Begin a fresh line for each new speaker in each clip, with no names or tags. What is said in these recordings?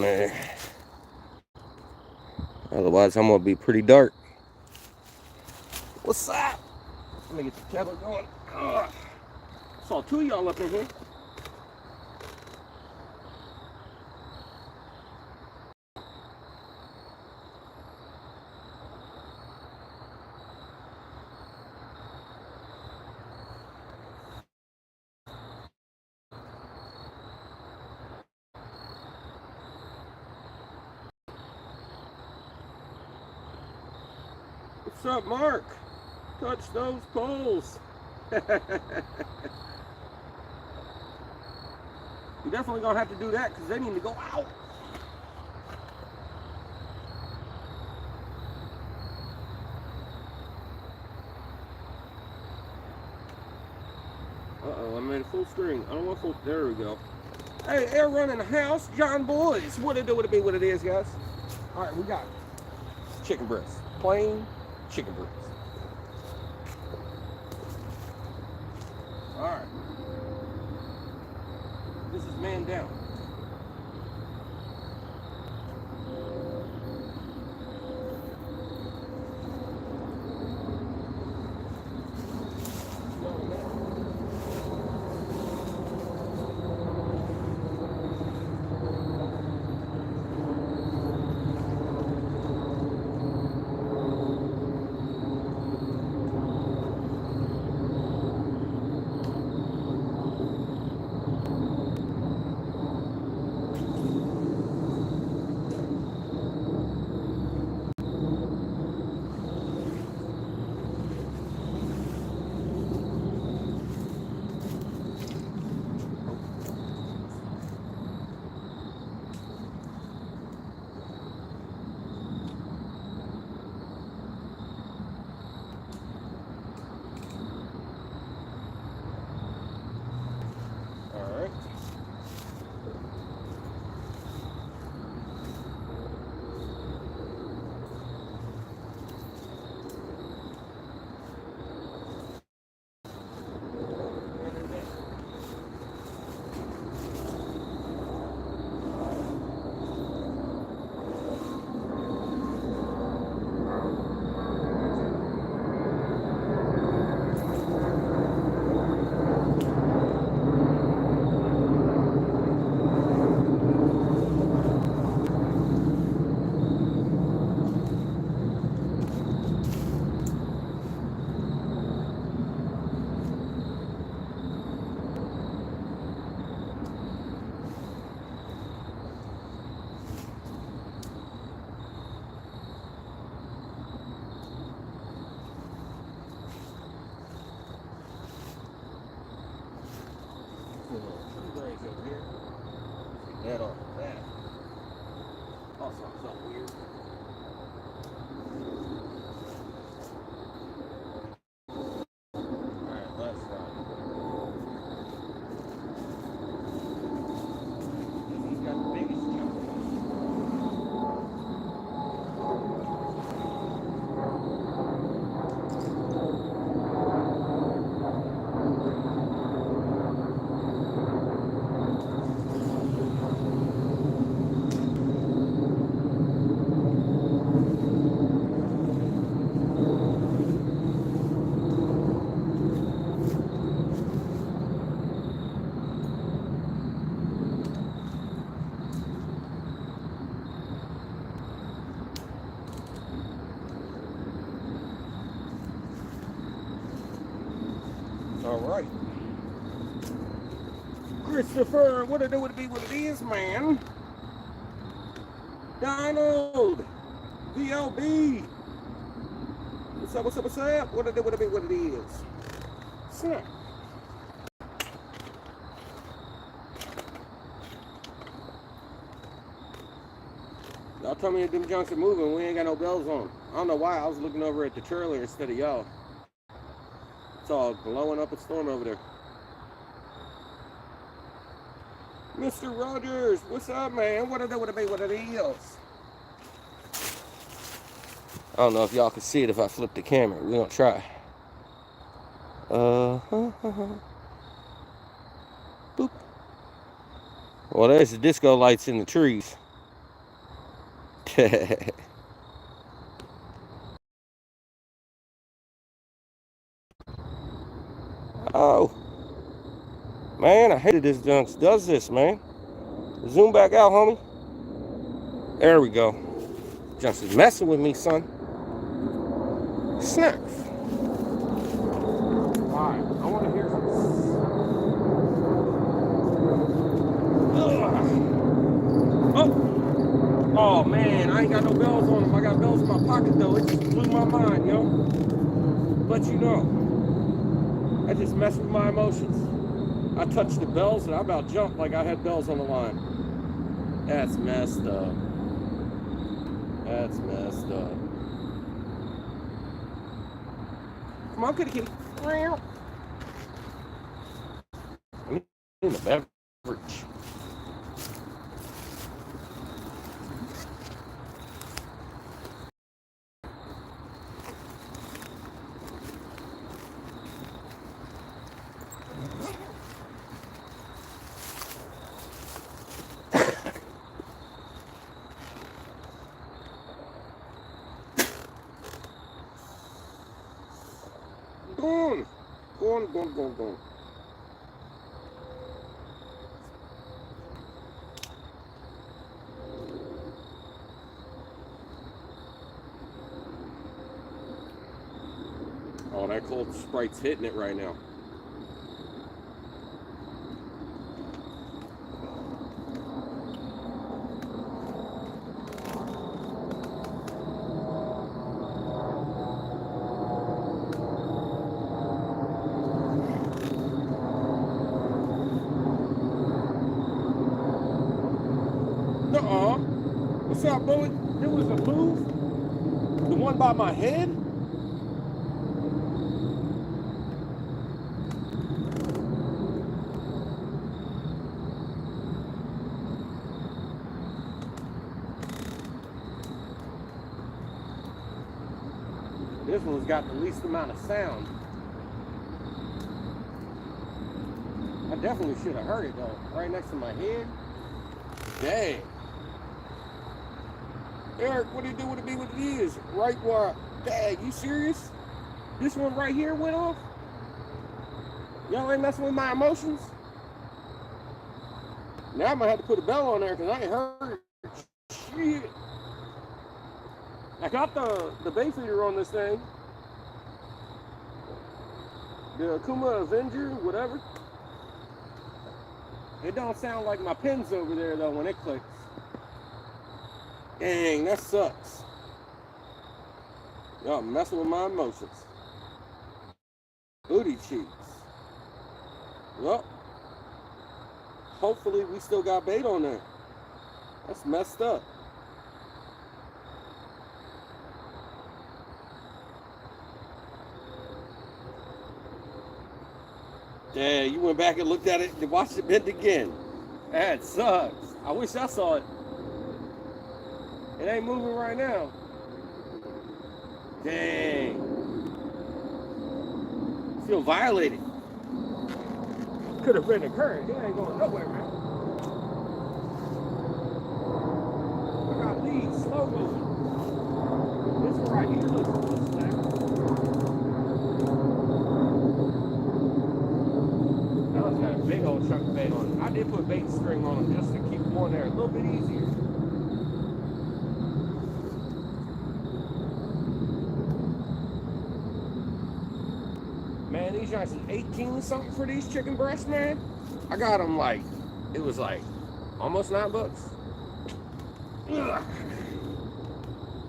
down there. Otherwise, I'm gonna be pretty dark. What's up? Let me get the kettle going. Saw two of y'all up in here. What's up, Mark? Touch those poles. You're definitely gonna have to do that because they need to go out. Uh-oh, I made a full screen. I don't want full. There we go. Hey, air running the house, John Boys. What it do? What it be? What it is, guys? All right, we got chicken breast, plain chicken breast. All right. This is man down. That off of that. Also, something weird. Alright, let's he's got the biggest jump. All right. Christopher, what it do, what it be, what it is, man. Donald, VLB. What's up, what's up, what's up? What it do, what it be, what it is. Snap. Y'all told me that them junks are moving. We ain't got no bells on. I don't know why. I was looking over at the trailer instead of y'all. It's all blowing up a storm over there. Mr. Rogers, what's up, man? What it do, what it be, what it is. I don't know if y'all can see it if I flip the camera. We're gonna try. Boop. Well, there's the disco lights in the trees. Oh, man, I hated this junk does this, man. Zoom back out, homie. There we go. Just is messing with me, son. Snap. Alright, I want to hear some. Oh! Oh, man, I ain't got no bells on them. I got bells in my pocket, though. It just blew my mind, yo. But you know, I just messed with my emotions. I touched the bells and I about jumped like I had bells on the line. That's messed up. That's messed up. Come on, kitty kitty. I need a beverage. Go on. Oh, that cold Sprite's hitting it right now. Nuh-uh. What's up, bullet? There was a move. The one by my head? This one's got the least amount of sound. I definitely should have heard it though. Right next to my head. Dang. Eric, what do you do with it be what it is? Right where, dang, you serious? This one right here went off? Y'all ain't messing with my emotions? Now I'm gonna have to put a bell on there because I ain't heard shit. I got the bay feeder on this thing. The Akuma Avenger, whatever. It don't sound like my pin's over there though when it clicks. Dang, that sucks. Y'all messing with my emotions. Booty cheeks. Well, hopefully we still got bait on there. That's messed up. Yeah, you went back and looked at it and watched it bend again. That sucks. I wish I saw it. It ain't moving right now. Dang. I feel violated. Could have been a current. It ain't going nowhere, man. I got leads, slow moving. This one right here looks a little slack. That one's got a big old chunk of bait on it. I did put bait string on them just to keep them on there a little bit easier. Man, these guys is 18 something for these chicken breasts, man. I got them like, it was like almost $9. Ugh.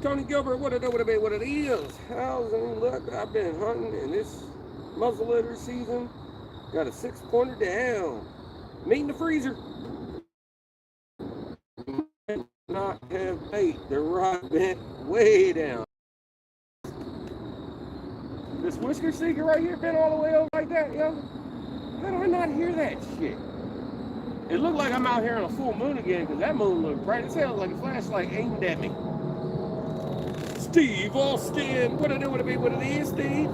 Tony Gilbert, what it is. How's any luck? I've been hunting in this muzzleloader season. Got a 6-pointer down. Meat in the freezer. Not have bait. The rod bent way down. This whisker sticker right here bent all the way over like that, yo. How do I not hear that shit? It looked like I'm out here on a full moon again because that moon looked bright as hell, like a flashlight aimed at me. Steve Austin, what it is, Steve?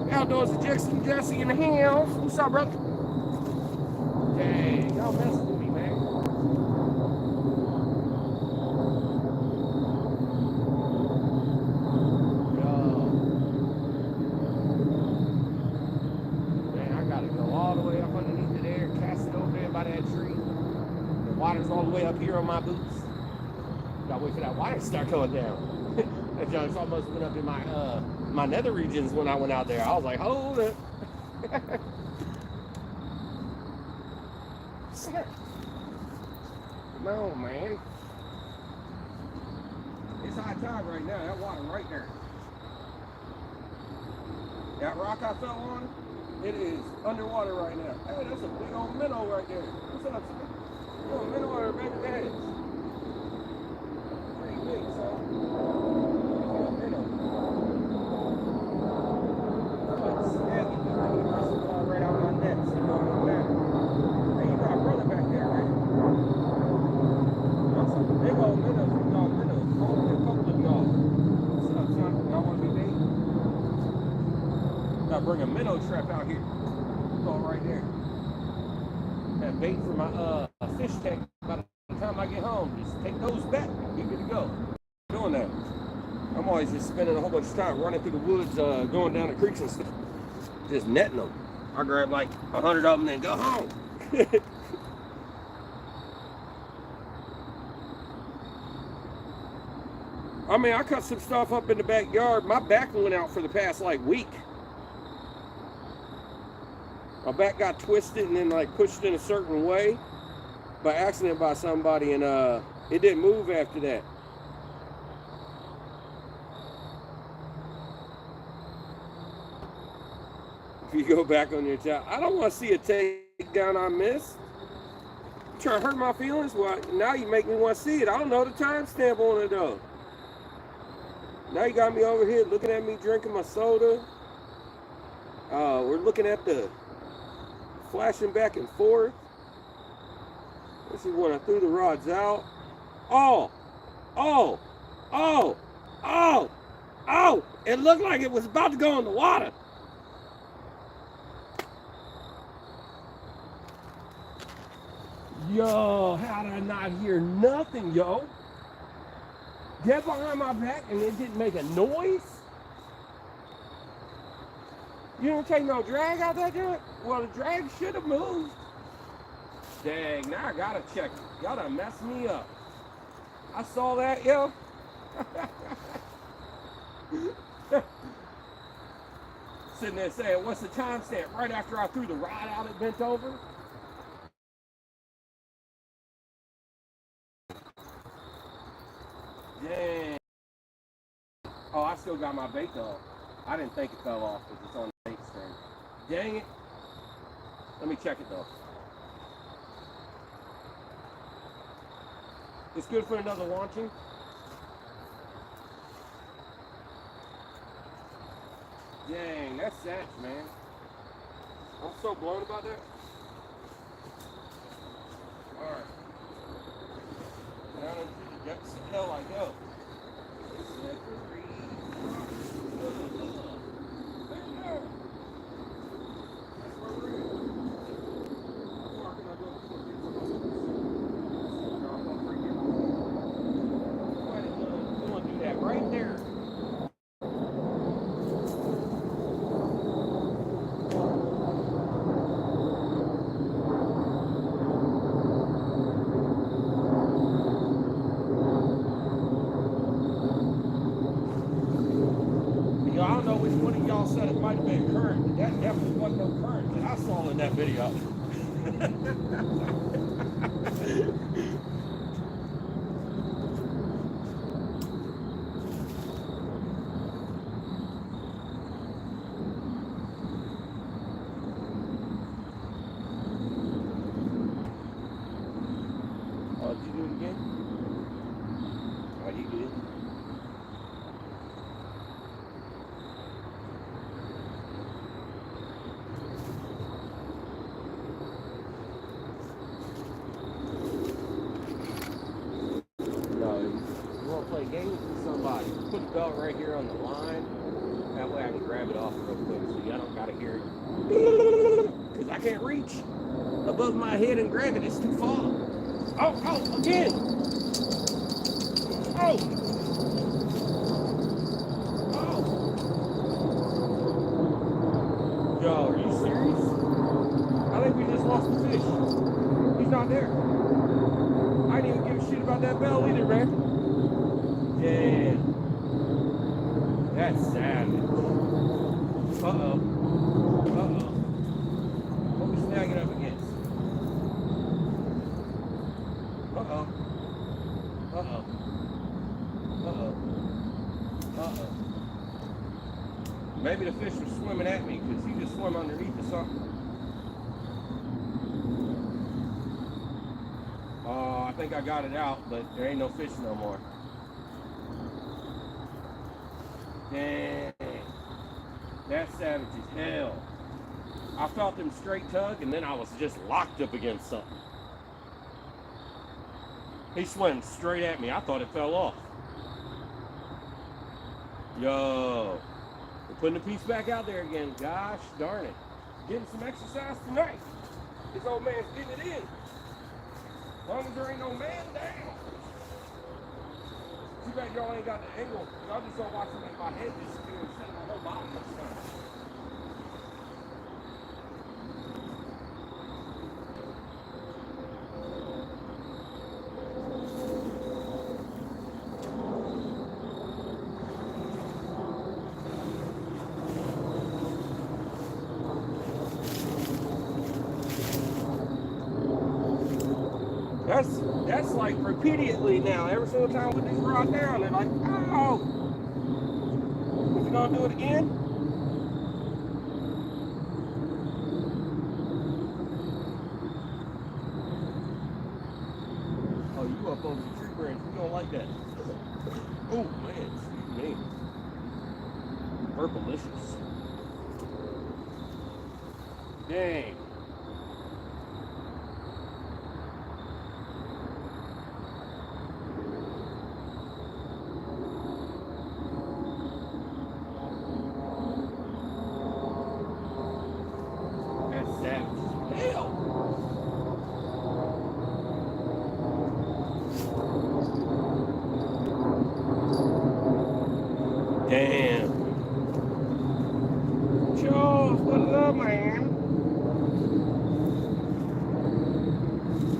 Outdoors with Jackson Jesse in the house. What's up, brother? Dang, y'all messing with me, man. water's all the way up here on my boots. Gotta wait for that water to start going down. That junk's almost went up in my my nether regions when I went out there. I was like, hold it. Come on, man. It's high tide right now. That water right there. That rock I fell on, it is underwater right now. Hey, that's a big old minnow right there. What's up, son? Big old minnow or a baby daddy? Pretty big, son. Minnow. That's heavy. Right out my net, so it don't matter. Hey, you got a brother back there, right? That's a big old minnow. Y'all minnows. Call me a couple of y'all. What's up, son? Y'all want to be big? Gotta bring a minnow trap out here. It's all right there. That bait for my fish tank. By the time I get home, just take those back and be good to go. Doing that. I'm always just spending a whole bunch of time running through the woods, going down the creeks and stuff, just netting them. I grab like 100 of them and go home. I mean, I cut some stuff up in the backyard. My back went out for the past like week. My back got twisted and then like pushed in a certain way by accident by somebody, and it didn't move after that. If you go back on your chat, I don't want to see a takedown I missed. You trying to hurt my feelings? Well, now you make me want to see it. I don't know the timestamp on it though. Now you got me over here looking at me drinking my soda. We're looking at the flashing back and forth. This is when I threw the rods out. Oh, oh, oh, oh, oh. It looked like it was about to go in the water. Yo, how did I not hear nothing, yo? Dead behind my back and it didn't make a noise? You don't take no drag out that joint? Well, the drag should have moved. Dang, now I gotta check it. Y'all done messed me up. I saw that, yo. Sitting there saying, what's the timestamp? Right after I threw the rod out, it bent over. Dang. Oh, I still got my bait though. I didn't think it fell off because it's on the bait string. Dang it. Let me check it though. It's good for another launching. Dang, that's sad, man. I'm so blown about that. Alright. Down into the depths of hell I go. Right there. I don't know which one of y'all said it might have been current, but that definitely wasn't no current that I saw in that video. Oh, did you do it again? Oh, you did. Play games with somebody. Put the belt right here on the line. That way I can grab it off real quick so y'all don't gotta hear it. Because I can't reach above my head and grab it. It's too far. Oh, oh, again. Oh. Oh. Yo, are you serious? I think we just lost the fish. He's not there. about that bell either, man. Damn. That's savage. Uh-oh. Uh-oh. What we snagging up against? Uh-oh. Uh-oh. Uh-oh. Uh-oh. Maybe the fish was swimming at me because he just swam underneath or something. I think I got it out, but there ain't no fish no more. Dang. That's savage as hell. I felt him straight tug, and then I was just locked up against something. He swam straight at me. I thought it fell off. Yo. We're putting the piece back out there again. Gosh darn it. Getting some exercise tonight. This old man's getting it in. As long as there ain't no man down. Too bad y'all ain't got the angle. Y'all just don't watch me make my head disappear instead of my whole body this time. That's like repeatedly now. Every single time with this rod down, they're like, oh. Is he gonna do it again? Oh, you up over the tree branch. You don't like that. Oh man, excuse me. Purplelicious. Dang. Damn. Charles, what's up, man?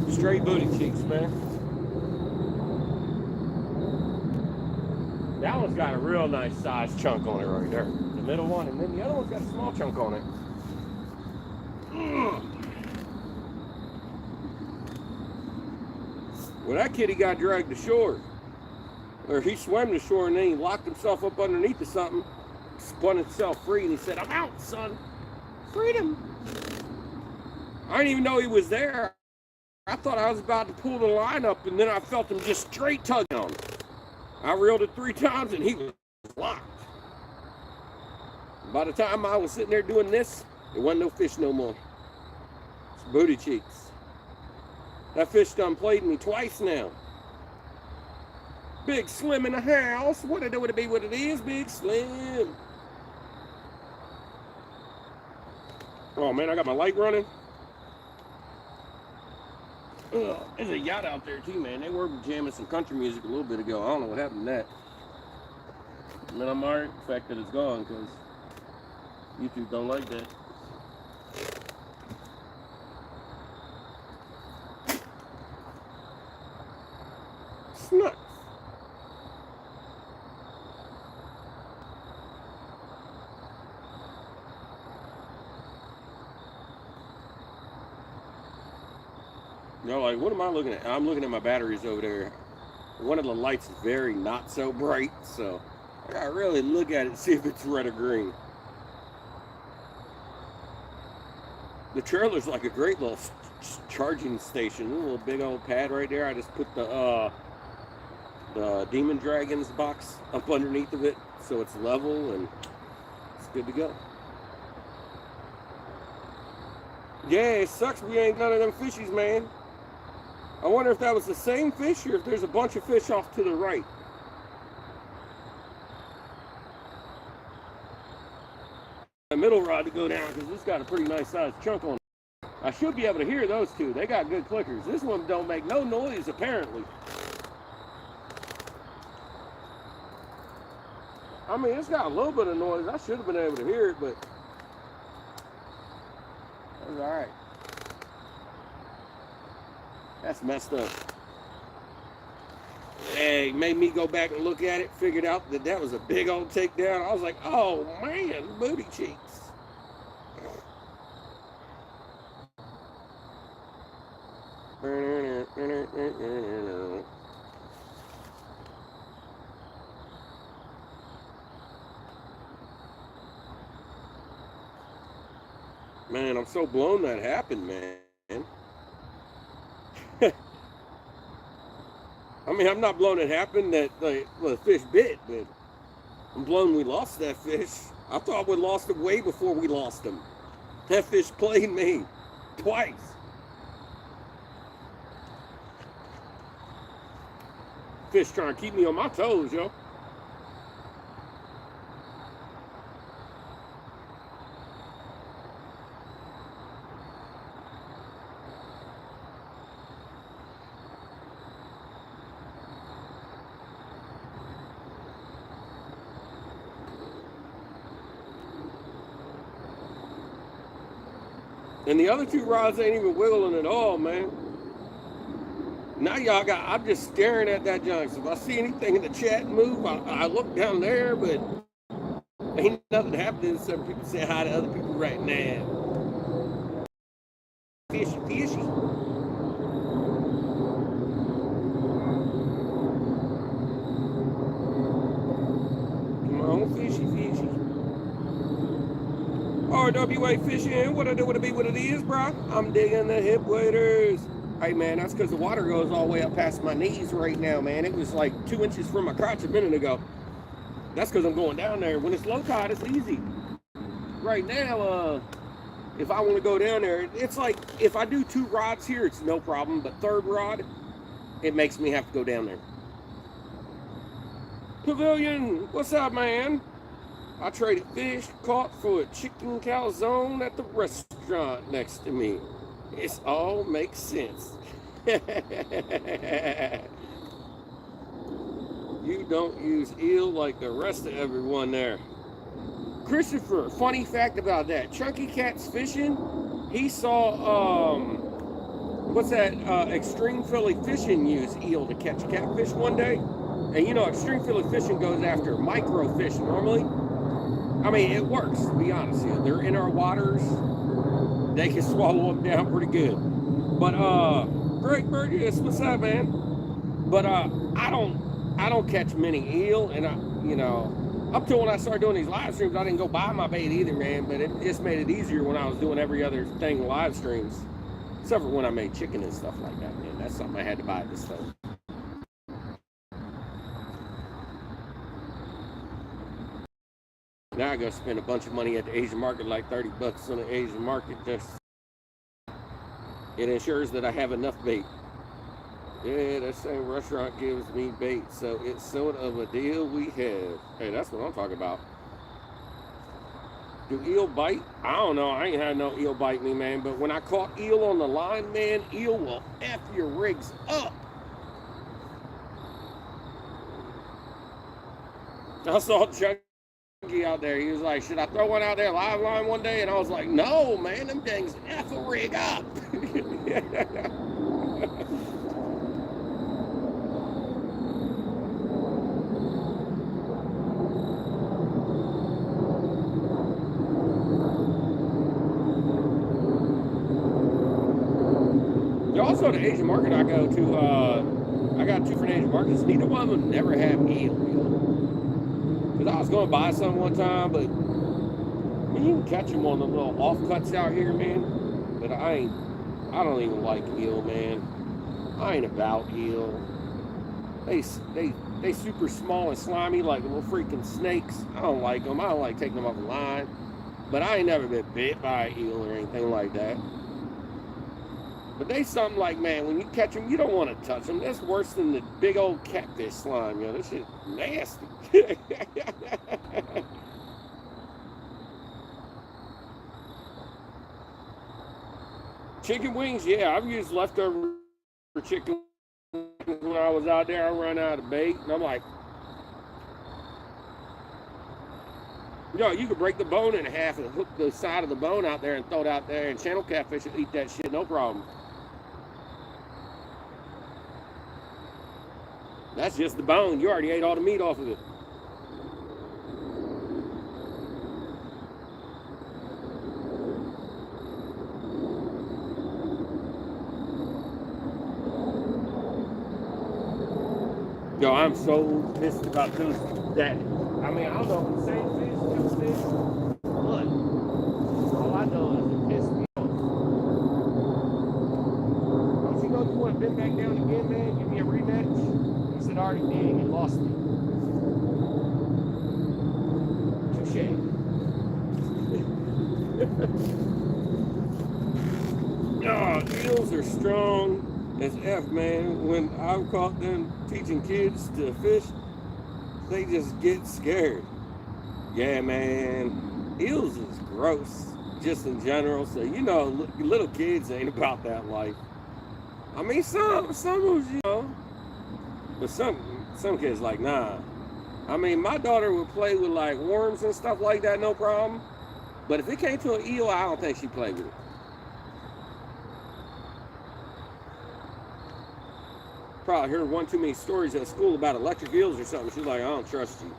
Straight booty cheeks, man. That one's got a real nice size chunk on it right there. The middle one, and then the other one's got a small chunk on it. Well, that kitty got dragged to shore. Or he swam to shore and then he locked himself up underneath of something, spun himself free, and he said, I'm out, son. Freedom. I didn't even know he was there. I thought I was about to pull the line up, and then I felt him just straight tugging on it. I reeled it 3 times, and he was locked. By the time I was sitting there doing this, there wasn't no fish no more. It's booty cheeks. That fish done played me twice now. Big Slim in the house. What it would be what it is, Big Slim. Oh man, I got my light running. Ugh, there's a yacht out there too, man. They were jamming some country music a little bit ago. I don't know what happened to that. And then I'm alright the fact that it's gone because YouTube don't like that. Snuts. You're like, what am I looking at? I'm looking at my batteries over there. One of the lights is very not so bright, so I gotta really look at it and see if it's red or green. The trailer's like a great little charging station. A little big old pad right there. I just put the Demon Dragons box up underneath of it so it's level and it's good to go. Yeah, it sucks we ain't none of them fishies, man. I wonder if that was the same fish or if there's a bunch of fish off to the right. The middle rod to go down because it's got a pretty nice sized chunk on it. I should be able to hear those two. They got good clickers. This one don't make no noise apparently. I mean, it's got a little bit of noise. I should have been able to hear it, but that's all right. That's messed up. Hey, made me go back and look at it, figured out that that was a big old takedown. I was like, oh man, booty cheeks. Man, I'm so blown that happened, man. I mean, I'm not blown it happened that the fish bit, but I'm blown we lost that fish. I thought we lost it way before we lost him. That fish played me twice. Fish trying to keep me on my toes, yo. And the other two rods ain't even wiggling at all, man. Now y'all got, I'm just staring at that junk. So if I see anything in the chat move, I look down there, but ain't nothing happening. Some people say hi to other people right now. Fishy, fishy. Come on, fishy, fishy. RWA fishing, what it be, what it is, bro? I'm digging the hip waders. Hey, man, that's because the water goes all the way up past my knees right now, man. It was like 2 inches from my crotch a minute ago. That's because I'm going down there. When it's low tide, it's easy. Right now, if I want to go down there, it's like, if I do 2 rods here, it's no problem. But 3rd rod, it makes me have to go down there. Pavilion, what's up, man? I traded fish caught for a chicken calzone at the restaurant next to me. It all makes sense. You don't use eel like the rest of everyone there. Christopher, funny fact about that. Chunky Cat's fishing. He saw, what's that, Extreme Philly Fishing use eel to catch catfish one day. And you know, Extreme Philly Fishing goes after microfish normally. I mean, it works, to be honest. You know, they're in our waters. They can swallow them down pretty good. But Greg Burgess, what's up, man? But I don't catch many eel, and you know, up till when I started doing these live streams, I didn't go buy my bait either, man. But it just made it easier when I was doing every other thing live streams, except for when I made chicken and stuff like that, man. That's something I had to buy this stuff. Now I go spend a bunch of money at the Asian market, like 30 bucks on the Asian market. Just it ensures that I have enough bait. Yeah, that same restaurant gives me bait, so it's sort of a deal we have. Hey, that's what I'm talking about. Do eel bite? I don't know. I ain't had no eel bite me, man. But when I caught eel on the line, man, eel will F your rigs up. I saw Chuck out there. He was like, should I throw one out there live line one day? And I was like, no, man, them things F a rig up. Also, the Asian market I go to, I got 2 different Asian markets. Neither one of them never have eel. Because I was going to buy some one time, but man, you can catch them on the little offcuts out here, man. But I don't even like eel, man. I ain't about eel. They super small and slimy like little freaking snakes. I don't like them. I don't like taking them off the line. But I ain't never been bit by an eel or anything like that. But they something like, man, when you catch them, you don't want to touch them. That's worse than the big old catfish slime, yo. This shit nasty. Chicken wings, yeah, I've used leftover chicken wings when I was out there. I run out of bait, and I'm like, yo, you could break the bone in half and hook the side of the bone out there and throw it out there, and channel catfish will eat that shit, no problem. That's just the bone. You already ate all the meat off of it. Yo, I'm so pissed about those. That, I mean, I don't know if the same fish, different fish, but all I know is it pissed me off. Don't you know you want to bend back down again, man? Give me a rematch? He said, I already did. You lost me. Touche. Oh, eels are strong as F, man. When I've caught them teaching kids to fish, they just get scared. Yeah, man. Eels is gross, just in general. So, you know, little kids ain't about that life. I mean, some of them, you know, but some kids like, nah. I mean, my daughter would play with like worms and stuff like that, no problem. But if it came to an eel, I don't think she'd play with it. Probably heard one too many stories at school about electric eels or something. She's like, I don't trust you.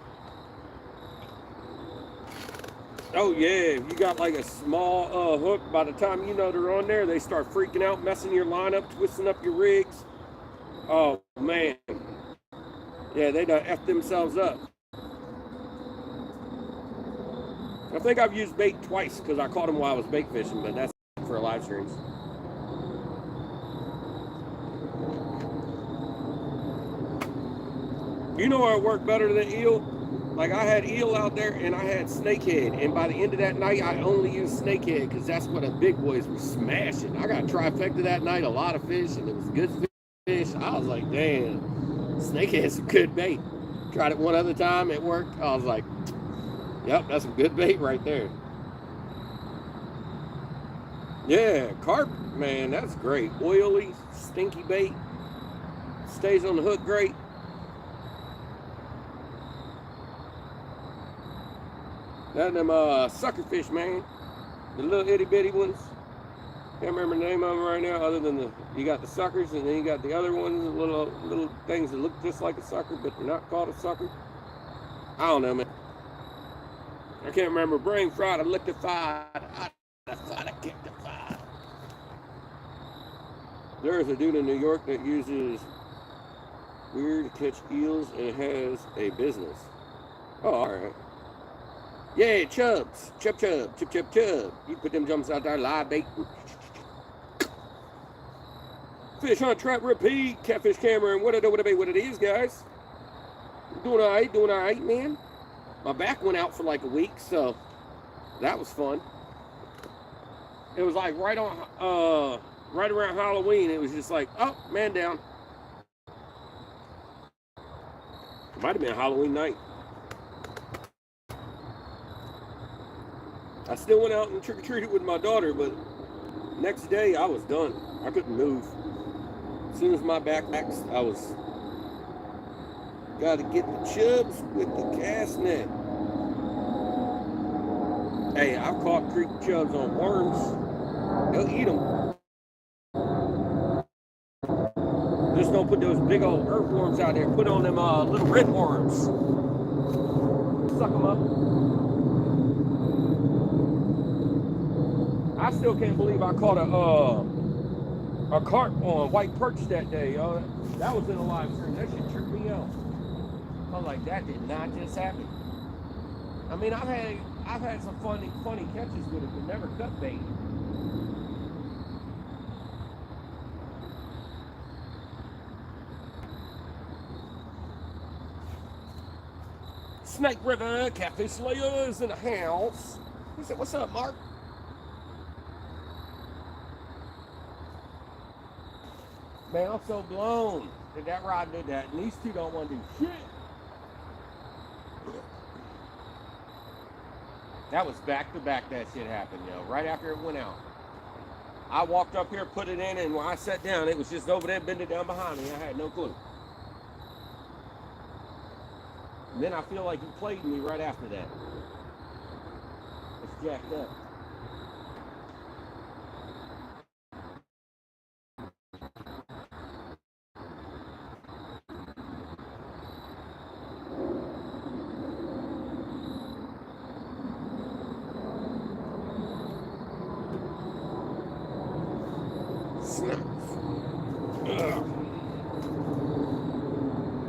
Oh yeah, if you got like a small hook, by the time you know they're on there, they start freaking out, messing your line up, twisting up your rigs. Oh man. Yeah, they done F themselves up. I think I've used bait twice because I caught them while I was bait fishing, but that's for live streams. You know what worked better than eel? Like I had eel out there and I had snakehead, and by the end of that night I only used snakehead because that's what the big boys were smashing. I got trifecta that night, a lot of fish, and it was good fish. I was like, damn, snakehead's some good bait. Tried it one other time, it worked. I was like, yep, that's some good bait right there. Yeah, carp, man, that's great. Oily, stinky bait. Stays on the hook great. That them sucker fish, man. The little itty bitty ones. Can't remember the name of them right now, other than you got the suckers and then you got the other ones, the little things that look just like a sucker, but they're not called a sucker. I don't know, man. I can't remember. Brain fried, electrified. I kicked the fire. There's a dude in New York that uses weird to catch eels and has a business. Oh, all right. Yeah, chubs. Chub. You put them jumps out there, live bait. Fish hunt, trap, repeat. Catfish Cameron. What it is, guys. Doing all right, man. My back went out for like a week, so that was fun. It was like right around Halloween. It was just like, oh, man down. It might have been Halloween night. I still went out and trick-or-treated with my daughter, but next day I was done. I couldn't move. As soon as my back waxed, I was got to get the chubs with the cast net. Hey, I've caught creek chubs on worms. They'll eat them. Just don't put those big old earthworms out there. Put on them little red worms. Suck them up. I still can't believe I caught a carp on white perch that day. That was in a live stream. That shit tripped me out. I was like, that did not just happen. I mean, I've had some funny catches with it, but never cut bait. Snake River Catfish Slayers in the house. He said, "What's up, Mark?" Man, I'm so blown that rod did that, and these two don't want to do shit. That was back to back that shit happened, yo. Right after it went out. I walked up here, put it in, and when I sat down, it was just over there, bending down behind me. I had no clue. And then I feel like he played me right after that. It's jacked up.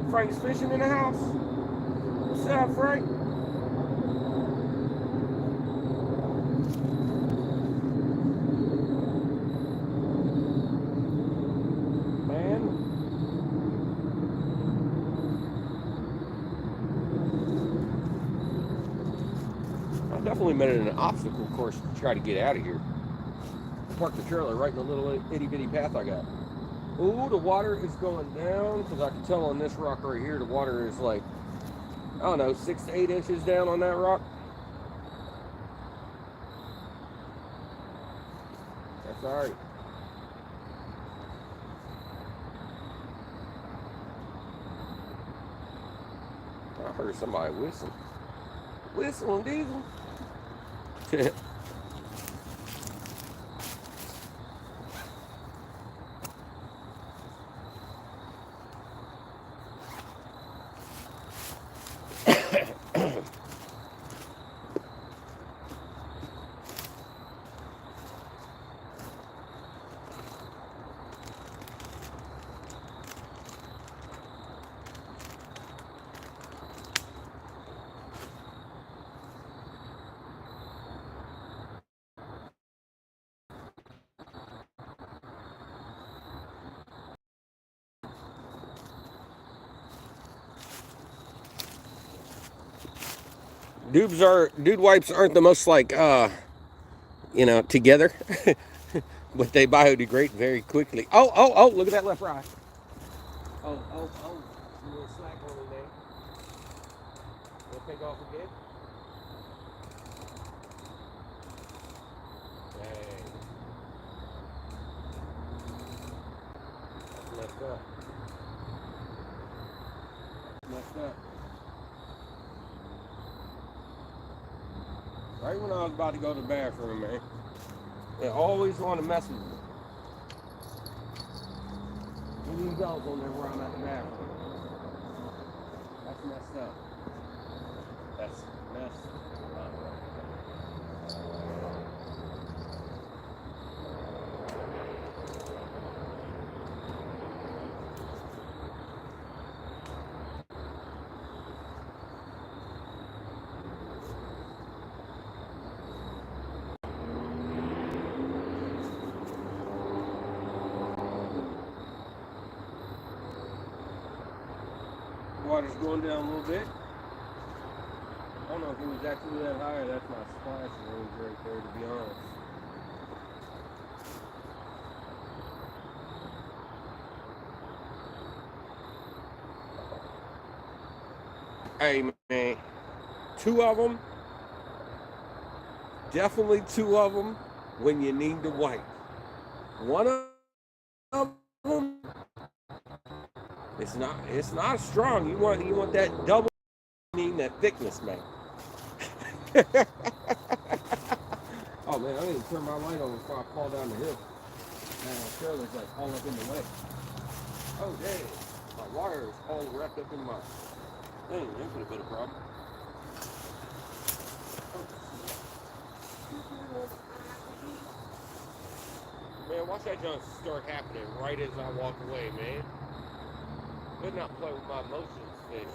Frank's Fishing in the house. What's up, Frank? Man. I definitely made it an obstacle course to try to get out of here. Park the trailer right in the little itty bitty path I got. Ooh, the water is going down because I can tell on this rock right here the water is like, I don't know, 6 to 8 inches down on that rock. That's all right. I heard somebody whistle. Whistling, Diesel. Dude wipes aren't the most like together, but they biodegrade very quickly. Oh, look at that left eye. Oh, you little slack on me, man. Wanna take off again? Dang. That's messed up. Messed up. Right when I was about to go to the bathroom, man. They always want to mess with me. Leave these dogs on there where I'm at the bathroom. That's messed up. That's messed up. Water's going down a little bit. I don't know if it was actually that high or that's my splash range right there, to be honest. Hey, man. 2 of them. Definitely 2 of them when you need to wipe. 1 of them, it's not strong. You want that double, that thickness, man. Oh man, I need to turn my light on before I fall down the hill. Man, my trailer's like all up in the way. Oh dang, my wire is all wrapped up in my thing. That could have been a problem. Man, watch that junk start happening right as I walk away, man. Better not play with my emotions, fish.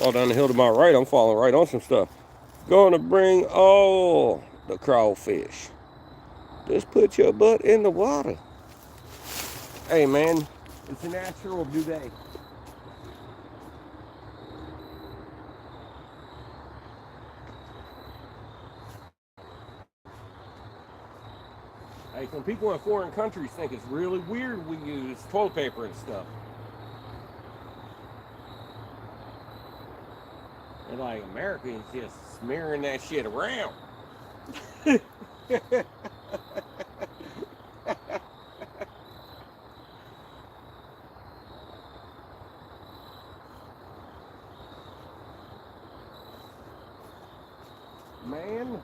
Fall down the hill to my right, I'm falling right on some stuff. Gonna bring all the crawfish. Just put your butt in the water. Hey man, it's a natural duvet. Hey, some people in foreign countries think it's really weird we use toilet paper and stuff. They're like, Americans just smearing that shit around. Man.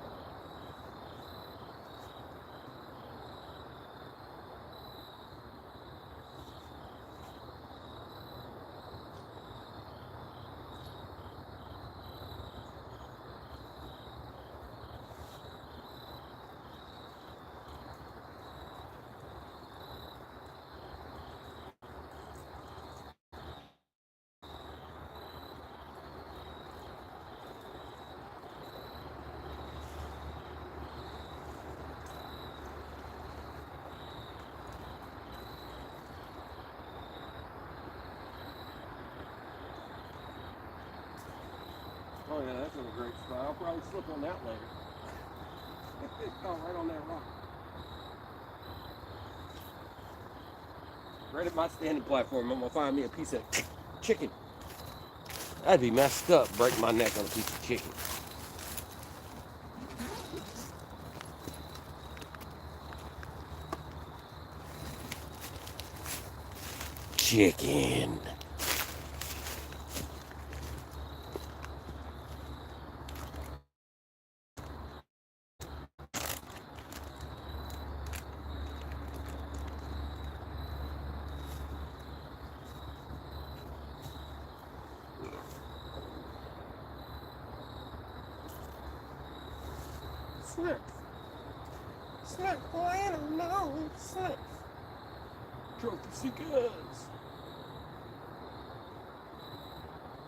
Oh yeah, that's a great spot. I'll probably slip on that later. Oh, right on that rock. Right at my standing platform, I'm gonna find me a piece of chicken. That'd be messed up, break my neck on a piece of chicken. Chicken. Snack. Snack, boy, I don't know. Snack. Trophy seekers.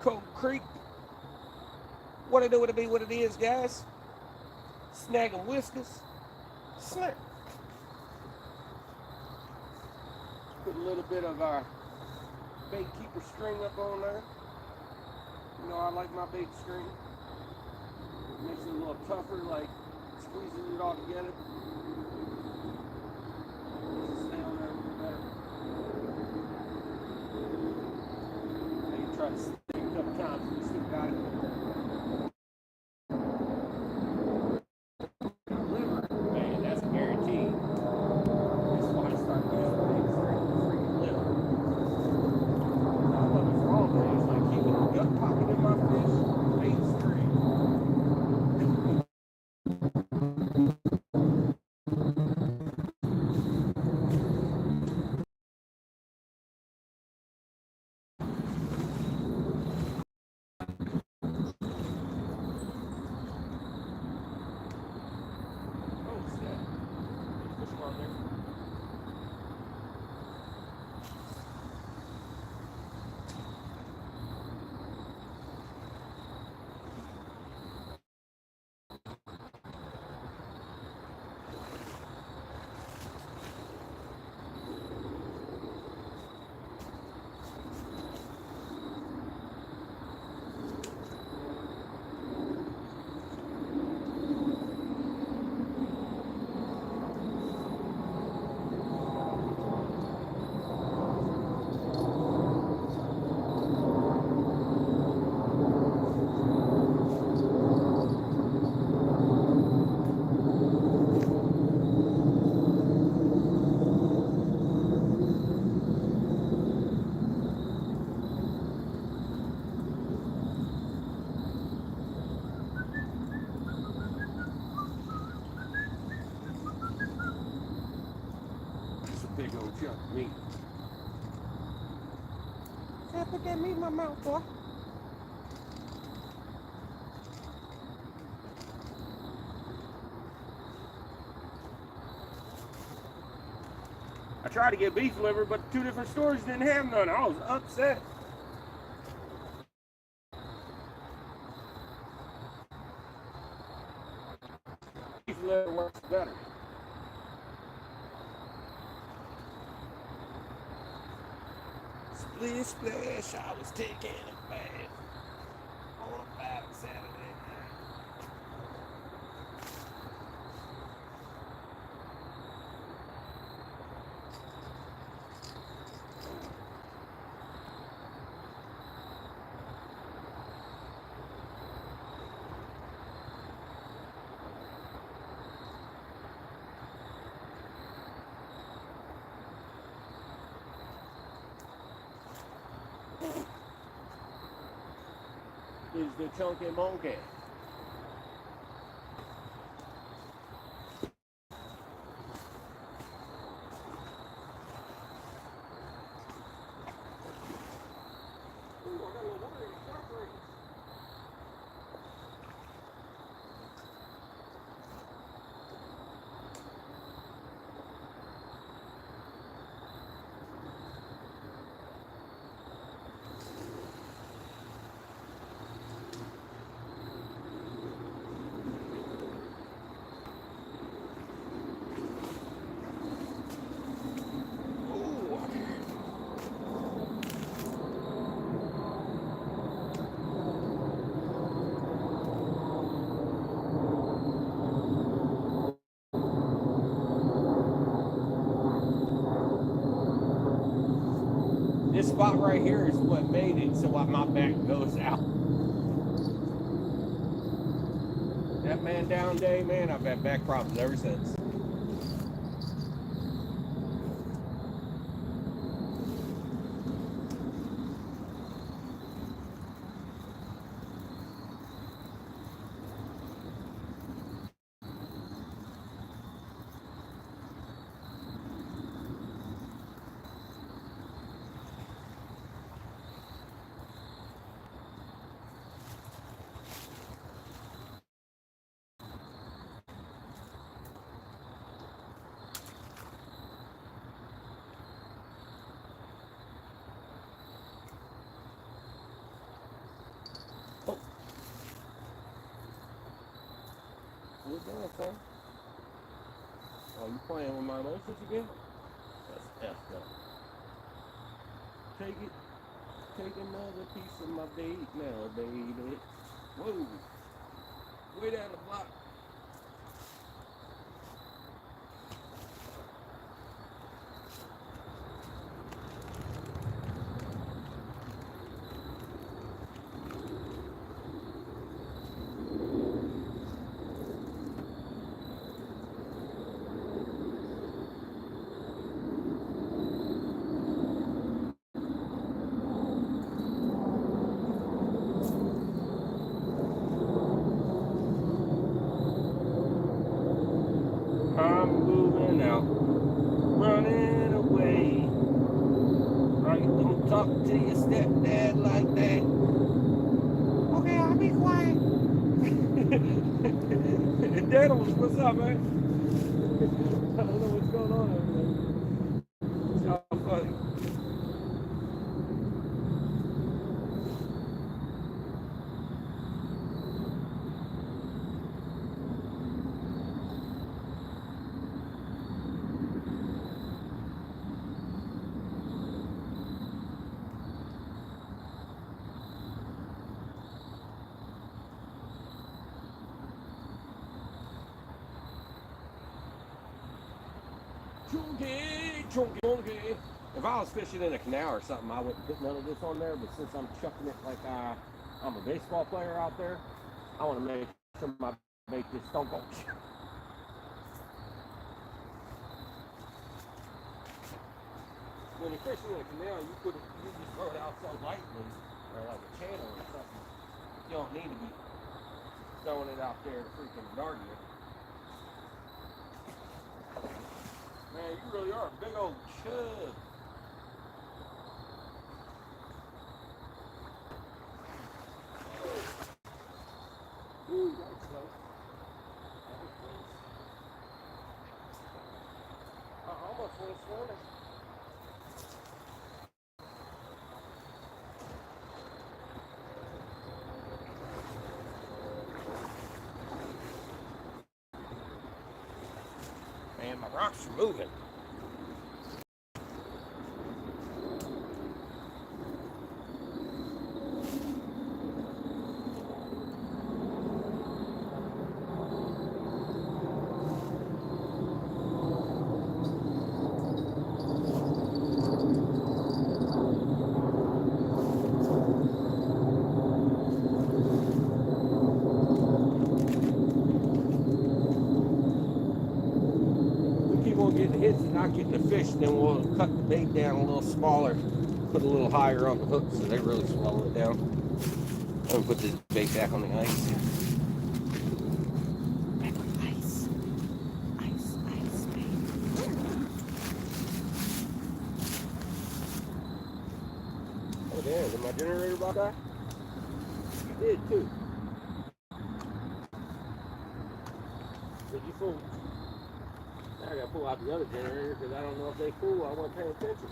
Cold Creek. What it do, what it be, what it is, guys. Snagging whiskers. Snack. Put a little bit of our bait keeper string up on there. You know I like my bait string. It makes it a little tougher, like squeezing it all together. Stay on there a little better. Now you try to stick a couple times and you still got it. Liver, man, that's a guarantee. That's why I started using bait string for freaking liver. I love it for all days, like keeping the gut pocket in my fish, bait string. Big old chunk of meat. Can I put that meat in my mouth, boy? I tried to get beef liver, but 2 different stores didn't have none. I was upset. splish splash, I was taking a bath on a fat Saturday night. Is the chunky monkey. This spot right here is what made it so my back goes out. That man down day, man, I've had back problems ever since. What you doing, son? Oh, you playing with my emotions again? That's effed up. Take another piece of my bait now, baby. Whoa. Way down the block. I'm moving out, running away. Right, don't talk to your stepdad like that. Okay, I'll be quiet. Daddles, what's up, man? I don't know what's going on over there. It's all funny. Chunky. If I was fishing in a canal or something, I wouldn't put none of this on there. But since I'm chucking it like I'm a baseball player out there, I want to make sure my bait just don't go. When you're fishing in a canal, you just throw it out so lightly, or like a channel or something. You don't need to be throwing it out there freaking darting it. Man, you really are a big old chub. Ooh, that's close. That was close. I almost went swimming. Man, my rocks are moving. getting hits and not getting the fish, then we'll cut the bait down a little smaller, put a little higher on the hook so they really swallow it down. And put this bait back on the ice. Back on the ice. Ice, baby. Oh damn, did my generator box die? It did too. Did you fool? Now I gotta pull out the other generator because I don't know if they fool. I wasn't paying attention.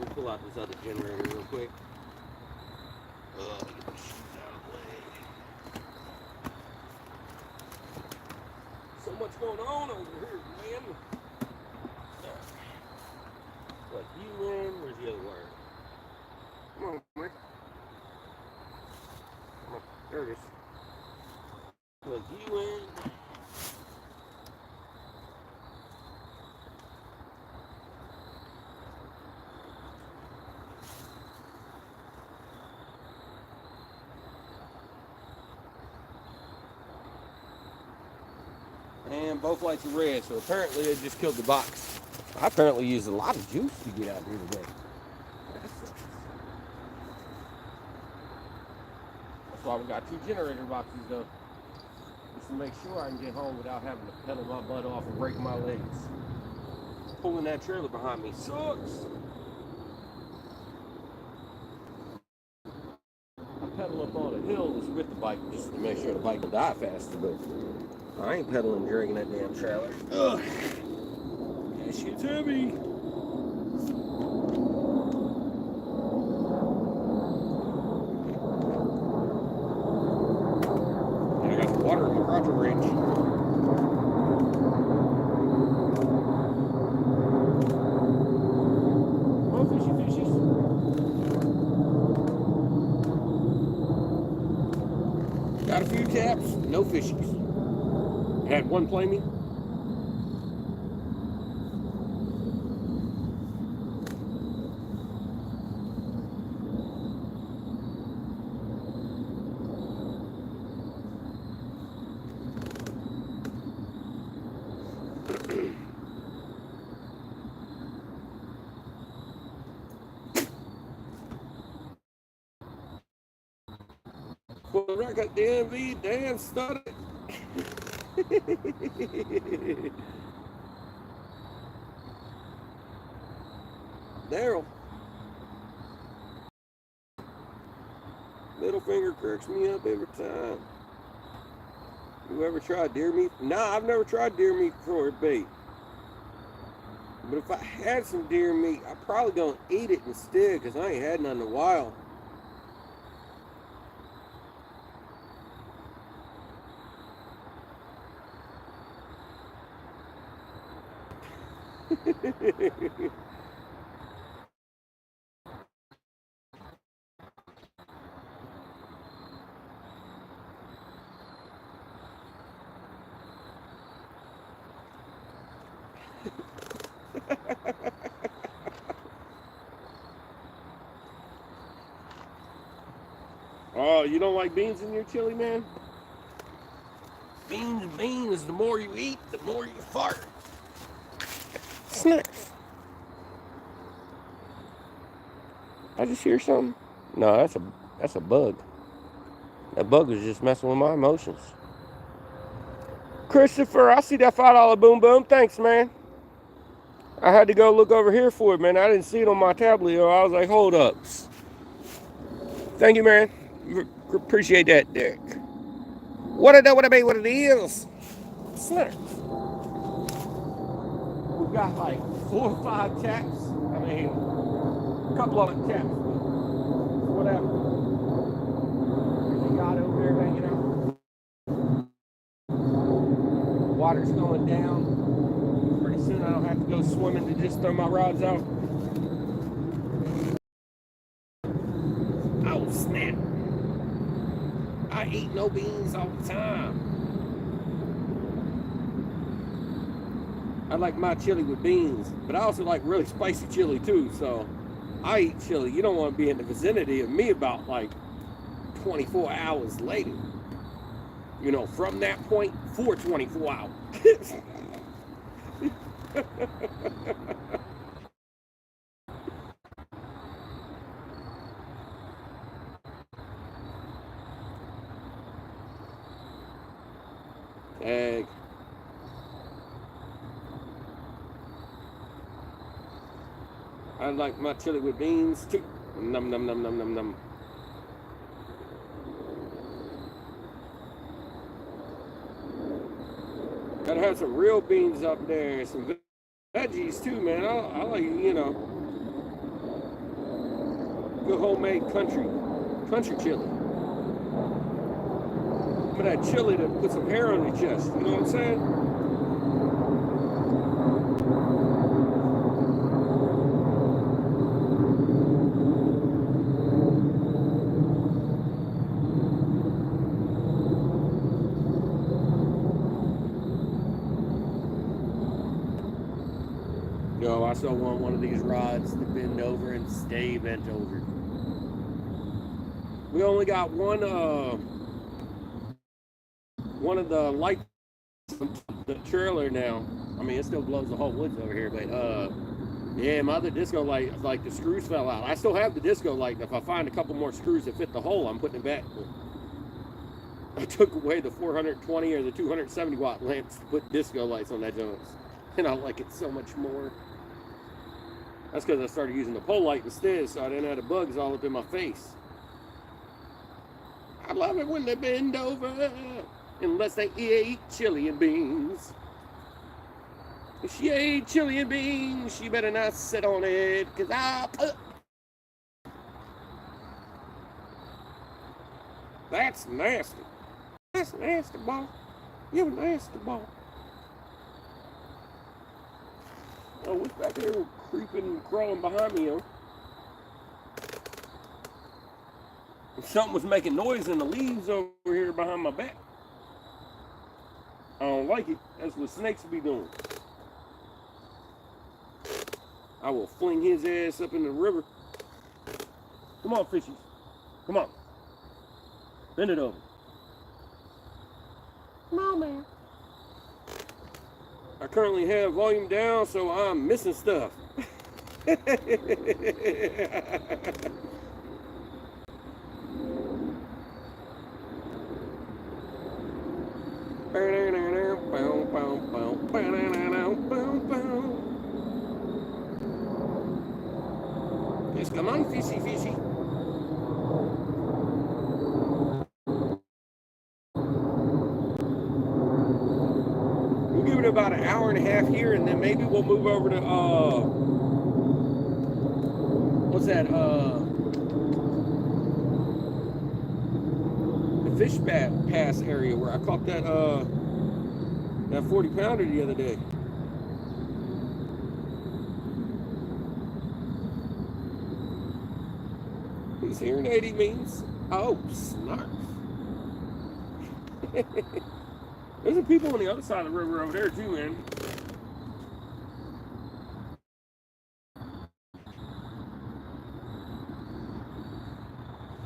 Let's pull out this other generator real quick. Get this shit out of the way. So much going on over here, man. What, you in? Where's the other wire? Come on, man. Come on. There it is. Plug you in. And both lights are red, so apparently they just killed the box. I apparently used a lot of juice to get out here today. That's why we got 2 generator boxes though. Just to make sure I can get home without having to pedal my butt off and break my legs. Pulling that trailer behind me sucks. I pedal up on a hill with the bike just to make sure the bike will die faster, but I ain't pedaling dragging that damn trailer. Ugh. That shit's heavy. And I got the water in my rocker range. Oh, fishy fishies. Got a few taps, no fishies. Had one play me. Well, I got DMV, Dan studied. Daryl. Middle finger cracks me up every time. You ever tried deer meat? Nah, I've never tried deer meat before at bait. But if I had some deer meat, I'm probably gonna eat it instead because I ain't had none in a while. Oh, you don't like beans in your chili, man? Beans, the more you eat, the more you fart. Snacks. I just hear something? No, that's a bug. That bug was just messing with my emotions. Christopher, I see that $5 boom boom. Thanks, man. I had to go look over here for it, man. I didn't see it on my tablet. I was like, hold up. Thank you, man. Appreciate that, Derek. What it is? Snacks. We've got like 4 or 5 taps. I mean, a couple of them taps, but whatever. There's a yacht over there hanging out. Water's going down. Pretty soon I don't have to go swimming to just throw my rods out. Oh, snap. I eat no beans all the time. I like my chili with beans, but I also like really spicy chili too, so I eat chili. You don't want to be in the vicinity of me about like 24 hours later. You know, from that point for 24 hours. Egg. I like my chili with beans too. Num num num num num num. Gotta have some real beans up there, some veggies too, man. I like, you know, good homemade country chili. Some of that chili to put some hair on your chest. You know what I'm saying? Yo, I still want one of these rods to bend over and stay bent over. We only got one of the lights on the trailer now. I mean, it still blows the whole woods over here, but yeah, my other disco light, like the screws fell out. I still have the disco light. If I find a couple more screws that fit the hole, I'm putting it back. I took away the 420 or the 270 watt lamps to put disco lights on that joint, and I like it so much more. That's because I started using the pole light instead, so I didn't have the bugs all up in my face. I love it when they bend over, unless they eat chili and beans. If she ate chili and beans, she better not sit on it, because That's nasty. That's nasty, boy. You nasty, boy. Oh, what's back there creeping and crawling behind me, yo? Something was making noise in the leaves over here behind my back. I don't like it. That's what snakes be doing. I will fling his ass up in the river. Come on, fishies. Come on. Bend it over. Come on, man. I currently have volume down, so I'm missing stuff. Yes, come on, fishy, fishy. We'll give it about an hour and a half here, and then maybe we'll move over to what's that? The fish pass area where I caught that 40-pounder the other day. He's hearing 80 means, oh, snarf. There's some people on the other side of the river over there too, man.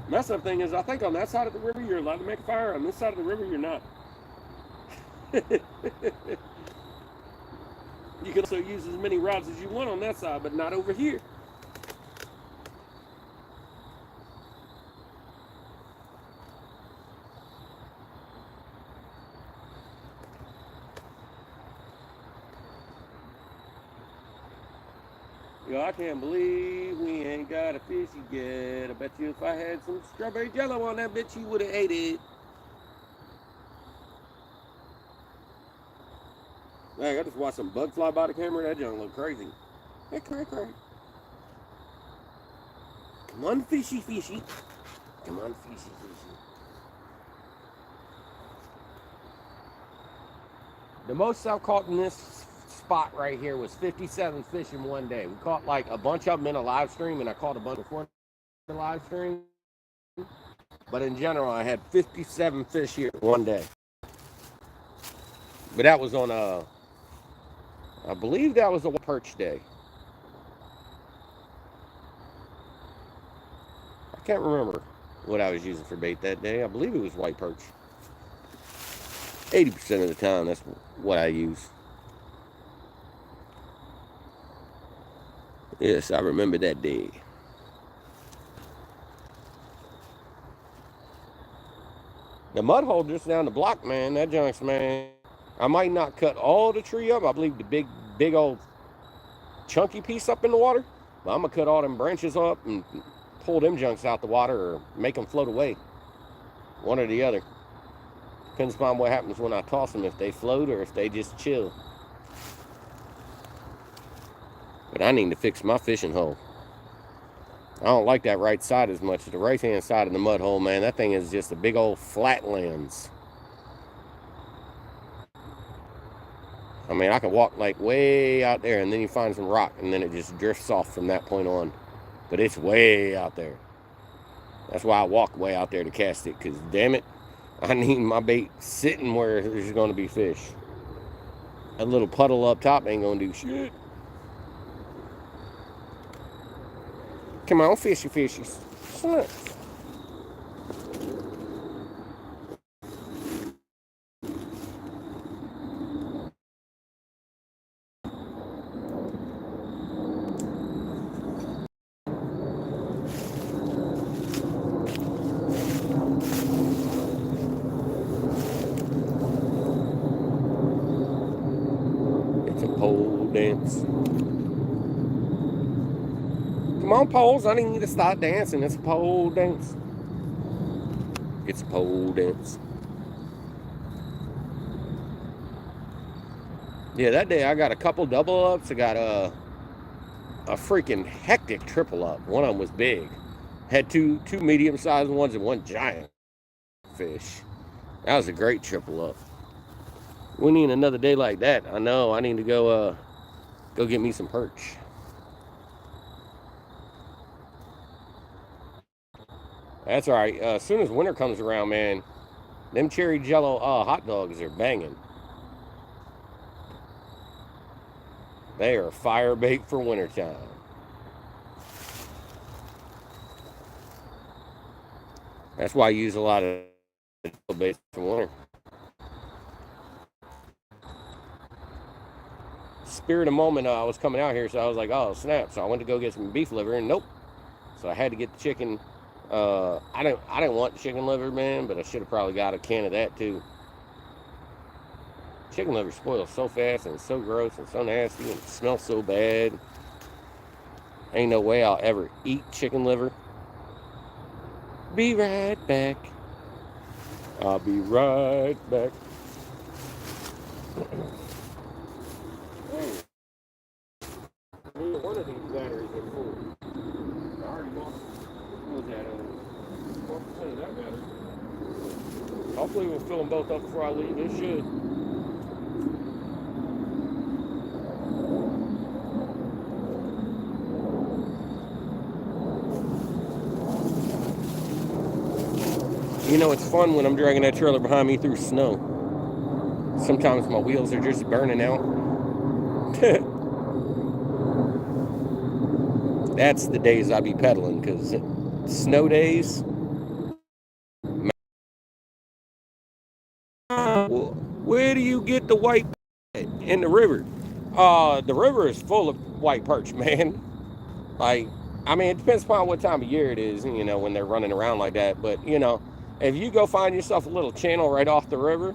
Mess up thing is, I think on that side of the river you're allowed to make a fire. On this side of the river you're not. You can also use as many rods as you want on that side, but not over here. Yo, I can't believe we ain't got a fishy yet. I bet you if I had some strawberry jello on that bitch, you would have ate it. Man, I just watched some bug fly by the camera. That junk look crazy. Hey, cray, cray. Come on, fishy, fishy. Come on, fishy, fishy. The most I've caught in this spot right here was 57 fish in one day. We caught like a bunch of them in a live stream, and I caught a bunch before the live stream. But in general, I had 57 fish here one day. But that was on I believe that was a perch day. I can't remember. what I was using for bait that day. I believe it was white perch. 80% of the time, that's what I use. Yes, I remember that day. The mud hole just down the block, man, that junk's, man. I might not cut all the tree up. I believe the big old chunky piece up in the water. But I'm going to cut all them branches up and pull them junks out the water or make them float away. One or the other. Depends upon what happens when I toss them, if they float or if they just chill. But I need to fix my fishing hole. I don't like that right side as much. The right-hand side of the mud hole, man, that thing is just a big old flatlands. I mean, I can walk like way out there and then you find some rock and then it just drifts off from that point on. But it's way out there. That's why I walk way out there to cast it, because damn it, I need my bait sitting where there's going to be fish. A little puddle up top ain't going to do shit. Come on, fishy fishies. Sluts. It's a pole dance. Come on, poles. I need to start dancing. It's a pole dance. It's a pole dance. Yeah, that day I got a couple double ups. I got a freaking hectic triple up. One of them was big. Had two medium-sized ones and one giant fish. That was a great triple up. We need another day like that. I know. I need to go get me some perch. That's all right. As soon as winter comes around, man, them cherry jello hot dogs are banging. They are fire bait for wintertime. That's why I use a lot of bait for winter. Spirit of moment, I was coming out here, so I was like, oh, snap. So I went to go get some beef liver, and nope. So I had to get the chicken. I didn't want chicken liver, man, but I should have probably got a can of that too. Chicken liver spoils so fast and it's so gross and so nasty and it smells so bad. Ain't no way I'll ever eat chicken liver. Be right back. I'll be right back. One of these batteries are full. I already lost. What was that? 4% of that battery. Hopefully we'll fill them both up before I leave. It should. You know, it's fun when I'm dragging that trailer behind me through snow. Sometimes my wheels are just burning out. That's the days I be pedaling, because snow days. Where do you get the white in the river? The river is full of white perch, man. Like, I mean, it depends upon what time of year it is, you know, when they're running around like that. But, you know, if you go find yourself a little channel right off the river,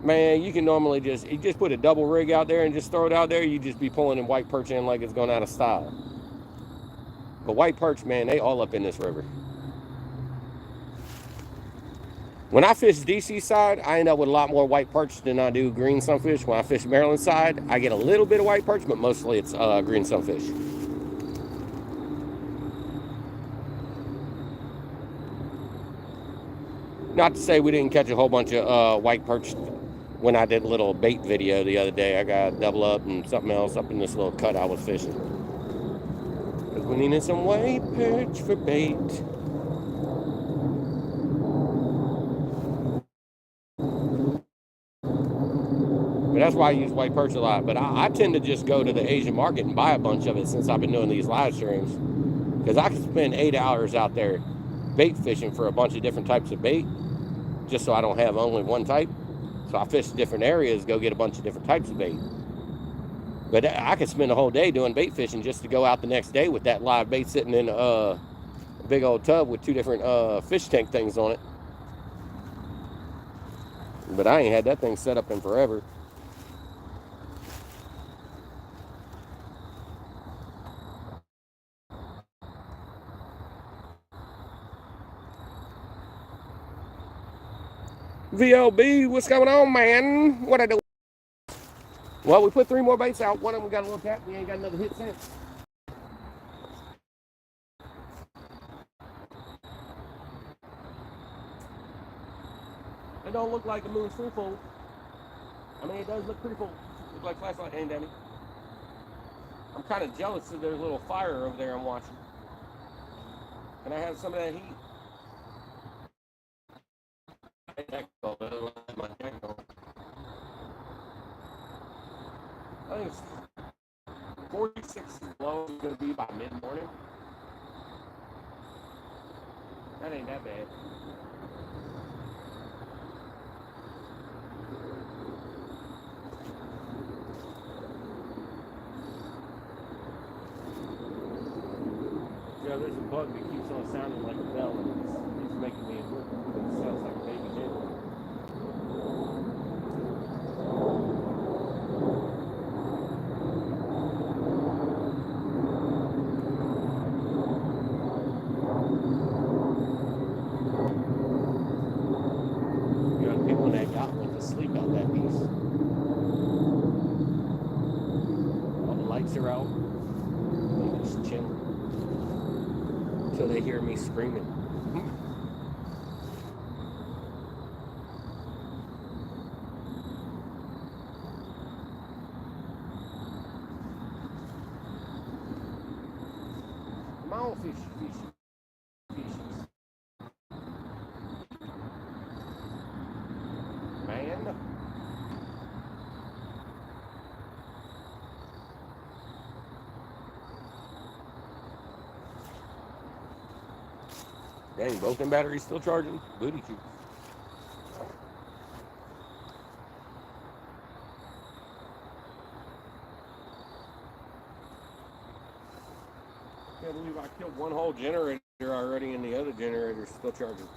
man, you can normally just put a double rig out there and just throw it out there. You just be pulling in white perch in like it's going out of style. But white perch, man, they all up in this river. When I fish DC side, I end up with a lot more white perch than I do green sunfish. When I fish Maryland side, I get a little bit of white perch, but mostly it's green sunfish. Not to say we didn't catch a whole bunch of white perch when I did a little bait video the other day. I got double up and something else up in this little cut I was fishing. Because we needed some white perch for bait. But that's why I use white perch a lot. But I tend to just go to the Asian market and buy a bunch of it since I've been doing these live streams. Because I can spend 8 hours out there bait fishing for a bunch of different types of bait, just so I don't have only one type. So I fish different areas, go get a bunch of different types of bait. But I could spend a whole day doing bait fishing just to go out the next day with that live bait sitting in a big old tub with 2 different fish tank things on it. But I ain't had that thing set up in forever. VLB, what's going on, man? What I do? Well, we put 3 more baits out. One of them got a little tap. We ain't got another hit since. It don't look like the moon's full. I mean, it does look pretty full. Look like flashlight aimed at me. I'm kind of jealous of their little fire over there I'm watching. Can I have some of that heat? I think it's 46 low is going to be by mid-morning. That ain't that bad. Yeah, there's a bug that keeps on sounding like a bell, and it's making me look. It sounds like a baby head. You know, people in that yacht went to sleep out that piece. All the lights are out. They're just chilling until they hear me screaming. Come on, fishes. Man. Dang, both them batteries still charging? Booty cheeks. Can't believe I killed one whole generator already and the other generator's still charging.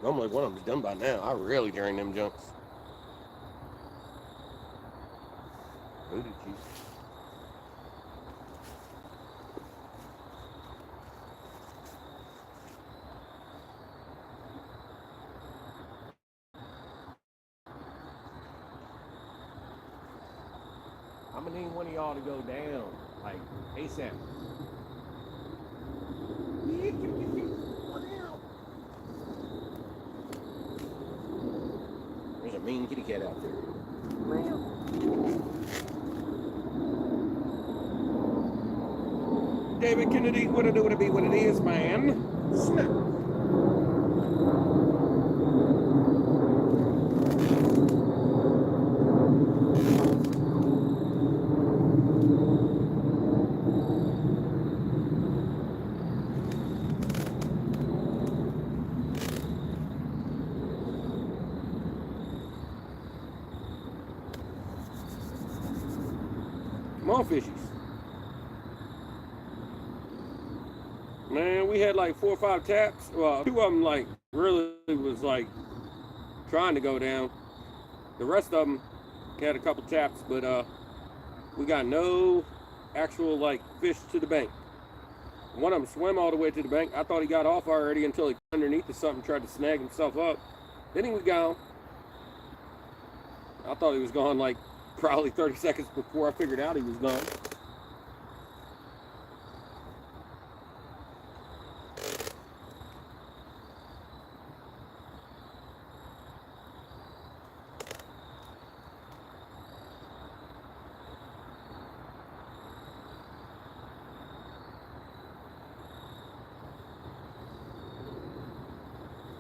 Normally one of them's done by now. I really drain them junks. Booty cheeks. I'm gonna need one of y'all to go down, like ASAP. There's a mean kitty cat out there. David Kennedy, what it do, what it be, what it is, man. Snap. Come on, fishies. Man, we had like 4 or 5 taps. Well, 2 of them like really was like trying to go down. The rest of them had a couple taps, but we got no actual like fish to the bank. One of them swam all the way to the bank. I thought he got off already until he got underneath of something, tried to snag himself up. Then he was gone. I thought he was gone like probably 30 seconds before I figured out he was gone.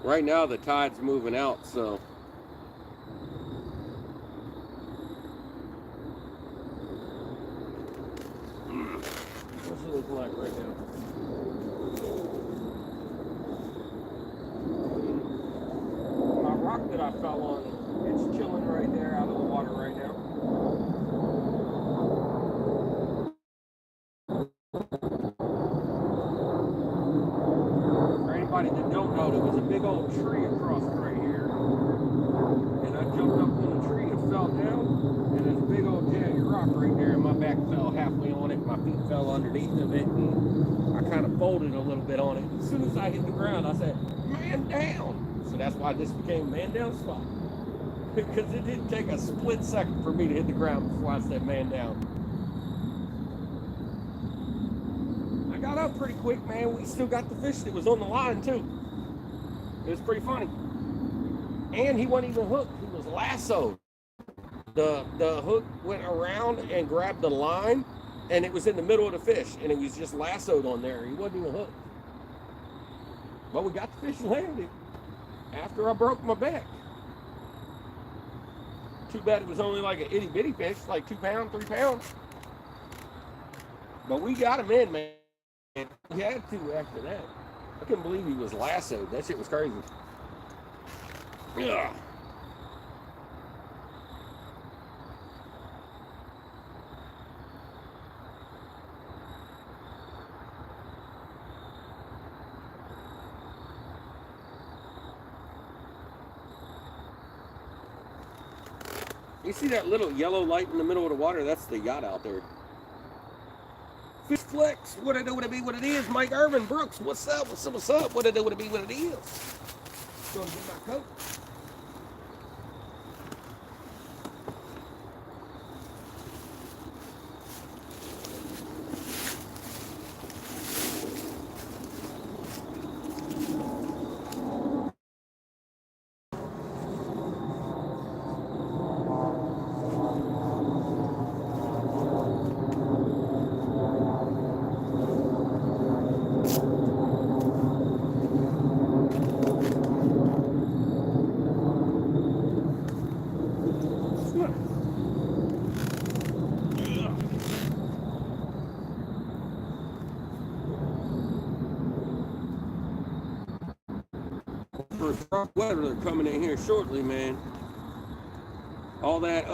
Right now the tide's moving out, so what's it look like right now? that I fell on. It's chilling right there out of the water right now. For anybody that don't know, there was a big old tree across right here. And I jumped up on the tree and fell down. And there's a big old jagged rock right there. And my back fell halfway on it. My feet fell underneath of it. And I kind of folded a little bit on it. As soon as I hit the ground, I said, man down. So that's why this became man down spot. Because it didn't take a split second for me to hit the ground before I said man down. I got up pretty quick, man. We still got the fish that was on the line too. It was pretty funny. And he wasn't even hooked, he was lassoed. The hook went around and grabbed the line, and it was in the middle of the fish, and it was just lassoed on there. He wasn't even hooked. But we got the fish landed after I broke my back. Too bad it was only like an itty bitty fish, like 2 pounds, 3 pounds. But we got him in, man. We had to after that. I couldn't believe he was lassoed. That shit was crazy. Ugh. You see that little yellow light in the middle of the water? That's the yacht out there. Fish Flex, what it do, what it be, what it is. Mike Irvin Brooks, what's up, what's up, what's up? What it do, what it be, what it is. Going to get my coat. Rough weather they're coming in here shortly, man. All that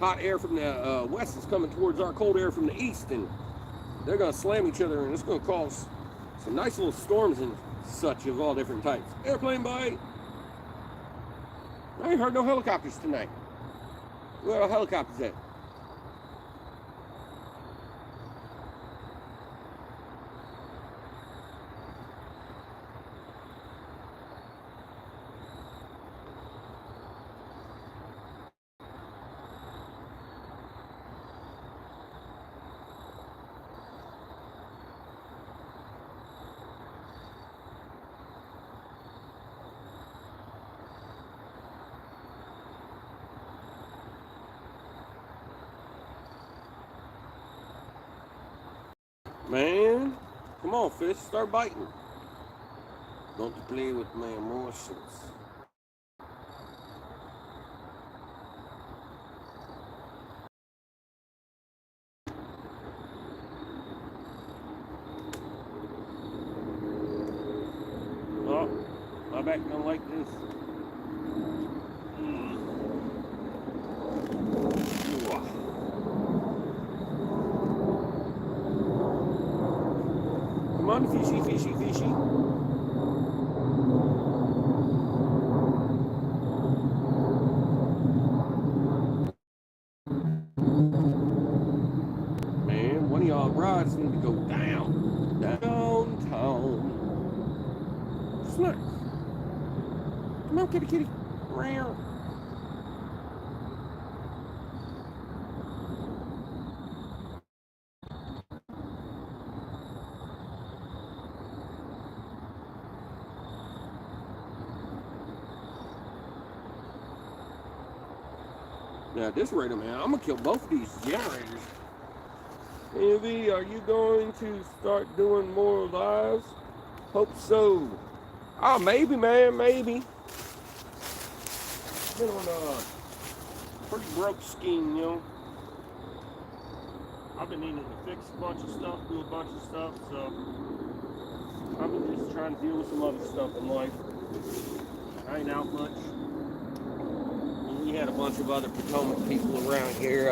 hot air from the west is coming towards our cold air from the east, and they're gonna slam each other, and it's gonna cause some nice little storms and such of all different types. Airplane bite. I ain't heard no helicopters tonight. Where are the helicopters at? Man, come on, fish, start biting. Don't you play with my emotions. Oh, my back don't like this. Come on, fishy, fishy, fishy. Man, one of y'all rods need to go down. Downtown. Snacks. Come on, kitty, kitty. Round. Now at this rate, man, I'm gonna kill both of these generators. Envy, are you going to start doing more lives? Hope so. Oh, maybe, man, maybe. Been on a pretty broke scheme, you know. I've been needing to fix a bunch of stuff, do a bunch of stuff, so I've been just trying to deal with some other stuff in life. I I ain't out much. We had a bunch of other Potomac people around here.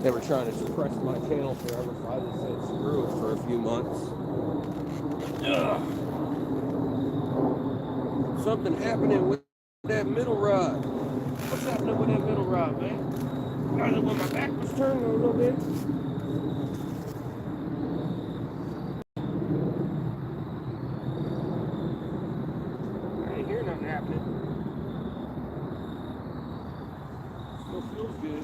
They were trying to suppress my channel forever, so I just said screw it for a few months. Ugh. Something happening with that middle rod. What's happening with that middle rod, man? I know when my back was turned a little bit. I ain't hear nothing happening. Still feels good.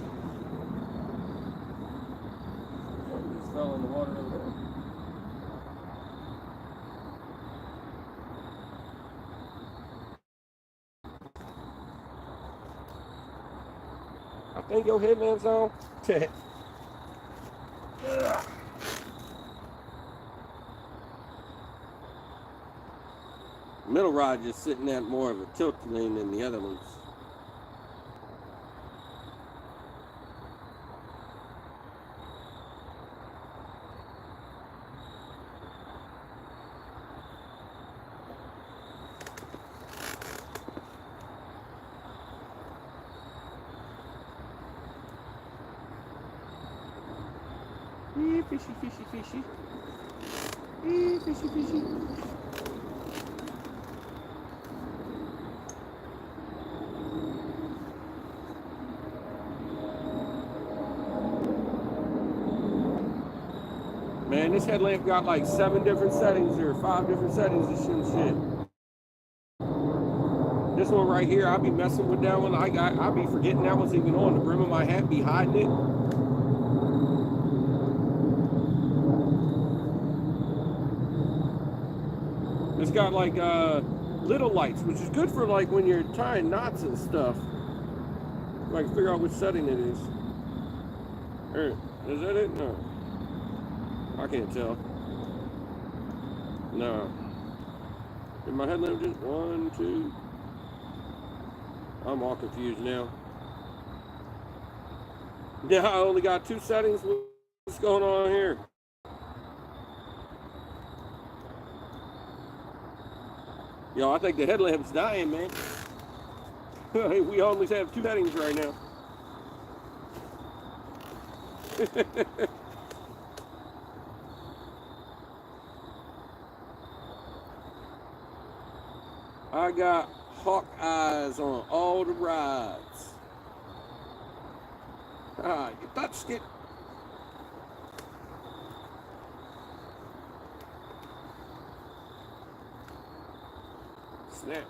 Something just fell in the water over there. I think your headlamp's on. Middle rod just sitting at more of a tilt lane than the other ones. Fishy, fishy, fishy. Fishy, fishy. Man, this headlamp got like 7 different settings or 5 different settings and shit. This one right here, I'll be messing with that one. I'll be forgetting that one's even on. The brim of my hat be hiding it. It's got like little lights, which is good for like when you're tying knots and stuff. I can figure out which setting it is. Is that it? No. I can't tell. No. Did my headlamp just 1, 2? I'm all confused now. Yeah, I only got 2 settings. What's going on here? Yo, I think the headlamp's dying, man. We only have 2 settings right now. I got hawk eyes on all the rides. Ah, you touched it. Snap.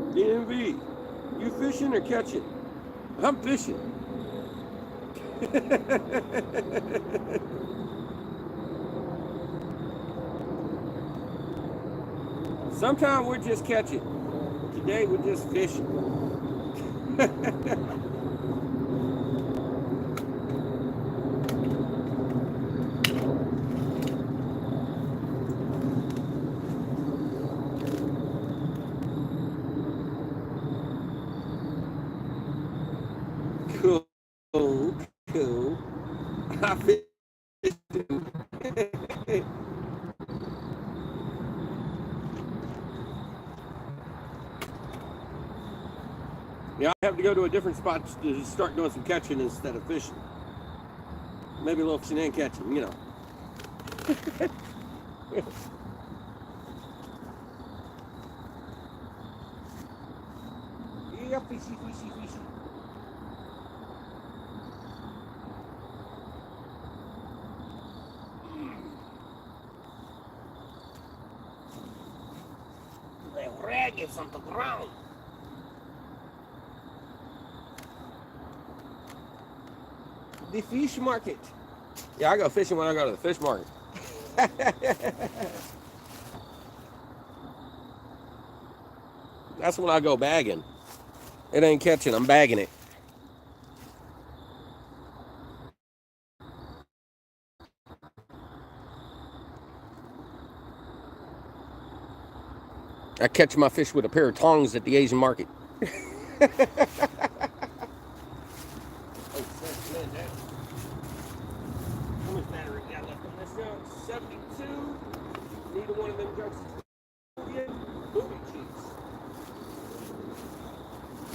DMV, you fishing or catching? I'm fishing. Sometimes we're just catching. Today we're just fishing. Cool. I fished. Yeah, I have to go to a different spot to start doing some catching instead of fishing. Maybe a little fishing and catching, you know. Yeah, fishy, fishy, fishy. The rag is on the ground. The fish market. Yeah, I go fishing when I go to the fish market. That's when I go bagging. It ain't catching, I'm bagging it. I catch my fish with a pair of tongs at the Asian market. Oh, man, that. How much battery we got left on this gun? 72. Neither one of them jokes is yet. Booty cheeks.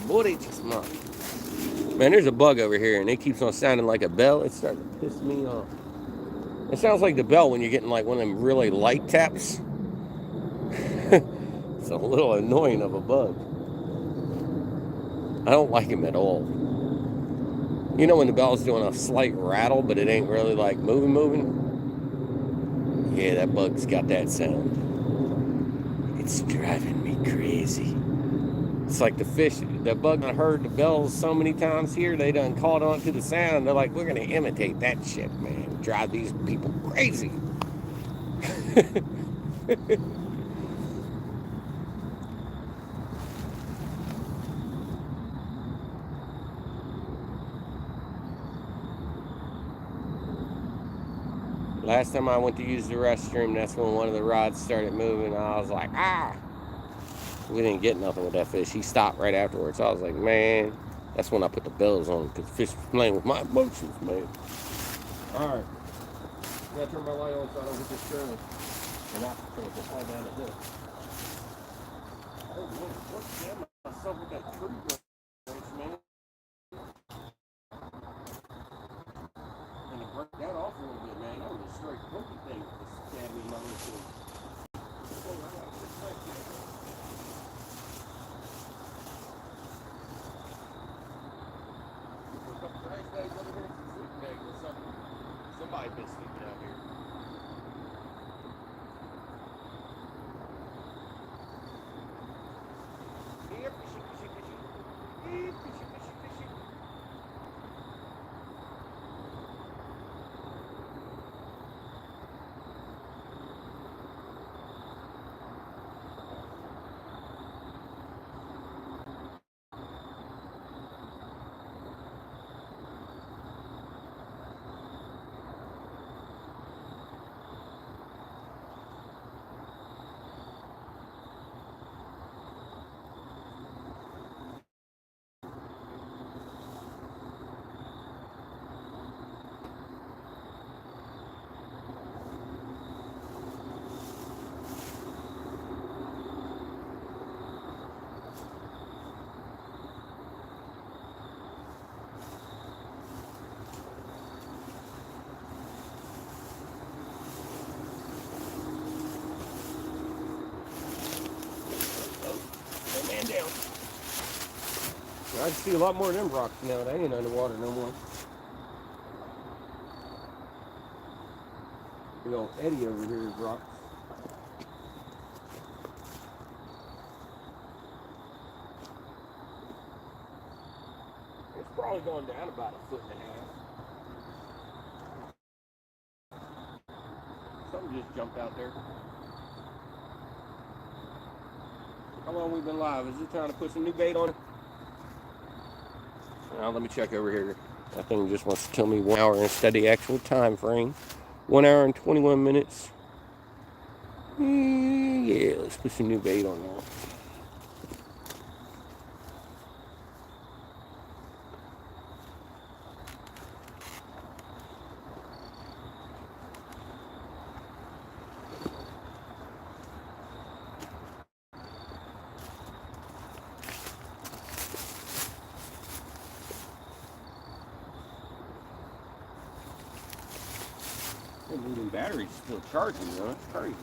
Booty cheeks, man. Man, there's a bug over here, and it keeps on sounding like a bell. It's starting to piss me off. It sounds like the bell when you're getting like one of them really light taps. It's a little annoying of a bug. I don't like him at all. You know when the bell's doing a slight rattle, but it ain't really like moving? Yeah, that bug's got that sound. It's driving me crazy. It's like the fish, the bug, I heard the bells so many times here, they done caught on to the sound. They're like, we're going to imitate that shit, man. Drive these people crazy. Last time I went to use the restroom, that's when one of the rods started moving. I was like, ah. We didn't get nothing with that fish. He stopped right afterwards. I was like, man. That's when I put the bells on because the fish was playing with my emotions, man. All right. I gotta turn my light on so I don't get disturbed. And not so it will fall down the hill. Oh, what's jamming myself with that tree branch, man? And to break that off a little bit, man, that was a straight pokey thing that stabbed me in my little thing. Oh, I got this right there. A couple trash bags over here, some sleeping bags or something. Somebody's been sleeping out here. Here, fishy, fishy, fishy. Here, fishy, fishy, fishy. Man down. I can see a lot more of them rocks now. They ain't underwater no more. Big old Eddie over here is rocks. It's probably going down about 1.5 feet. Something just jumped out there. How long we been live? Is it time to put some new bait on it? Now let me check over here. That thing just wants to tell me 1 hour instead of the actual time frame. 1 hour and 21 minutes. Yeah, let's put some new bait on there. The battery's still charging, though. That's crazy.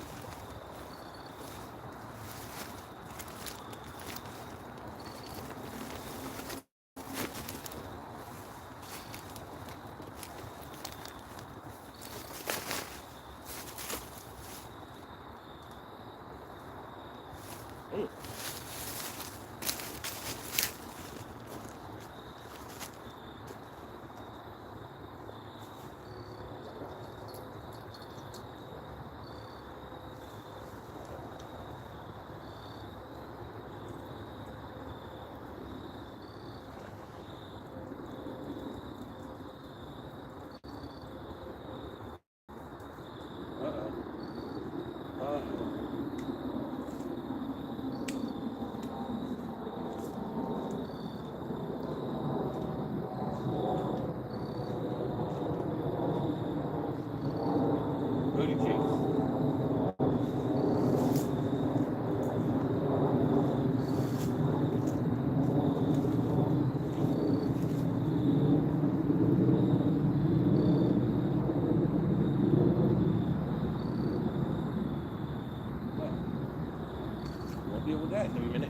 deal with that in a minute.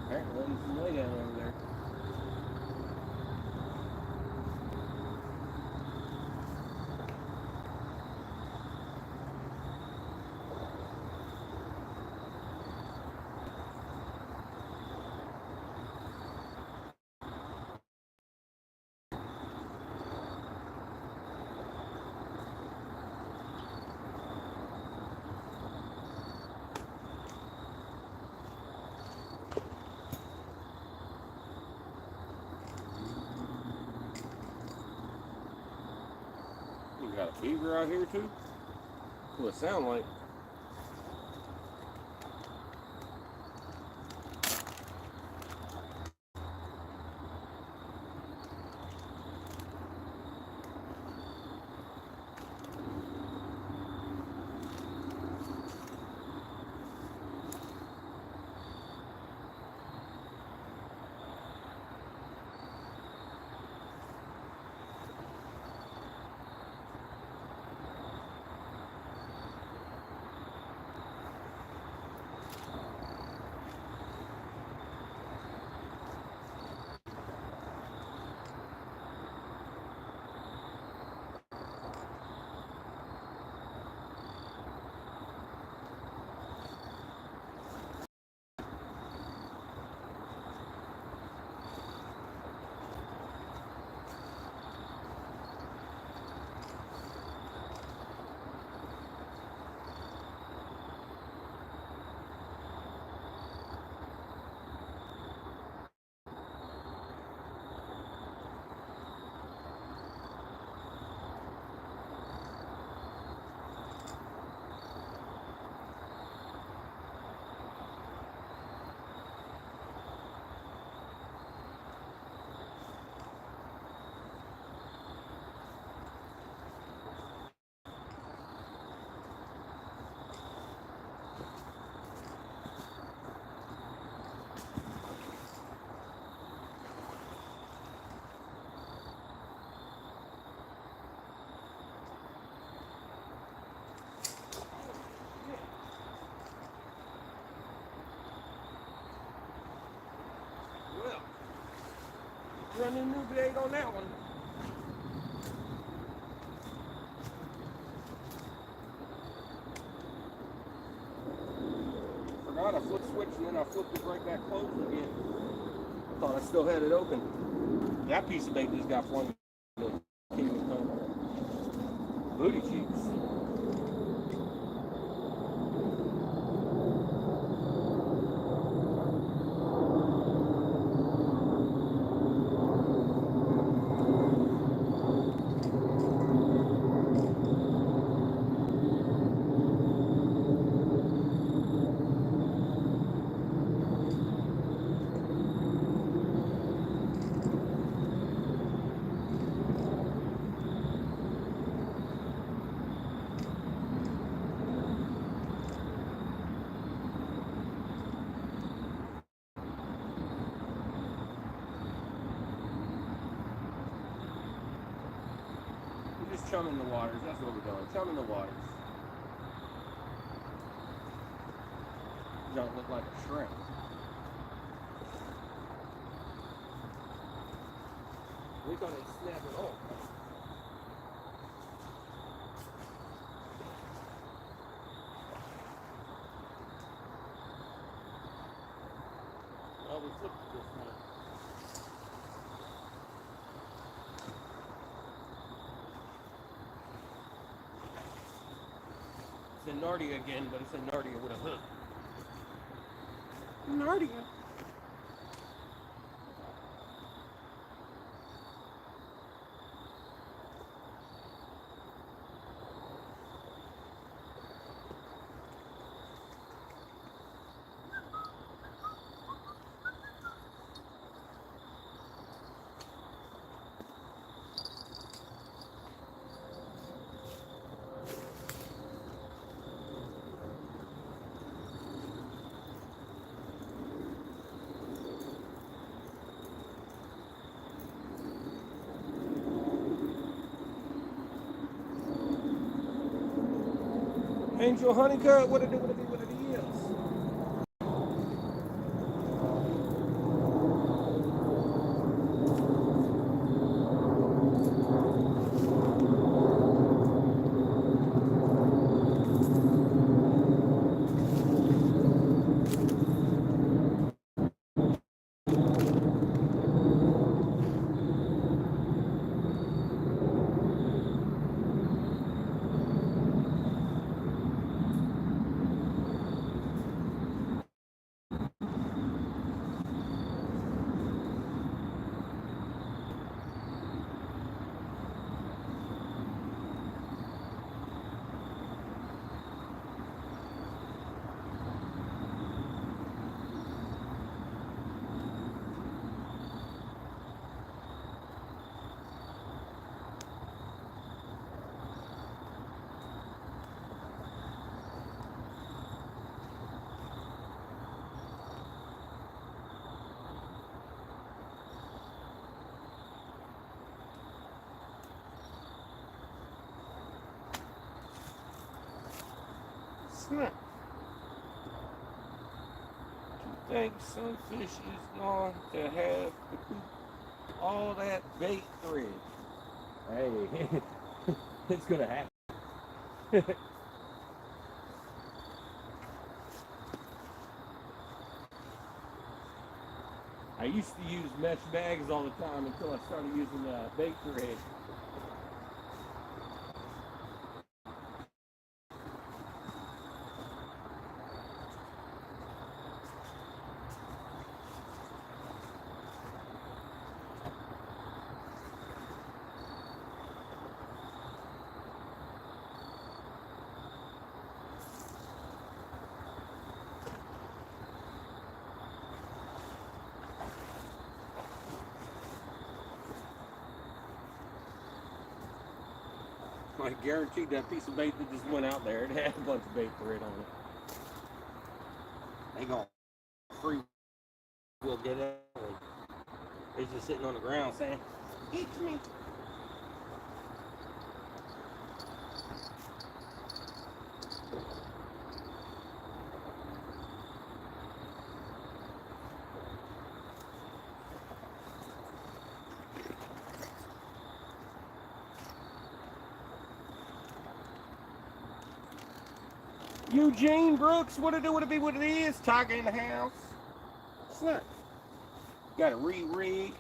Apparently letting some lay down over there. You got a beaver out here too? What it sound like? Well, running a new blade on that one. Forgot I flipped switch and then I flipped it right back closed again. Thought I still had it open. That piece of bait just got flung. Booty cheeks. Just chumming the waters. That's what we're doing. Chumming the waters. Don't look like a shrimp. We thought they'd snap it off. Well, we flipped it this time. It's a Nardia again, but it's a Nardia with a hook. Nardia. Angel Honeycutt, what it do, what it be, what it is. Snap. You think sunfish is going to have all that bait thread? Hey, it's gonna happen. I used to use mesh bags all the time until I started using bait thread. I guaranteed that piece of bait that just went out there, it had a bunch of bait thread on it. They gonna free will get it. It's just sitting on the ground saying, "Eat me." Eugene Brooks, what it do, what it be, what it is? Tiger in the house. Snap. Got a re-rig.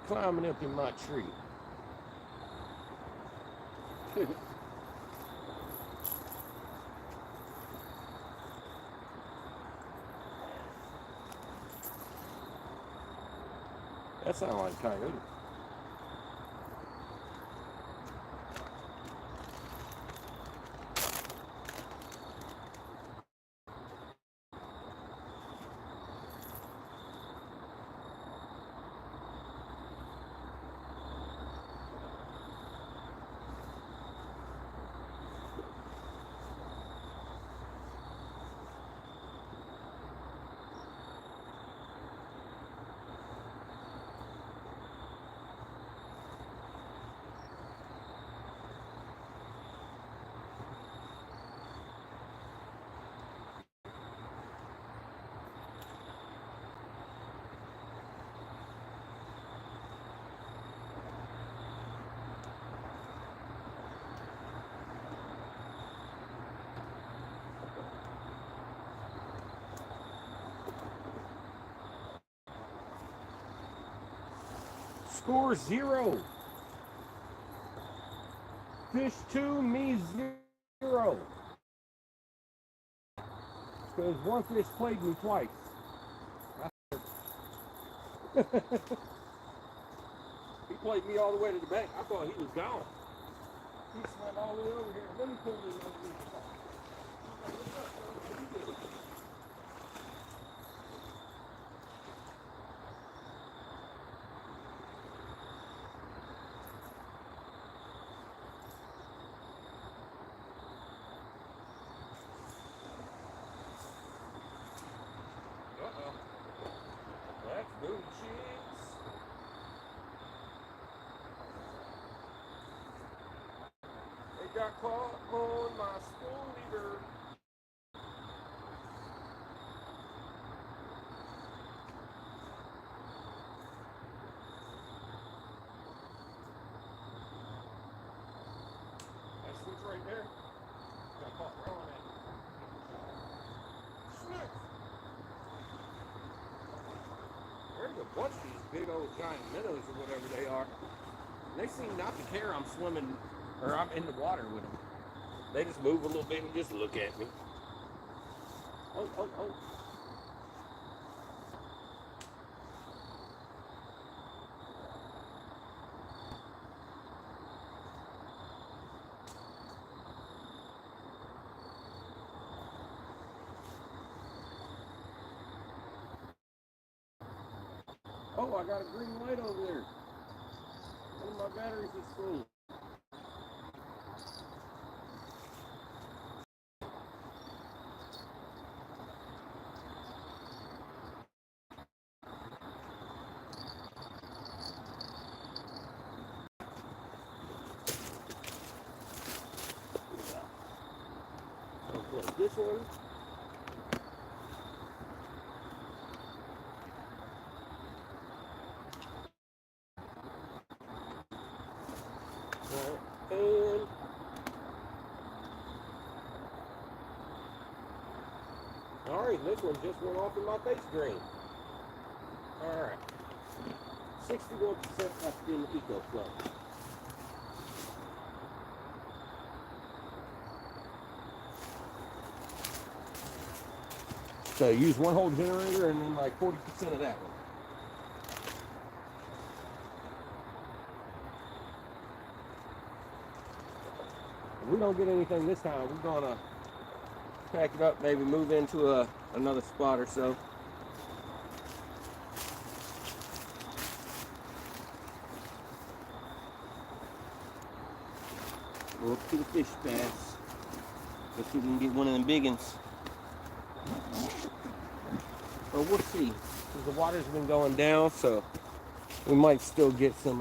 climbing up in my tree. That sounds like coyote. Score 0. Fish 2, me 0. Because one fish played me twice. He played me all the way to the bank. I thought he was gone. He swam all the way over here. Let me pull him over here. That's booty cheeks. They got caught on my spoon leader. That switch right there. Got caught right on that. Snip. There's a bunch of these big old giant minnows or whatever they are. They seem not to care I'm swimming or I'm in the water with them. They just move a little bit and just look at me. Oh, oh, oh. Oh, I got a green light over there. One of my batteries is full. Okay, this one. And alright, this one just went off in my face green. Alright. 61% left in the eco flow. So use one whole generator and then like 40% of that one. If we don't get anything this time, we're gonna pack it up, maybe move into another spot or so. Go up to the fish pass. Let's see if we can get one of them big ones. Well, we'll see. Because the water's been going down, so we might still get some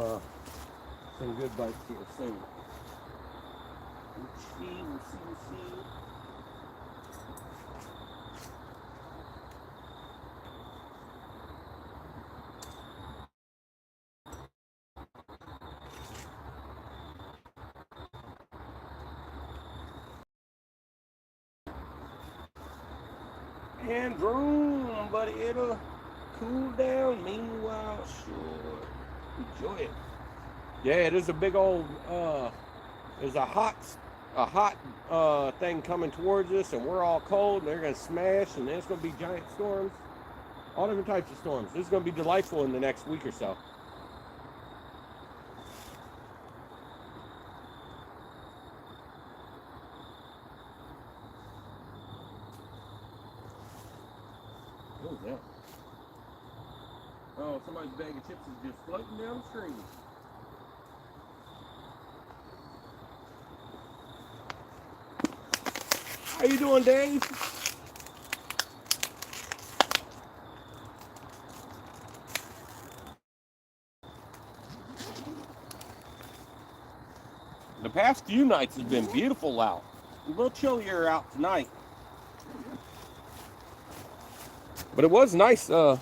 good bites here soon. We'll see. And droom, but it'll cool down. Meanwhile, sure. Enjoy it. Yeah, it is a big old, there's a hot thing coming towards us, and we're all cold, and they're going to smash, and then it's going to be giant storms. All different types of storms. This is going to be delightful in the next week or so. What was that? Oh, somebody's bag of chips is just floating down the stream. How you doing, Dave? The past few nights has been beautiful out. A little chillier out tonight. But it was nice here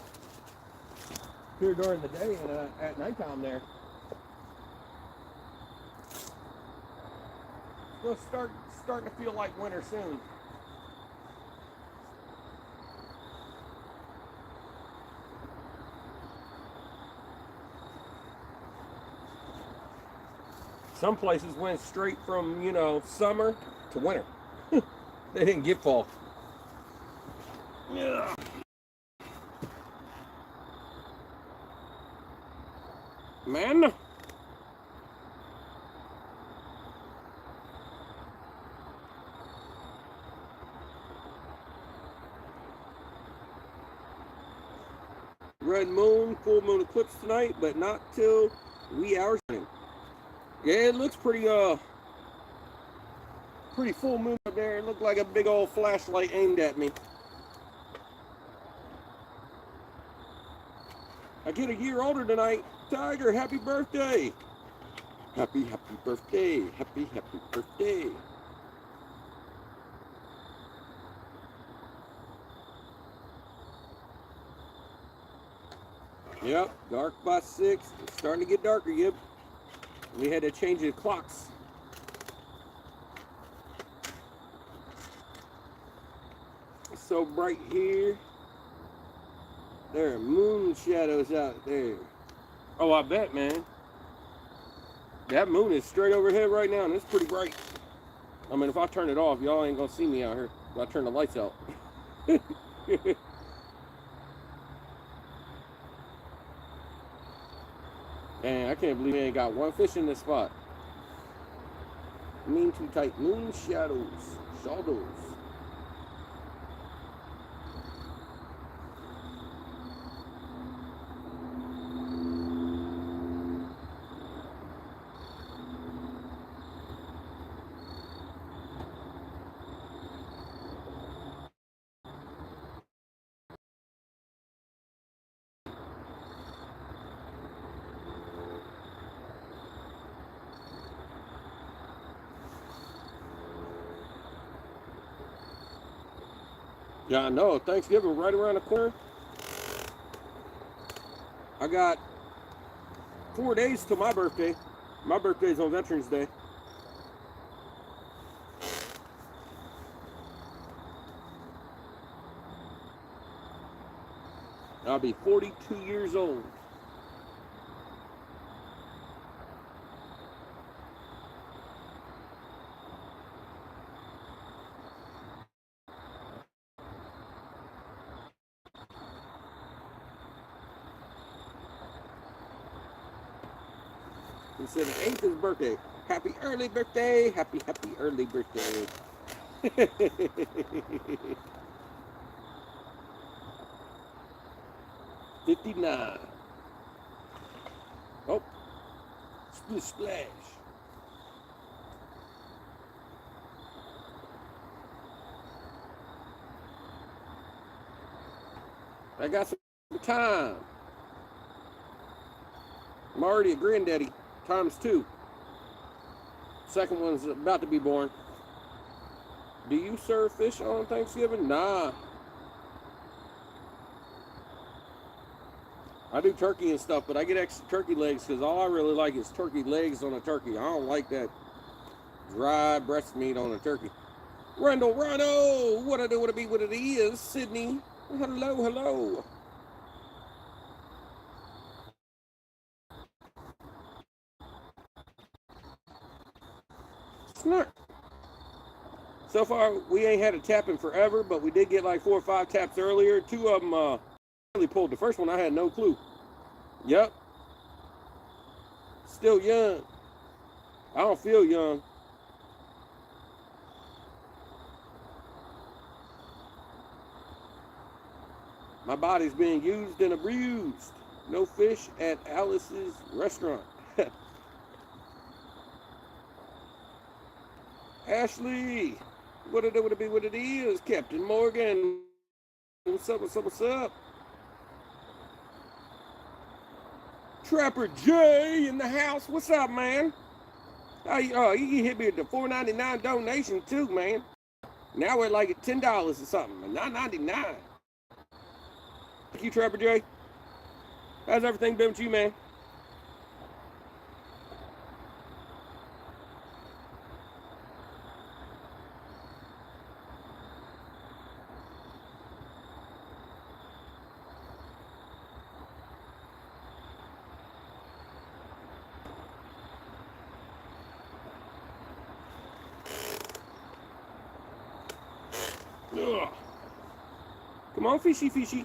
during the day and at nighttime there. It's starting to feel like winter soon. Some places went straight from, summer to winter. They didn't get fall. Yeah. Man. Red moon, full moon eclipse tonight, but not till wee hours. Yeah, it looks pretty full moon up there. It looked like a big old flashlight aimed at me. I get a year older tonight. Tiger, happy birthday. Happy birthday. Happy birthday. Yep, dark by 6. It's starting to get darker, yep. We had to change the clocks. It's so bright here. There are moon shadows out there. Oh, I bet, man. That moon is straight overhead right now, and it's pretty bright. I mean, if I turn it off, y'all ain't gonna see me out here. If I turn the lights out. Dang, I can't believe we ain't got one fish in this spot. Mean too tight. Moon shadows. Shadows. Yeah, I know. Thanksgiving right around the corner. I got 4 days till my birthday. My birthday's on Veterans Day. I'll be 42 years old. He said the 8th is his birthday. Happy early birthday. Happy early birthday. 59. Oh, splash. I got some time. I'm already a granddaddy. ×2. Second one's about to be born. Do you serve fish on Thanksgiving? Nah. I do turkey and stuff, but I get extra turkey legs because all I really like is turkey legs on a turkey. I don't like that dry breast meat on a turkey. Randall, what I do, what it be, what it is. Sydney, hello. not. So far, we ain't had a tap in forever, but we did get like 4 or 5 taps earlier. 2 of them really pulled. The first one, I had no clue. Yep. Still young. I don't feel young. My body's being used and abused. No fish at Alice's restaurant. Ashley, what it would be, what it is, Captain Morgan. What's up, what's up, what's up? Trapper J in the house. What's up, man? You can hit me with the $4.99 donation too, man. Now we're like at $10 or something, $9.99. Thank you, Trapper J. How's everything been with you, man? Ugh. Come on, fishy, fishy.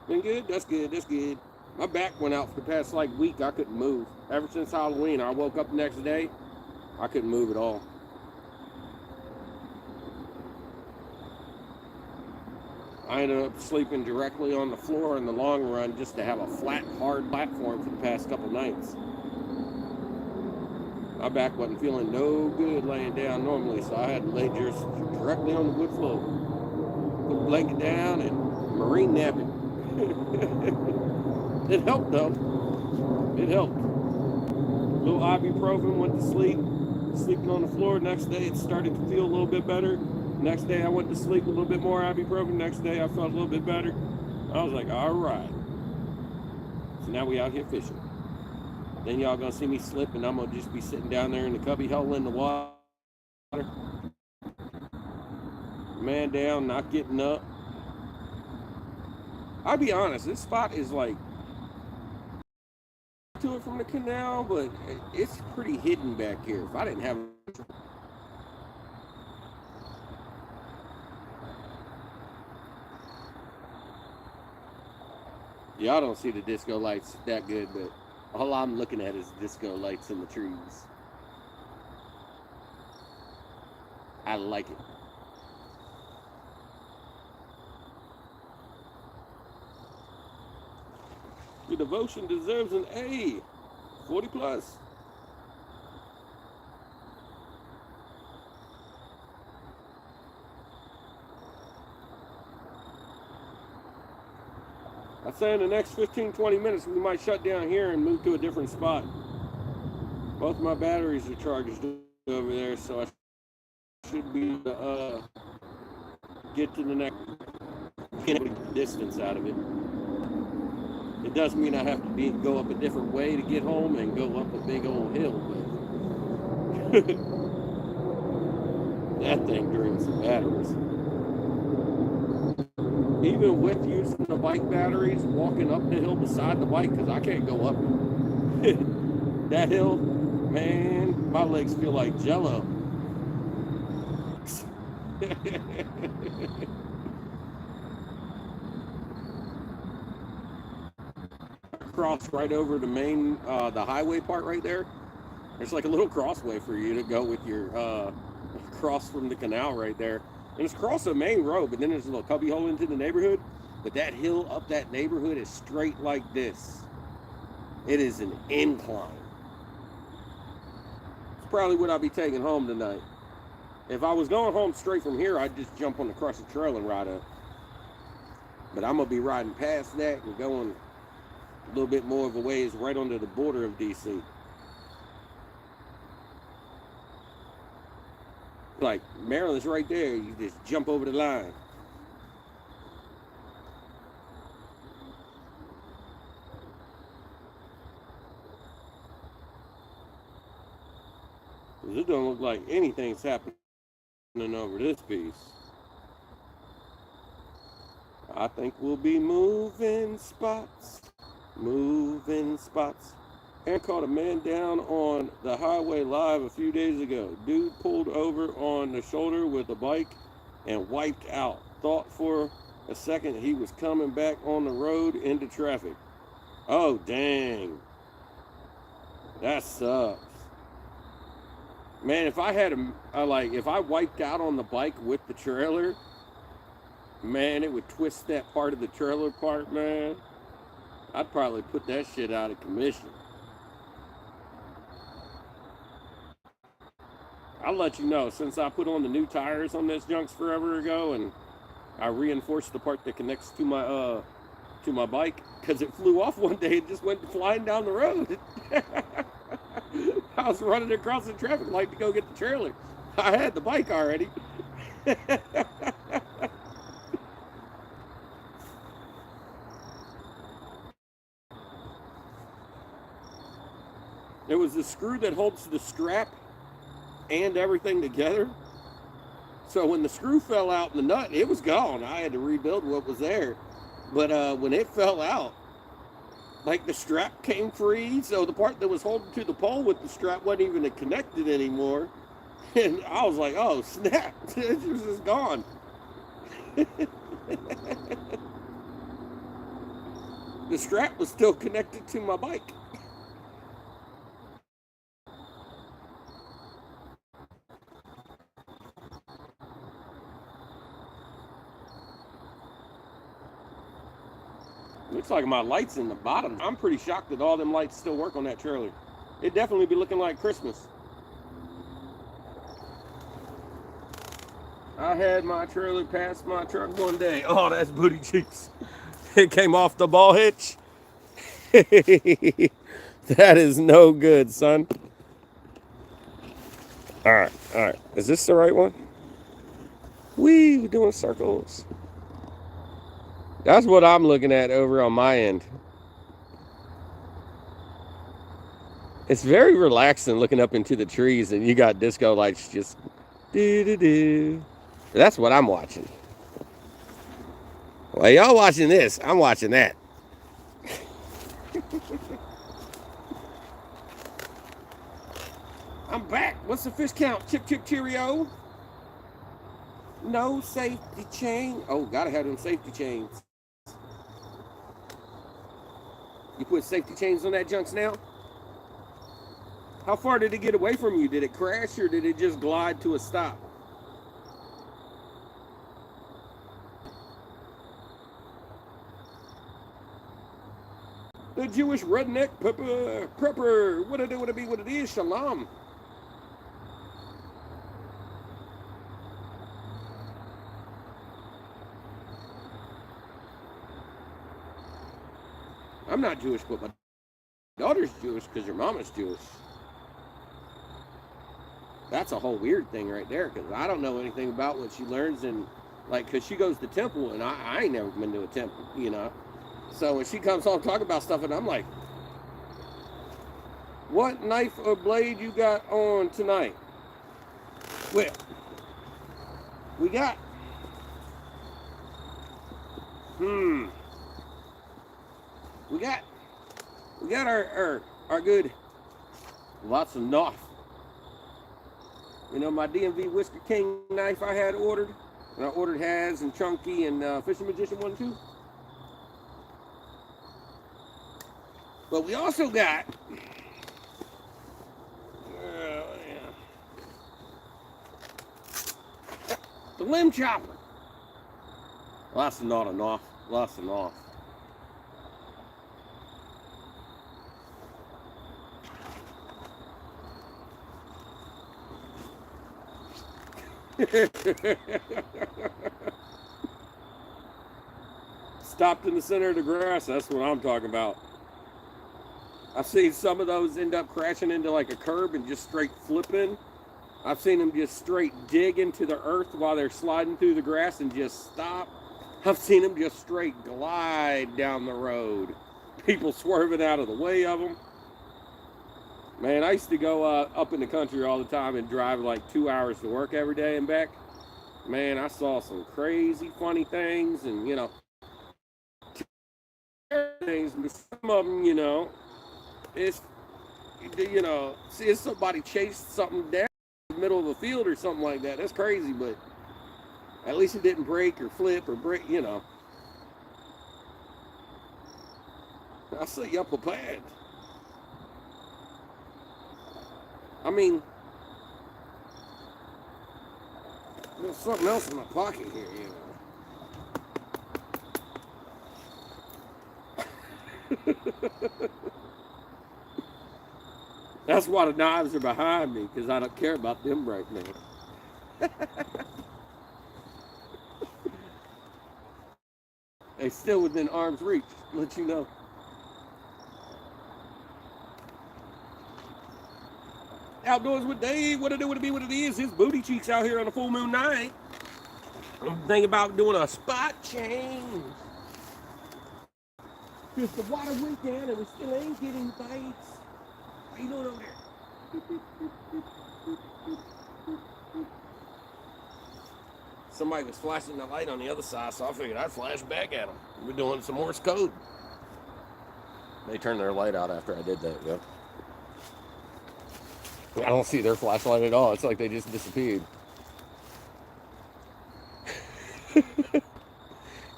Been good? That's good, that's good. My back went out for the past like week. I couldn't move. Ever since Halloween, I woke up the next day, I couldn't move at all. I ended up sleeping directly on the floor in the long run just to have a flat, hard platform for the past couple nights. My back wasn't feeling no good laying down normally, so I had to lay just directly on the wood floor. Put the blanket down and marine nap it. It helped though. It helped. A little ibuprofen, went to sleep. Sleeping on the floor. Next day it started to feel a little bit better. Next day I went to sleep, a little bit more ibuprofen. Next day I felt a little bit better. I was like, all right. So now we out here fishing. Then y'all gonna see me slip and I'm gonna just be sitting down there in the cubby hole in the water. Man down, not getting up. I'll be honest, this spot is like to it from the canal, but it's pretty hidden back here. If I didn't have y'all don't see the disco lights that good, but all I'm looking at is disco lights in the trees. I like it. Your devotion deserves an A. 40 plus. I'd say in the next 15-20 minutes we might shut down here and move to a different spot. Both my batteries are charged over there, so I should be get to the next distance out of it. It does mean I have to go up a different way to get home and go up a big old hill, but that thing drains the batteries. Even with using the bike batteries, walking up the hill beside the bike, because I can't go up it. That hill, man, my legs feel like Jello. Cross right over the main, the highway part right there. There's like a little crossway for you to go with your cross from the canal right there. And it's across the main road, but then there's a little cubby hole into the neighborhood. But that hill up that neighborhood is straight like this. It is an incline. It's probably what I'll be taking home tonight. If I was going home straight from here, I'd just jump on the crushed trail and ride up. But I'm going to be riding past that and going a little bit more of a ways right under the border of DC. Like, Maryland's right there. You just jump over the line. It don't look like anything's happening over this piece. I think we'll be moving spots. Moving spots. And caught a man down on the highway live a few days ago. Dude pulled over on the shoulder with a bike and wiped out. Thought for a second he was coming back on the road into traffic. Oh, dang. That sucks. Man, if I had if I wiped out on the bike with the trailer, man, it would twist that part of the trailer apart, man. I'd probably put that shit out of commission. I'll let you know, since I put on the new tires on this junks forever ago, and I reinforced the part that connects to my bike, because it flew off one day and just went flying down the road. I was running across the traffic light to go get the trailer. I had the bike already. It was the screw that holds the strap and everything together. So when the screw fell out in the nut, it was gone. I had to rebuild what was there. But when it fell out, like the strap came free, so the part that was holding to the pole with the strap wasn't even connected anymore. And I was like, oh snap, it was just gone. The strap was still connected to my bike. Looks like my lights in the bottom. I'm pretty shocked that all them lights still work on that trailer. It'd definitely be looking like Christmas. I had my trailer pass my truck one day. Oh, that's booty cheeks. It came off the ball hitch. That is no good, son. All right. Is this the right one? We're doing circles. That's what I'm looking at over on my end. It's very relaxing looking up into the trees and you got disco lights just do. That's what I'm watching. Well, y'all watching this, I'm watching that. I'm back. What's the fish count? Chip, chip, cheerio. No safety chain. Oh, gotta have them safety chains. You put safety chains on that junks now? How far did it get away from you? Did it crash or did it just glide to a stop? The Jewish redneck prepper. What it is, shalom. I'm not Jewish, but my daughter's Jewish because your mama's Jewish. That's a whole weird thing right there because I don't know anything about what she learns and because she goes to temple and I ain't never been to a temple, you know. So when she comes home talking about stuff and I'm like, what knife or blade you got on tonight? Well, we got, we got our good, lots of knife. You know, my DMV Whisker King knife I had ordered, and I ordered Haz and Chunky and Fishing Magician one too. But we also got the limb chopper. Lots of not enough. Lots of enough. Stopped in the center of the grass. That's what I'm talking about. I've seen some of those end up crashing into like a curb and just straight flipping. I've seen them just straight dig into the earth while they're sliding through the grass and just stop. I've seen them just straight glide down the road. People swerving out of the way of them. Man, I used to go up in the country all the time and drive like 2 hours to work every day and back. Man, I saw some crazy funny things and, you know, things, but some of them, you know, it's You know, seeing somebody chase something down in the middle of a field or something like that, that's crazy, but at least it didn't break or flip or break, you know. I say up a pad. I mean, there's something else in my pocket here, you know. That's why the knives are behind me, because I don't care about them right now. They still within arm's reach, let you know. Outdoors with Dave, what it do, what it be, what it is. His booty cheeks out here on a full moon night. I'm thinking about doing a spot change. Because the water went down and we still ain't getting bites. How you doing over there? Somebody was flashing the light on the other side, so I figured I'd flash back at them. We're doing some Morse code. They turned their light out after I did that, yeah. I don't see their flashlight at all. It's like they just disappeared.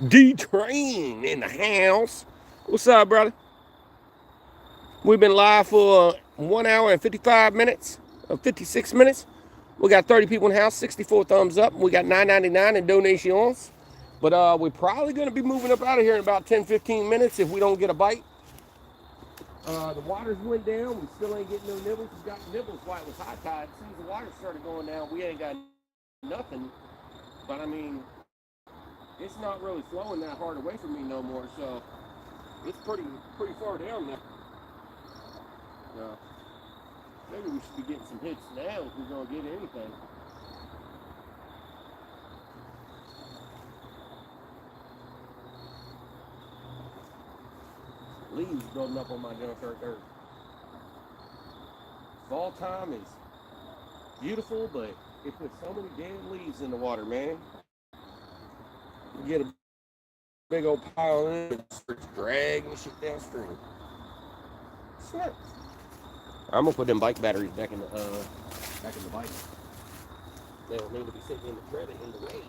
D-Train in the house. What's up, brother? We've been live for 1 hour and 55 minutes, 56 minutes. We got 30 people in the house, 64 thumbs up. We got $9.99 in donations. But we're probably going to be moving up out of here in about 10, 15 minutes if we don't get a bite. The waters went down. We still ain't getting no nibbles. We got nibbles while it was high tide. As soon as the water started going down, we ain't got nothing. But I mean, it's not really flowing that hard away from me no more. So it's pretty far down now. Maybe we should be getting some hits now if we're going to get anything. Leaves building up on my junkyard dirt. Fall time is beautiful, but it puts so many damn leaves in the water, man. You get a big old pile in it and starts dragging shit downstream. Snap. I'm gonna put them bike batteries back in the bike. They don't need to be sitting in the tread in the way.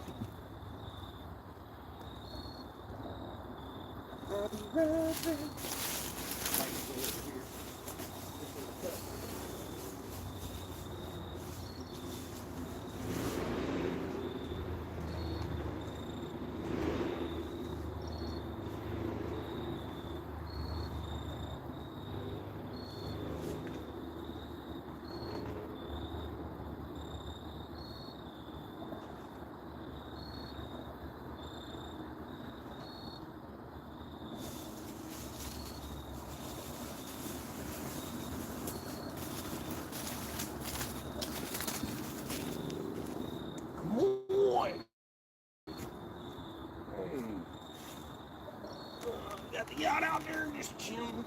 Got the yacht out there just chilling.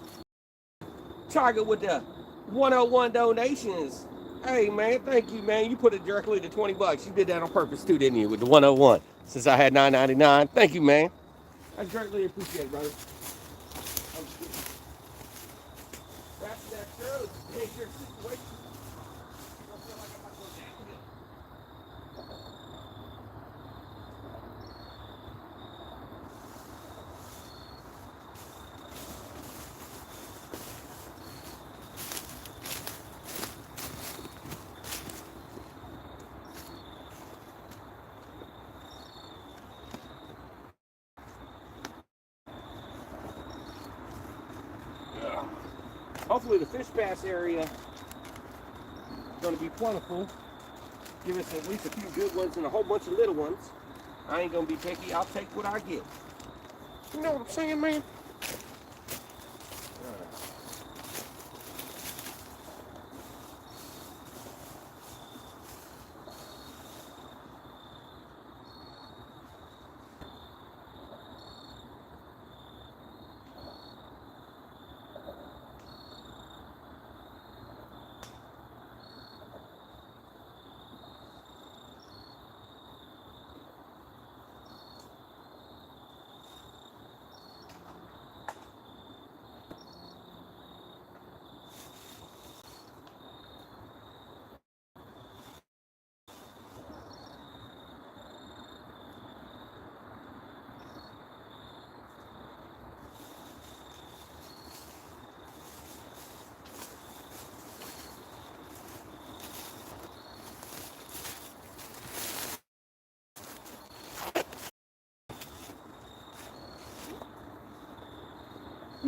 Tiger with the 101 donations. Hey man, thank you, man. You put it directly to 20 bucks. You did that on purpose too, didn't you? With the 101. Since I had $9.99. Thank you, man. I greatly appreciate it, brother. That's true. It's your situation. Hopefully the fish pass area is going to be plentiful. Give us at least a few good ones and a whole bunch of little ones. I ain't going to be picky. I'll take what I get. You know what I'm saying, man?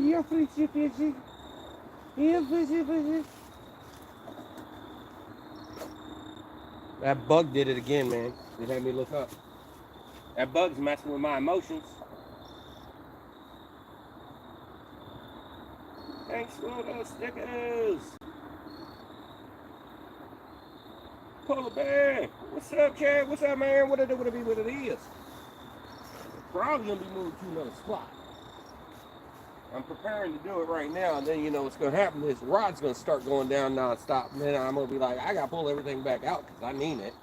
Yeah, fishy, fishy. Yeah, fishy, fishy. That bug did it again, man. It had me look up. That bug's messing with my emotions. Thanks for those stickers. Polar bear. What's up, Chad? What's up, man? What it do? What it be? What it is? Probably gonna be moved to another spot. I'm preparing to do it right now, and then you know what's gonna happen is the rod's gonna start going down nonstop, and then I'm gonna be like, I gotta pull everything back out because I need it.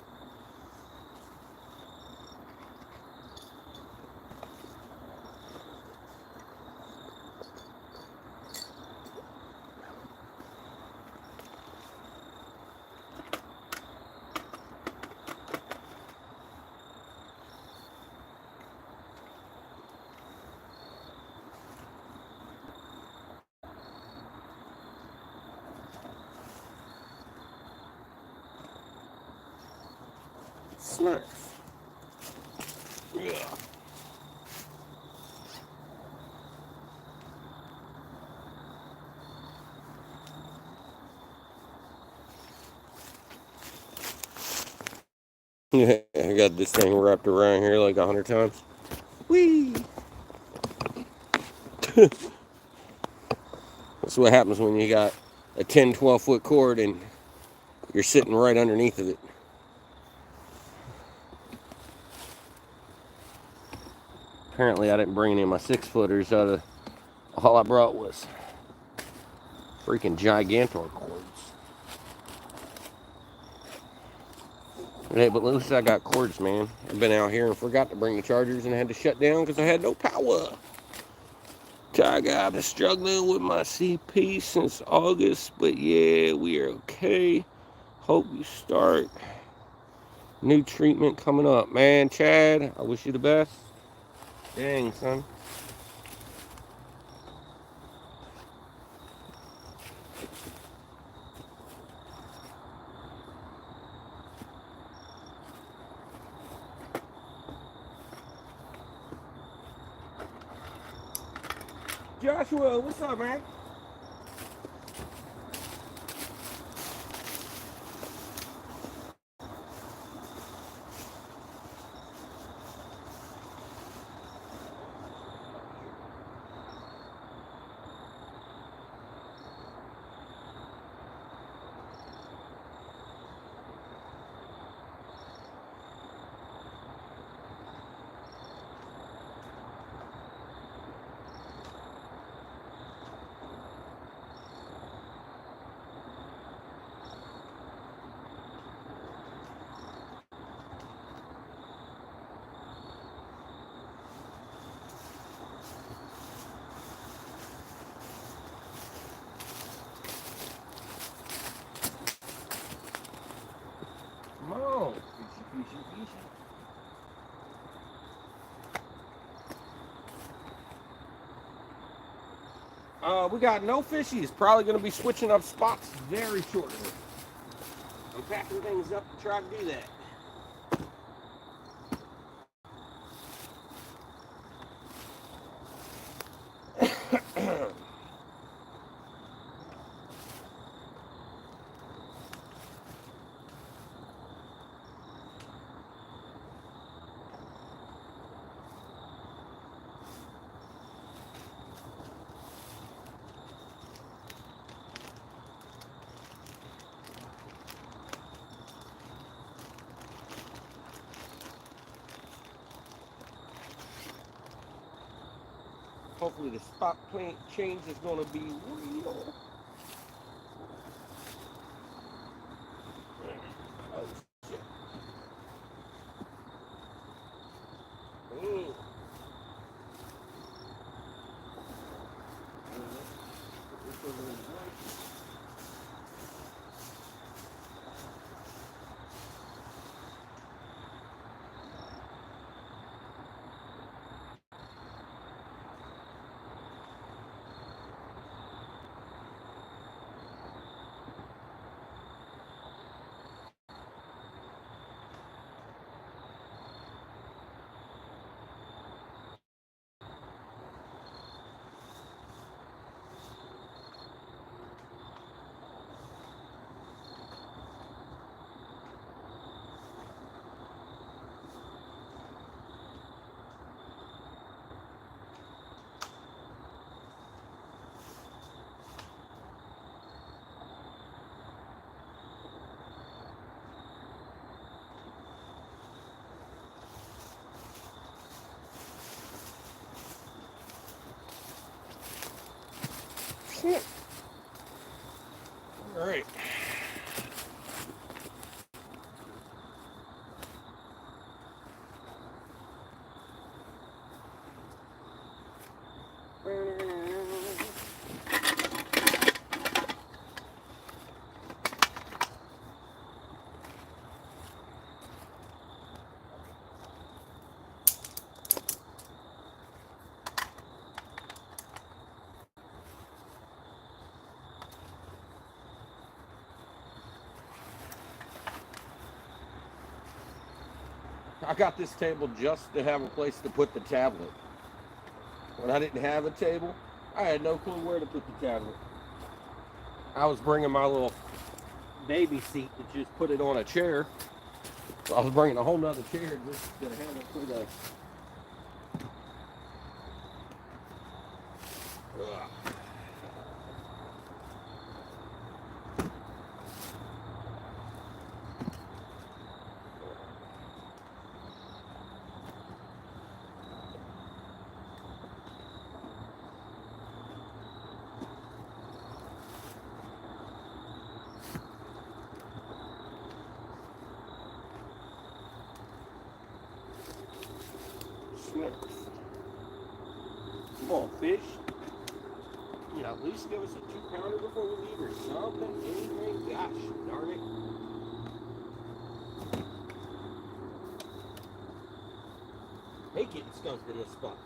Smurf. Yeah. Yeah, I got this thing wrapped around here like 100 times. Whee! That's what happens when you got a 10, 12-foot cord and you're sitting right underneath of it. Apparently I didn't bring any of my 6-footers out of. All I brought was freaking Gigantor cords. Hey, but at least I got cords, man. I've been out here and forgot to bring the chargers and had to shut down because I had no power. I got been struggling with my CP since August, but yeah, we are okay. Hope you start. New treatment coming up. Man, Chad, I wish you the best. Dang, son. Joshua, what's up, man? Come on. Fishy. We got no fishies. Probably going to be switching up spots very shortly. I'm packing things up to try to do that. Hopefully the spot change is going to be real. Oh, shit. Mm. Shit. All right. I got this table just to have a place to put the tablet. When I didn't have a table, I had no clue where to put the tablet. I was bringing my little baby seat to just put it on a chair. So I was bringing a whole nother chair just to have it for the... Come on, fish. You know, at least give us a 2-pounder before we leave or something. Anything. Gosh, darn it. Hate getting skunked in this spot.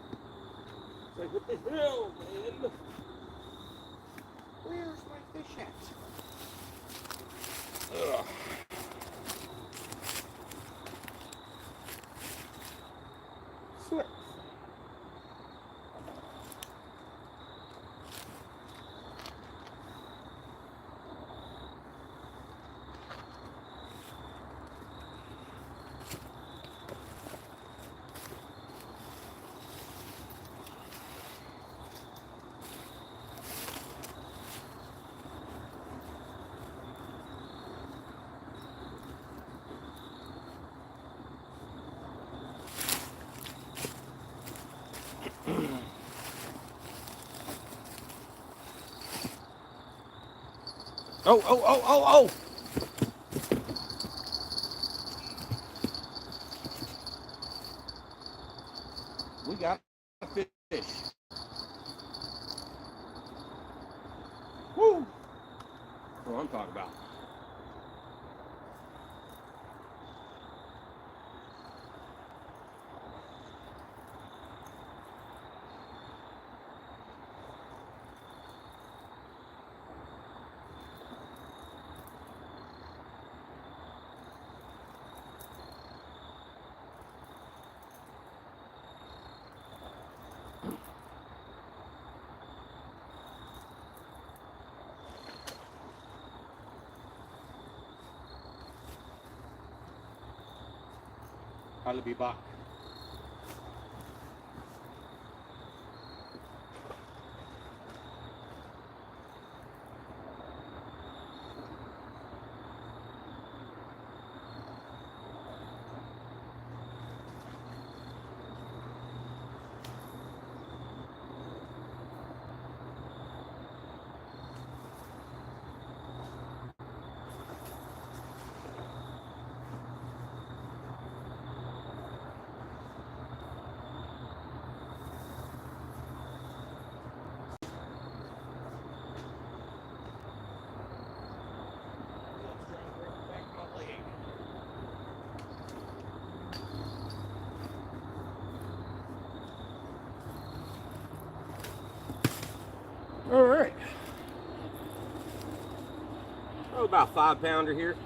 It's like, what the hell, man? Where's my fish at? Ugh. Sweat. Oh, oh, oh, oh, oh! We got a fish. Woo! That's what I'm talking about. I'll be back. All right. Oh, about 5-pounder here.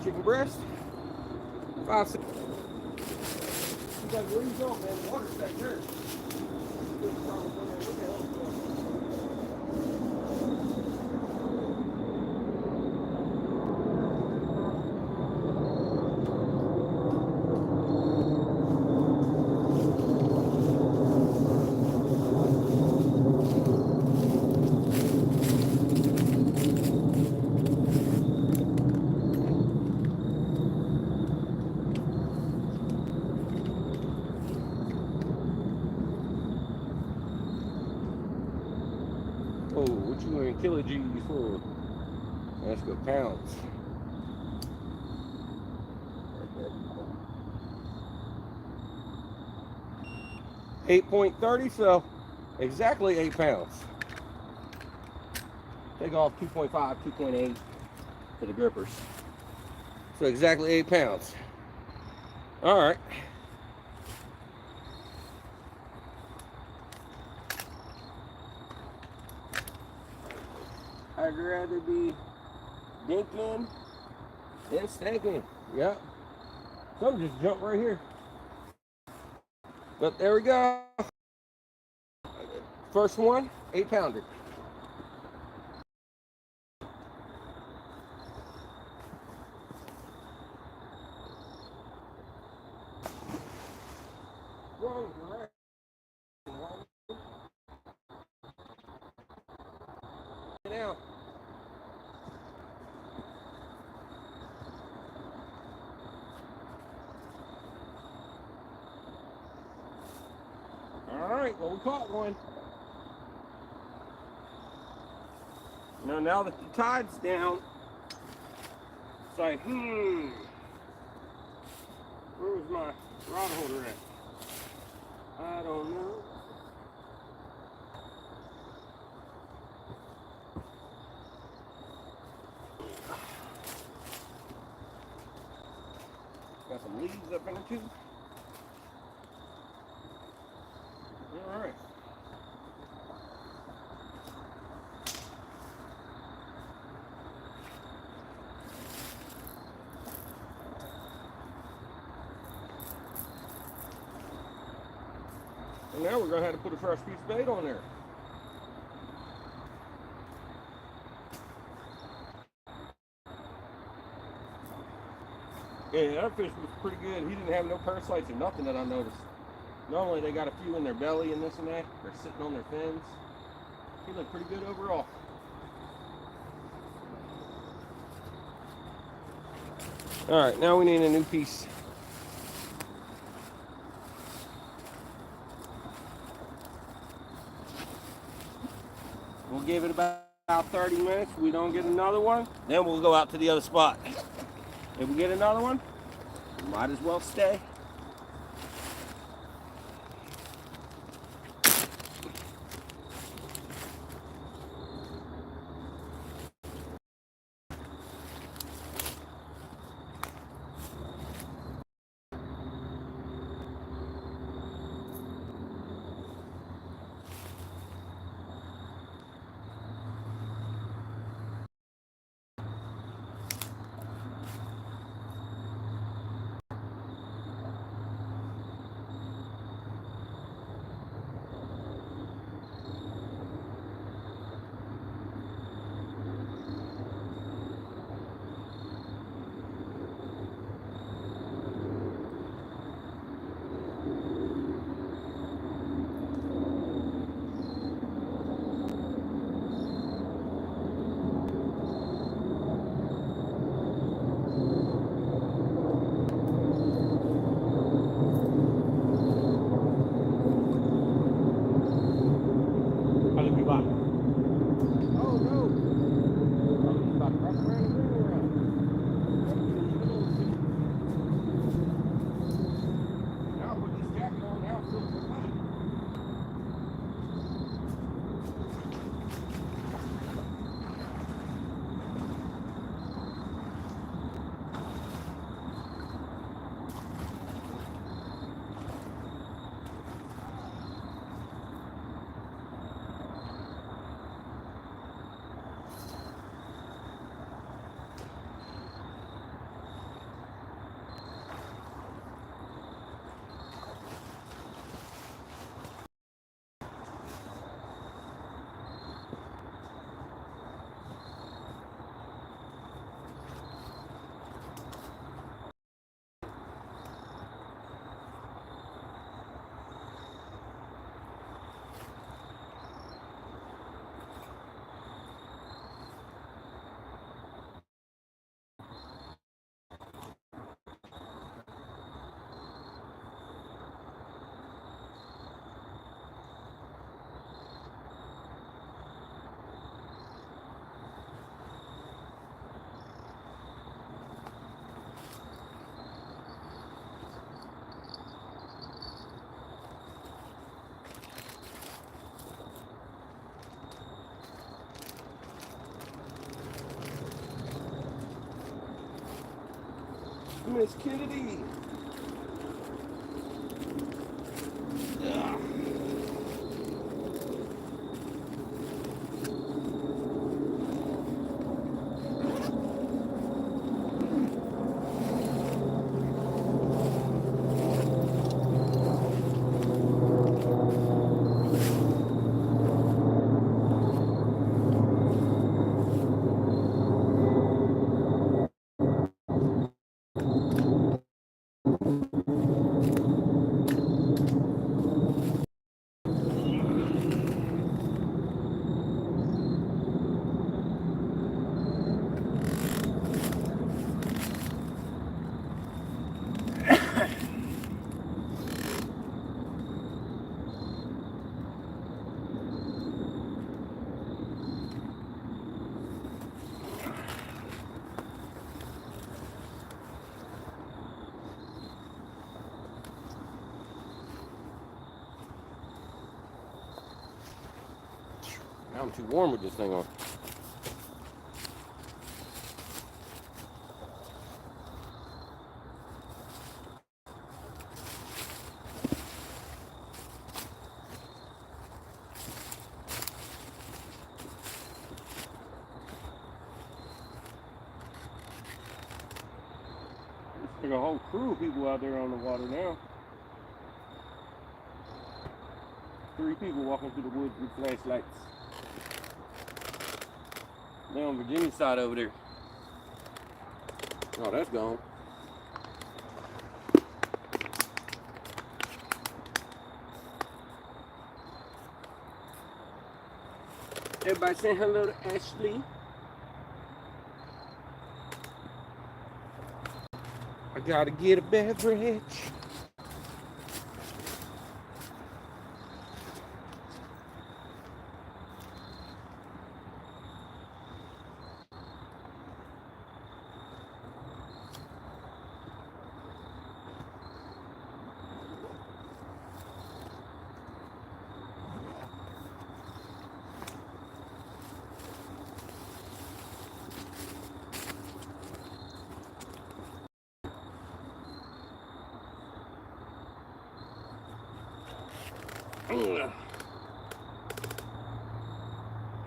Chicken breast. 5 cents. You got where you going, man? Water's back there. You are in kilojoules for. Let's go pounds. 8.30, so exactly 8 pounds. Take off 2.5, 2.8 for the grippers. So exactly 8 pounds. All right. I'd rather be dinking than stinking. Yep. Some just jumped right here. But there we go. First one, 8 pounder. Wrong direction. Now. All right, well, we caught one. Now that the tide's down, it's like, where was my rod holder at? I don't know. Got some leaves up in it too. All right. And now we're going to have to put a fresh piece of bait on there. Yeah, that fish was pretty good. He didn't have no parasites or nothing that I noticed. Normally they got a few in their belly and this and that. They're sitting on their fins. He looked pretty good overall. All right, now we need a new piece. We'll give it about 30 minutes. We don't get another one, then we'll go out to the other spot. If we get another one, we might as well stay. Miss Kennedy. Ugh. Now I'm too warm with this thing on. There's a whole crew of people out there on the water now. 3 people walking through the woods with flashlights. They're on Virginia's side over there. Oh, that's gone. Everybody saying hello to Ashley. I gotta get a beverage.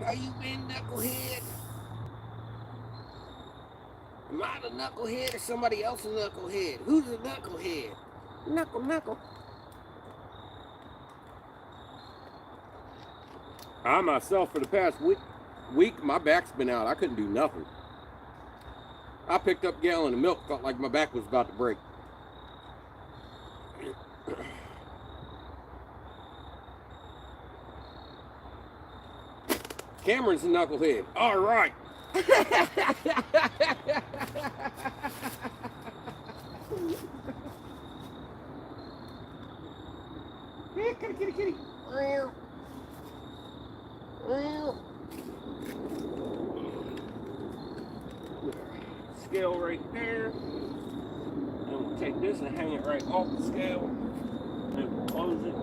How you been, knucklehead? Am I the knucklehead or somebody else a knucklehead? Who's the knucklehead? Knuckle. I myself, for the past week, my back's been out. I couldn't do nothing. I picked up a gallon of milk, felt like my back was about to break. Cameron's a knucklehead. All right. Hey, kitty. Scale right there. And we'll take this and hang it right off the scale. And we'll close it.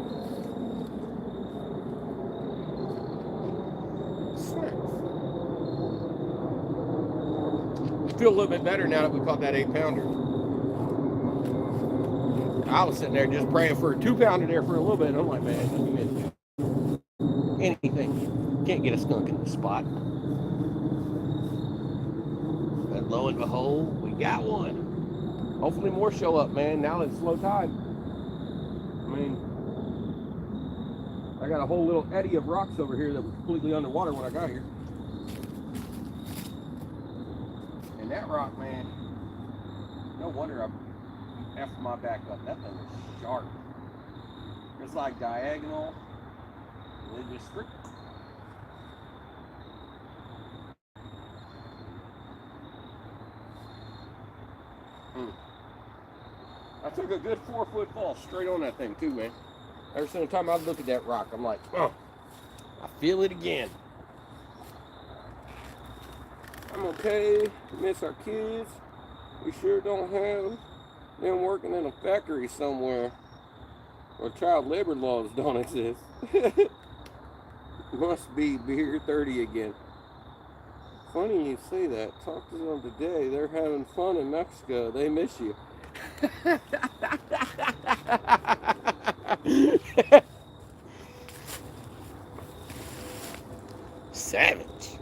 Feel a little bit better now that we caught that 8-pounder. I was sitting there just praying for a 2-pounder there for a little bit. I'm like, man, you miss anything. Can't get a skunk in the spot. But lo and behold, we got one. Hopefully more show up, man, now that it's low tide. I mean, I got a whole little eddy of rocks over here that was completely underwater when I got here. And that rock, man, no wonder I effed my back up. That thing was sharp. It's like diagonal. And it just stripped. I took a good 4-foot fall straight on that thing too, man. Every single time I look at that rock, I'm like, oh, I feel it again. I'm okay. Miss our kids. We sure don't have them working in a factory somewhere where child labor laws don't exist. Must be beer 30 again. Funny you say that. Talked to them today. They're having fun in Mexico. They miss you. Savage.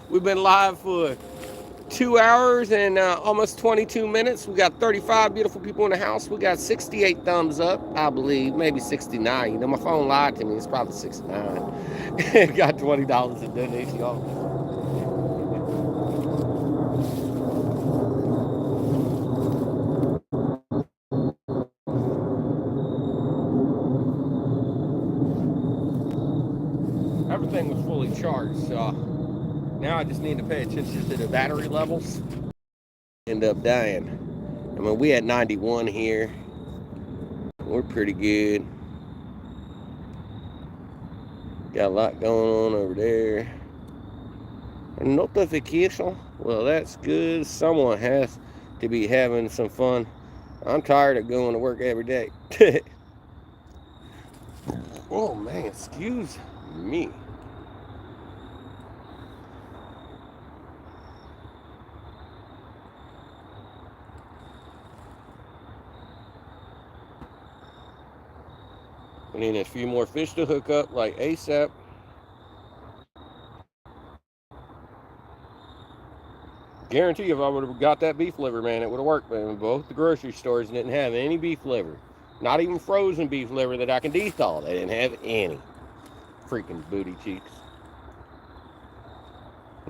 We've been live for 2 hours and almost 22 minutes. We got 35 beautiful people in the house. We got 68 thumbs up, I believe, maybe 69. You know, my phone lied to me. It's probably 69. Got $20 in donation, y'all. Everything was fully charged, so now I just need to pay attention to the battery levels. End up dying. I mean, we had 91 here. We're pretty good. Got a lot going on over there. Notification. Well, that's good. Someone has to be having some fun. I'm tired of going to work every day. Oh man, excuse me. We need a few more fish to hook up like ASAP. Guarantee if I would have got that beef liver, man, it would have worked. Man, both the grocery stores didn't have any beef liver. Not even frozen beef liver that I can de-thaw. They didn't have any. Freaking booty cheeks.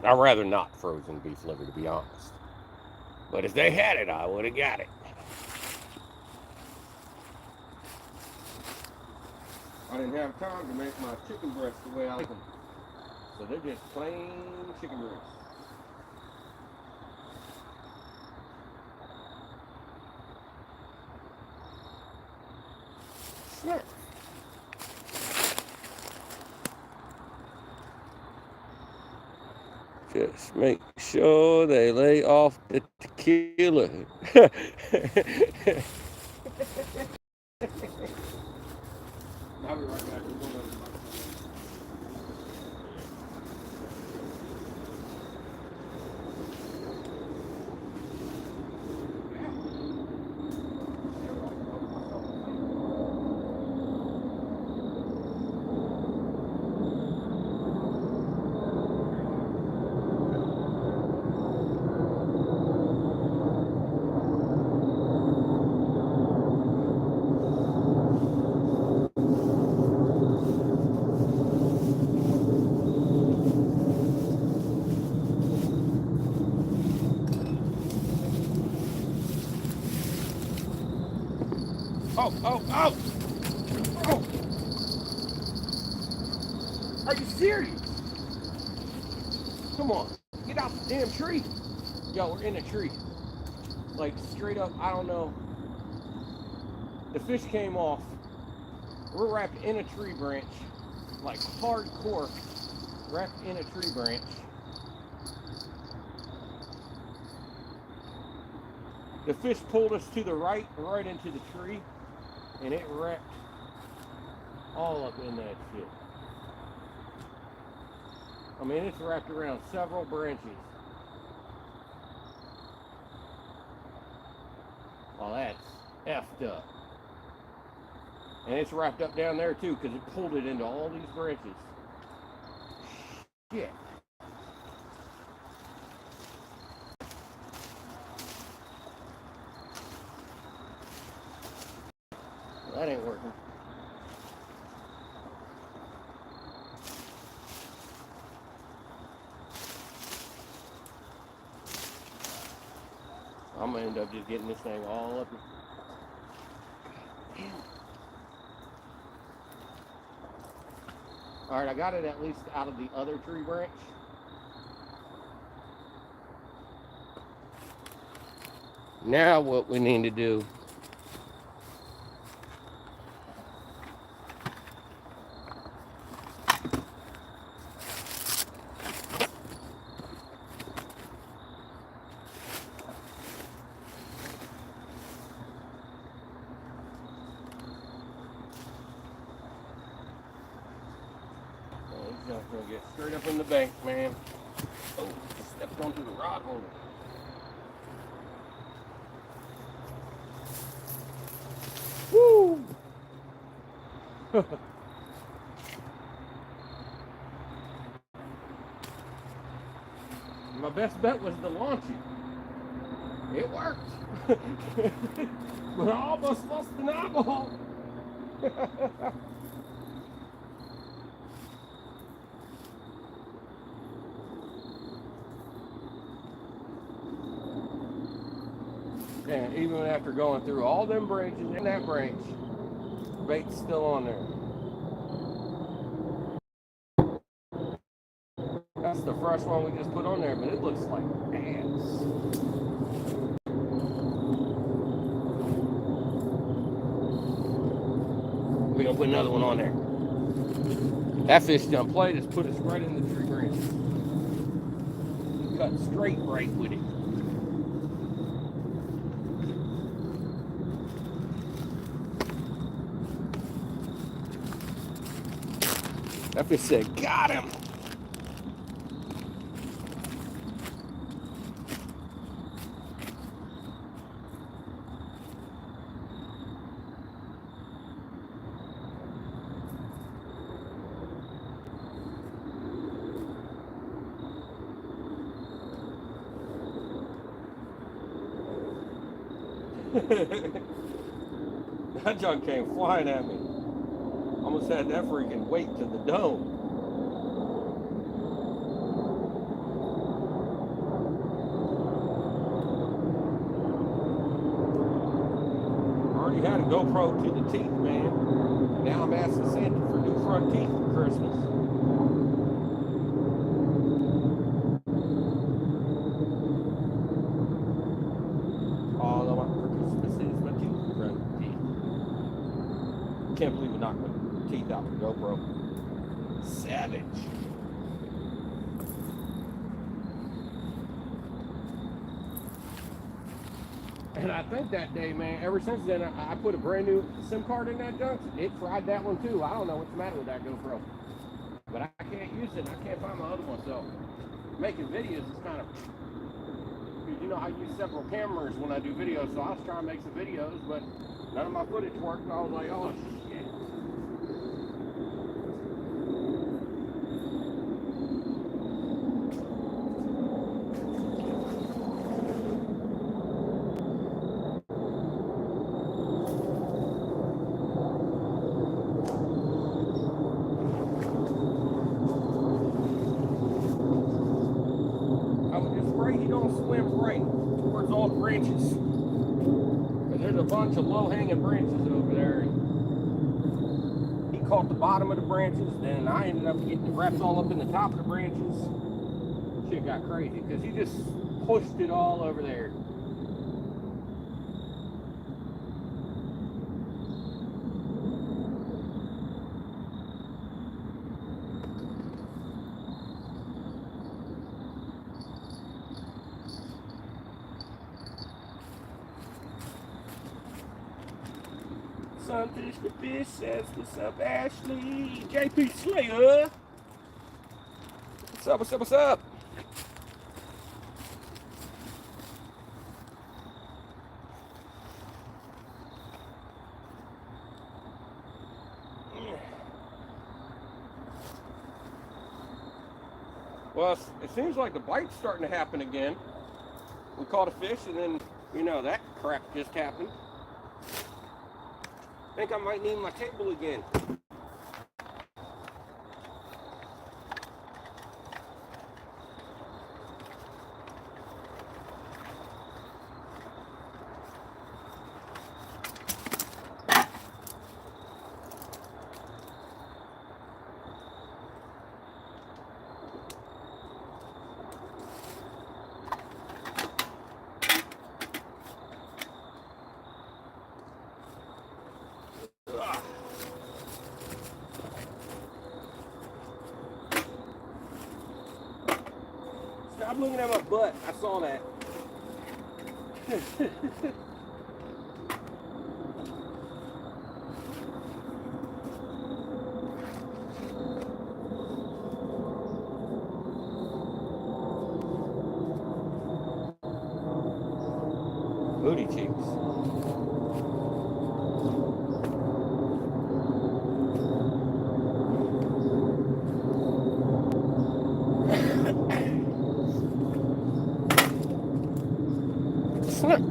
I'd rather not frozen beef liver, to be honest. But if they had it, I would have got it. I didn't have time to make my chicken breasts the way I like them. So they're just plain chicken breasts. Snap. Just make sure they lay off the tequila. I'll be right back. Oh! Oh! Are you serious? Come on, get out the damn tree. Yo, we're in a tree. Like, straight up, I don't know. The fish came off. We're wrapped in a tree branch. Like, hardcore. Wrapped in a tree branch. The fish pulled us to the right into the tree. And it wrapped all up in that shit. I mean, it's wrapped around several branches. Well, that's effed up. And it's wrapped up down there too, because it pulled it into all these branches. Shit. That ain't working. I'm gonna end up just getting this thing all up. Alright, I got it at least out of the other tree branch. Now what we need to do gonna get straight up in the bank, man. Oh, stepped onto the rod holder. Woo! My best bet was to launch it. It worked. But I almost lost an eyeball. And even after going through all them branches and that branch, bait's still on there. That's the fresh one we just put on there, but it looks like ass. We're gonna put another one on there. That fish done played us, put us right in the tree branches. Cut straight right with it. That fish said, got him. That junk came flying at me. Almost had that freaking weight to the dome. Already had a GoPro to the teeth, man. Now I'm asking Santa for new front teeth for Christmas. All I want for Christmas is my front teeth. Can't believe we knocked my teeth out with GoPro. Savage. And I think that day, man, ever since then, I put a brand new SIM card in that junk. It fried that one too. I don't know what's the matter with that GoPro. But I can't use it, and I can't find my other one. So making videos is kind of, you know, I use several cameras when I do videos. So I was trying to make some videos, but none of my footage worked. I was like, oh, shit. He don't swim right towards all the branches. But there's a bunch of low-hanging branches over there. He caught the bottom of the branches, then I ended up getting the wraps all up in the top of the branches. Shit got crazy because he just pushed it all over there. Sunfish the fish says, what's up, Ashley? JP Slayer. What's up, what's up, what's up? Well, it seems like the bite's starting to happen again. We caught a fish and then, you know, that crap just happened. I think I might need my table again. Stop looking at my butt. I saw that. Booty cheeks. Snap.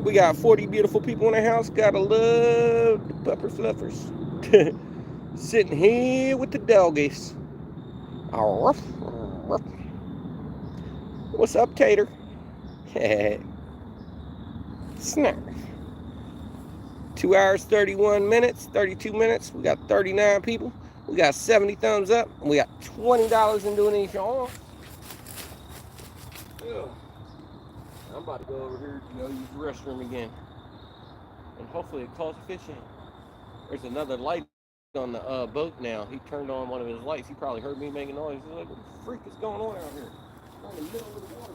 We got 40 beautiful people in the house. Gotta love the pupper fluffers. Sitting here with the doggies. What's up, Tater? Snap. 2 hours, 31 minutes, 32 minutes. We got 39 people. We got 70 thumbs up. And we got $20 in donation. I'm about to go over here to go use the restroom again. And hopefully it calls fishing. There's another light on the boat now. He turned on one of his lights. He probably heard me making noise. He's like, what the freak is going on out here? We're in the middle of the water.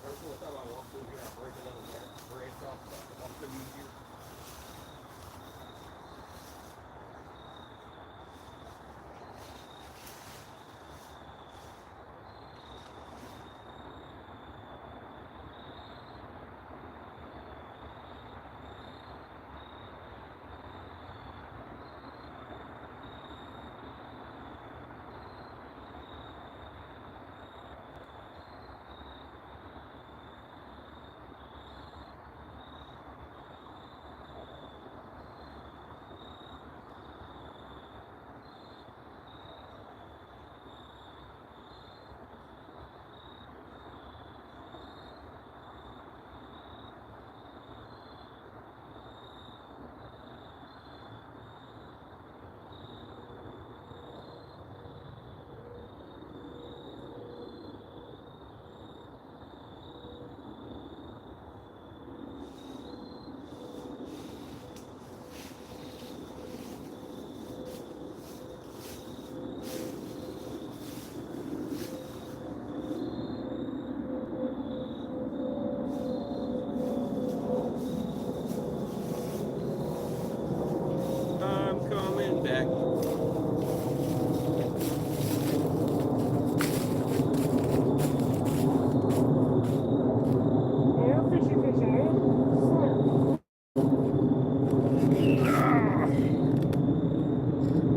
Every time I walk through here, I break another branch off. I'll still be here.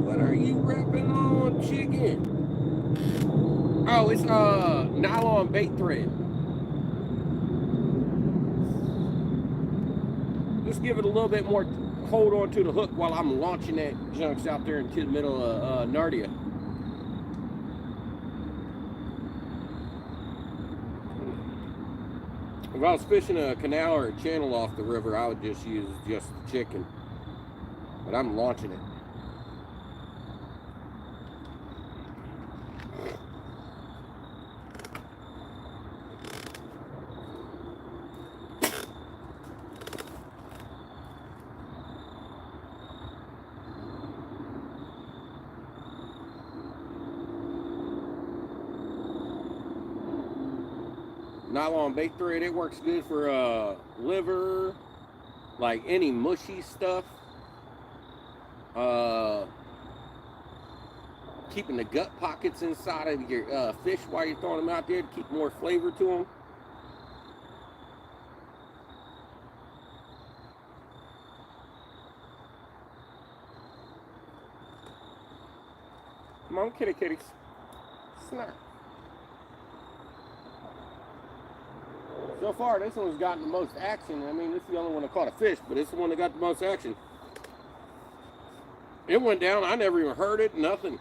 What are you wrapping on, chicken? Oh, it's nylon bait thread. Just give it a little bit more hold on to the hook while I'm launching that junks out there into the middle of Nardia. If I was fishing a canal or a channel off the river, I would just use just the chicken. But I'm launching it. Nylon bait thread, it works good for liver, like any mushy stuff. Keeping the gut pockets inside of your fish while you're throwing them out there to keep more flavor to them. Come on, kitty kitties. Snap. So far, this one's gotten the most action. I mean, this is the only one that caught a fish, but it's the one that got the most action. It went down. I never even heard it. Nothing.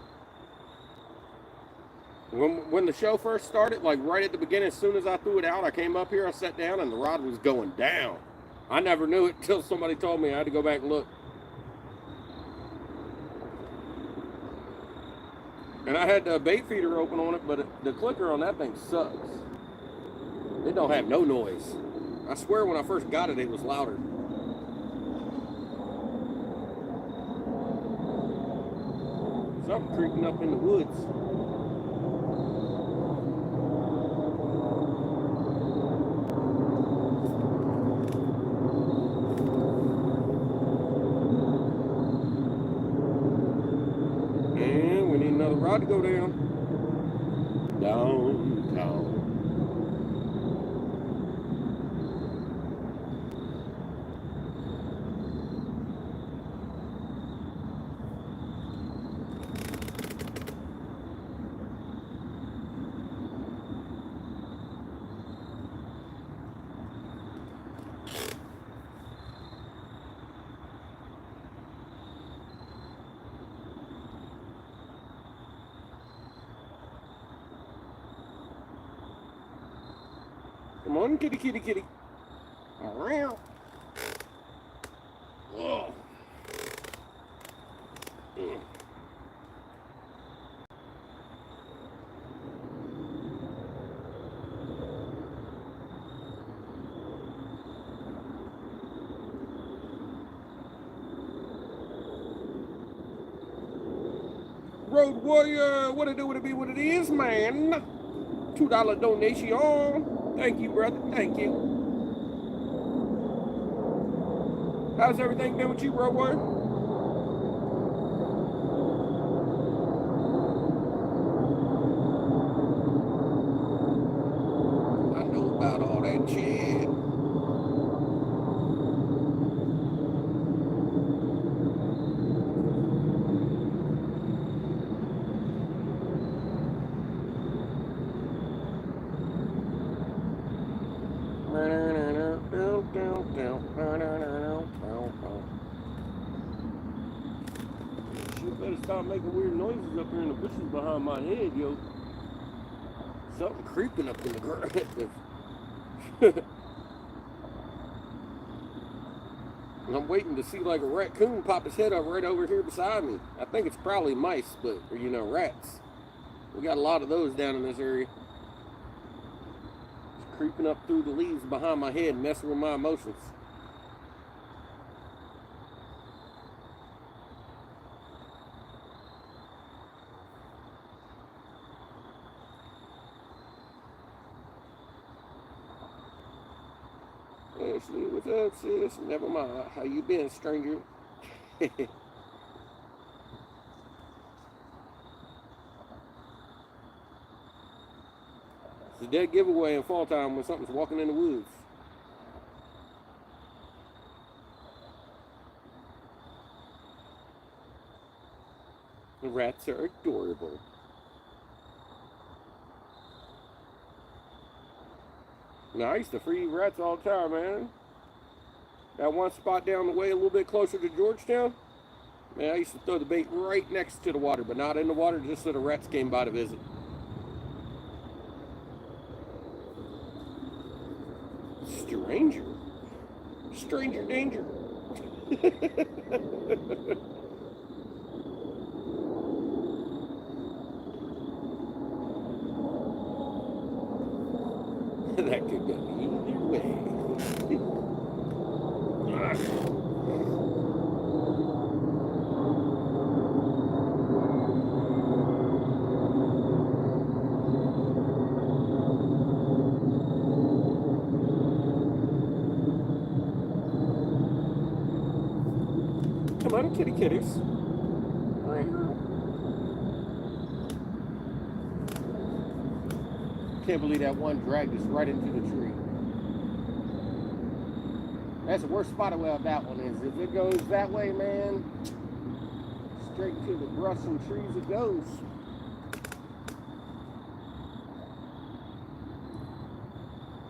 When the show first started, like right at the beginning, as soon as I threw it out, I came up here, I sat down, and the rod was going down. I never knew it until somebody told me. I had to go back and look. And I had the bait feeder open on it, but the clicker on that thing sucks. It don't have no noise. I swear when I first got it, it was louder. Something creeping up in the woods. And we need another rod to go down. Down. Come on, kitty, kitty, kitty. Around. Whoa. Road Warrior, what it do, what it be, what it is, man. $2 donation. Thank you, brother. Thank you. How's everything been with you, Road Warrior? I know about all that shit. Shit, better stop making weird noises up here in the bushes behind my head, yo. Something creeping up in the ground. I'm waiting to see like a raccoon pop his head up right over here beside me. I think it's probably mice, but, or, you know, rats. We got a lot of those down in this area. Just creeping up through the leaves behind my head, messing with my emotions. Ashley, what's up, sis? Never mind. How you been, stranger? It's a dead giveaway in fall time when something's walking in the woods. The rats are adorable. Now, I used to free rats all the time, man. That one spot down the way a little bit closer to Georgetown, man, I used to throw the bait right next to the water, but not in the water, just so the rats came by to visit. Stranger. Stranger danger. That could go either way. Come on, kitty kitties. Can't believe that one dragged us right into the tree. That's the worst spot about that one is. If it goes that way, man, straight to the brush and trees it goes.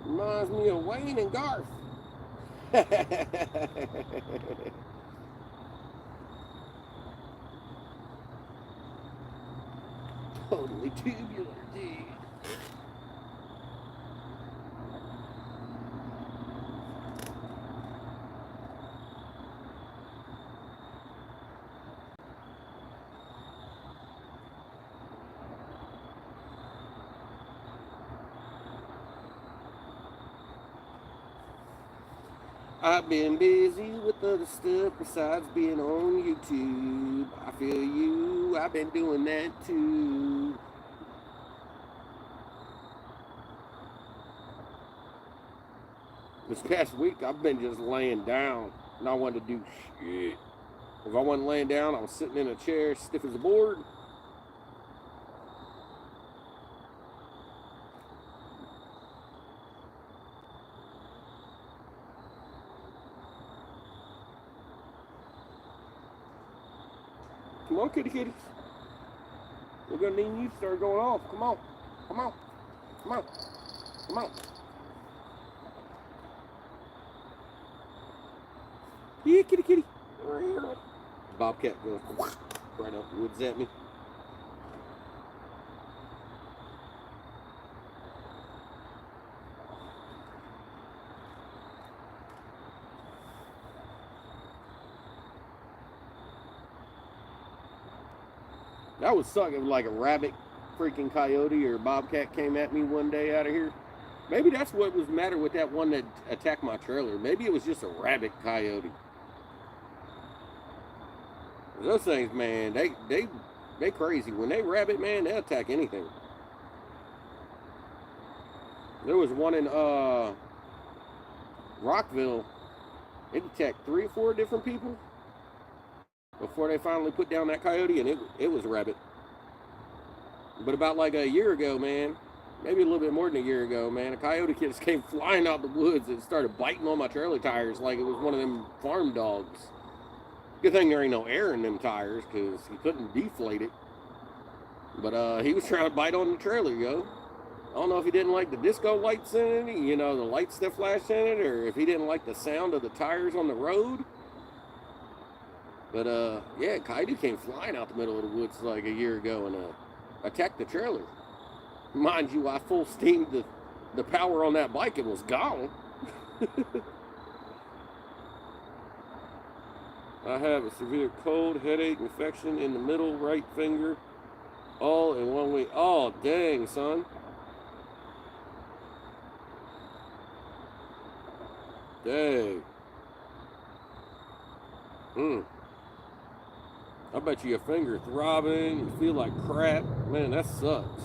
Reminds me of Wayne and Garth. Totally tubular, dude. I've been busy with other stuff besides being on YouTube. I feel you, I've been doing that too. This past week, I've been just laying down, and I wanted to do shit. If I wasn't laying down, I was sitting in a chair, stiff as a board. Come on, kitty kitties. We're gonna need you to start going off. Come on. Come on. Come on. Come on. Yeah, kitty kitty. Bobcat goes right up the woods at me. That would suck if like a rabbit, freaking coyote, or bobcat came at me one day out of here. Maybe that's what was the matter with that one that attacked my trailer. Maybe it was just a rabbit coyote. Those things, man, they crazy. When they rabbit, man, they'll attack anything. There was one in Rockville. It attacked 3 or 4 different people before they finally put down that coyote, and it was a rabbit. But about like a year ago, man, maybe a little bit more than a year ago, man, a coyote just came flying out the woods and started biting on my trailer tires like it was one of them farm dogs. Good thing there ain't no air in them tires, because he couldn't deflate it. But he was trying to bite on the trailer, yo. I don't know if he didn't like the disco lights in it, you know, the lights that flash in it, or if he didn't like the sound of the tires on the road. But yeah, coyote came flying out the middle of the woods like a year ago and attacked the trailer. Mind you, I full steamed the power on that bike and was gone. I have a severe cold, headache, infection in the middle right finger, all in 1 week. Oh, dang, son. Dang. I bet you your finger throbbing, you feel like crap. Man, that sucks.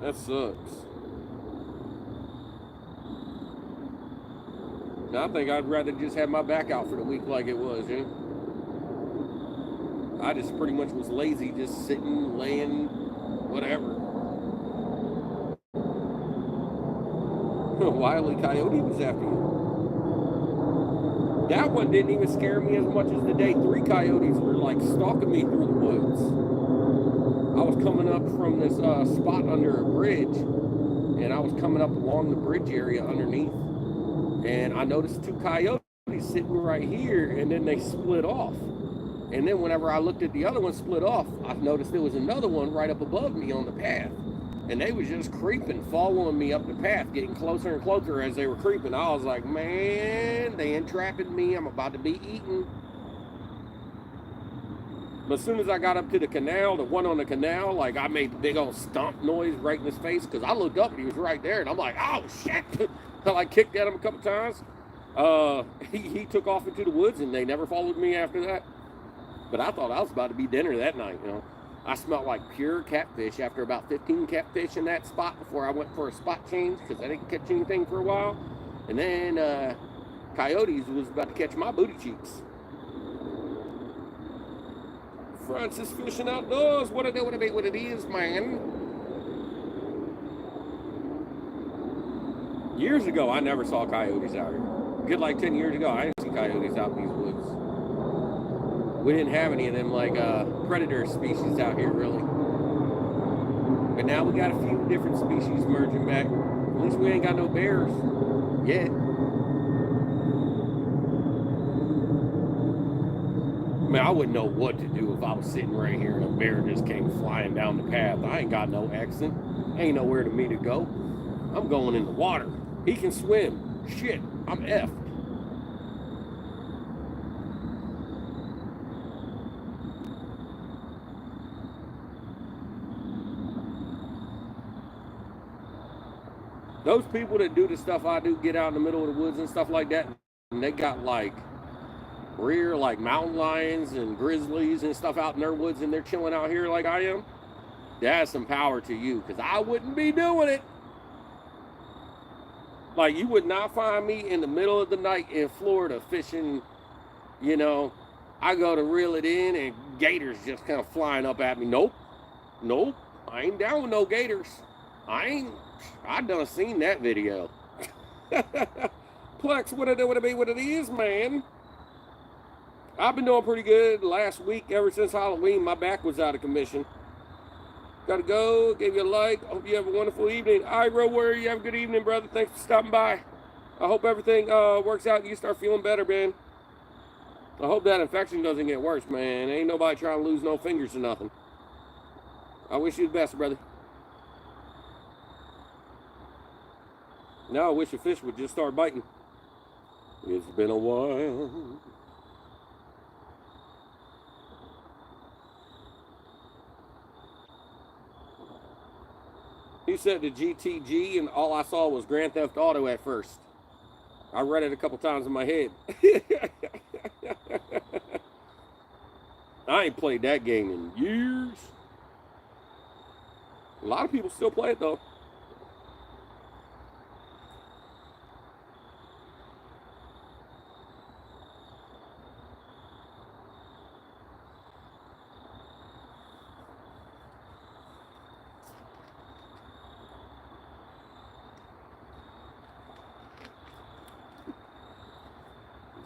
That sucks. Now, I think I'd rather just have my back out for the week like it was, yeah? I just pretty much was lazy, just sitting, laying, whatever. Wile E. Coyote was after you. That one didn't even scare me as much as the day 3 coyotes were like stalking me through the woods. I was coming up from this spot under a bridge, and I was coming up along the bridge area underneath, and I noticed 2 coyotes sitting right here, and then they split off. And then whenever I looked at the other one split off, I noticed there was another one right up above me on the path. And they was just creeping, following me up the path, getting closer and closer as they were creeping. I was like, man, they entrapping me. I'm about to be eaten. But as soon as I got up to the canal, the one on the canal, like I made the big old stomp noise right in his face, because I looked up and he was right there. And I'm like, oh, shit. I like kicked at him a couple times. He took off into the woods, and they never followed me after that. But I thought I was about to be dinner that night, you know. I smelled like pure catfish after about 15 catfish in that spot before I went for a spot change, because I didn't catch anything for a while. And then coyotes was about to catch my booty cheeks. Francis Fishing Outdoors, what it is, man. Years ago, I never saw coyotes out here. Good like 10 years ago, I didn't see coyotes out in these woods. We didn't have any of them like predator species out here, really. But now we got a few different species merging back. At least we ain't got no bears yet. I mean, I wouldn't know what to do if I was sitting right here and a bear just came flying down the path. I ain't got no accent. Ain't nowhere to me to go. I'm going in the water. He can swim. Shit, I'm effed. Those people that do the stuff I do, get out in the middle of the woods and stuff like that, and they got like rear like mountain lions and grizzlies and stuff out in their woods, and they're chilling out here like I am, that's some power to you, because I wouldn't be doing it. Like, you would not find me in the middle of the night in Florida fishing, you know. I go to reel it in and gators just kind of flying up at me. Nope. I ain't down with no gators. I done seen that video. Plex, what it is, man. I've been doing pretty good last week. Ever since Halloween, my back was out of commission. Gotta go. Gave you a like. Hope you have a wonderful evening. Iro, where you have a good evening, brother. Thanks for stopping by. I hope everything works out and you start feeling better, man. I hope that infection doesn't get worse, man. Ain't nobody trying to lose no fingers or nothing. I wish you the best, brother. Now I wish a fish would just start biting. It's been a while. He said the GTG, and all I saw was Grand Theft Auto at first. I read it a couple times in my head. I ain't played that game in years. A lot of people still play it though.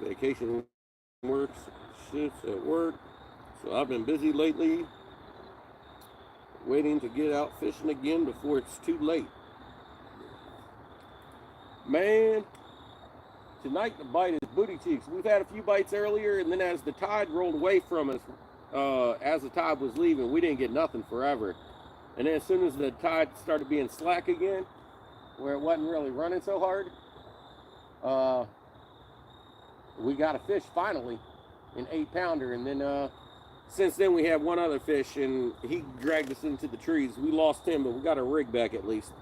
Vacation works, shifts at work. So I've been busy lately, waiting to get out fishing again before it's too late. Man, tonight the bite is booty cheeks. We've had a few bites earlier, and then as the tide rolled away from us, as the tide was leaving, we didn't get nothing forever. And then as soon as the tide started being slack again, where it wasn't really running so hard, we got a fish finally, an 8-pounder, and then since then we had one other fish, and he dragged us into the trees. We lost him, but we got our rig back at least.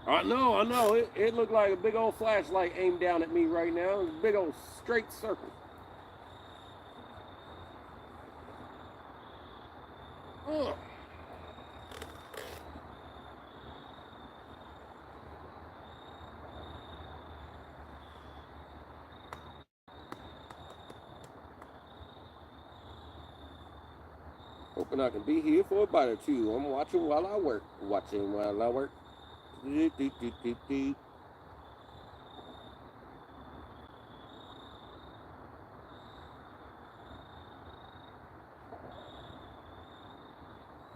I know. It looked like a big old flashlight aimed down at me right now. It's a big old straight circle. Ugh. Hoping I can be here for a bite or two. I'm watching while I work.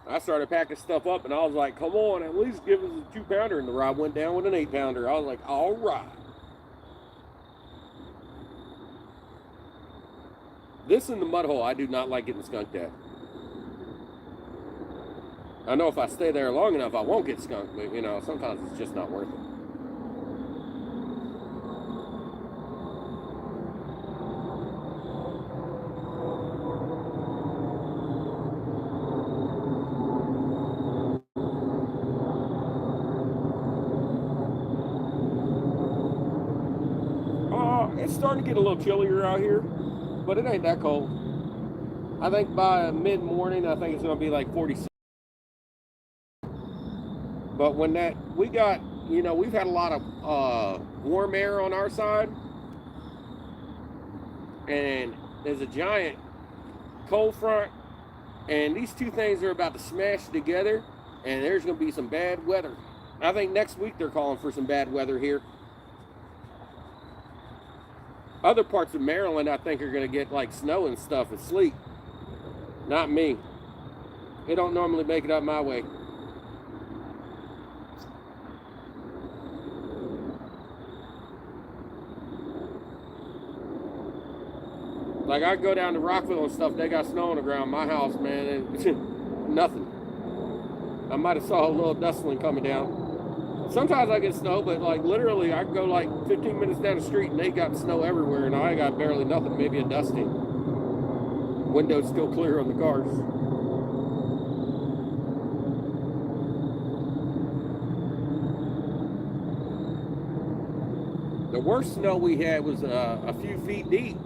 I started packing stuff up, and I was like, come on, at least give us a 2-pounder. And the rod went down with an 8-pounder. I was like, all right. This in the mud hole, I do not like getting skunked at. I know if I stay there long enough, I won't get skunked, but you know, sometimes it's just not worth it. It's starting to get a little chillier out here, but it ain't that cold. I think by mid-morning, I think it's going to be like 46. But when we got, you know, we've had a lot of warm air on our side, and there's a giant cold front, and these two things are about to smash together, and there's going to be some bad weather. I think next week they're calling for some bad weather here. Other parts of Maryland, I think, are going to get like snow and stuff and sleet. Not me. It don't normally make it up my way. Like, I go down to Rockville and stuff, they got snow on the ground. My house, man, nothing. I might have saw a little dustling coming down. Sometimes I get snow, but like literally I go like 15 minutes down the street and they got snow everywhere, and I got barely nothing, maybe a dusting. Windows still clear on the cars. The worst snow we had was a few feet deep,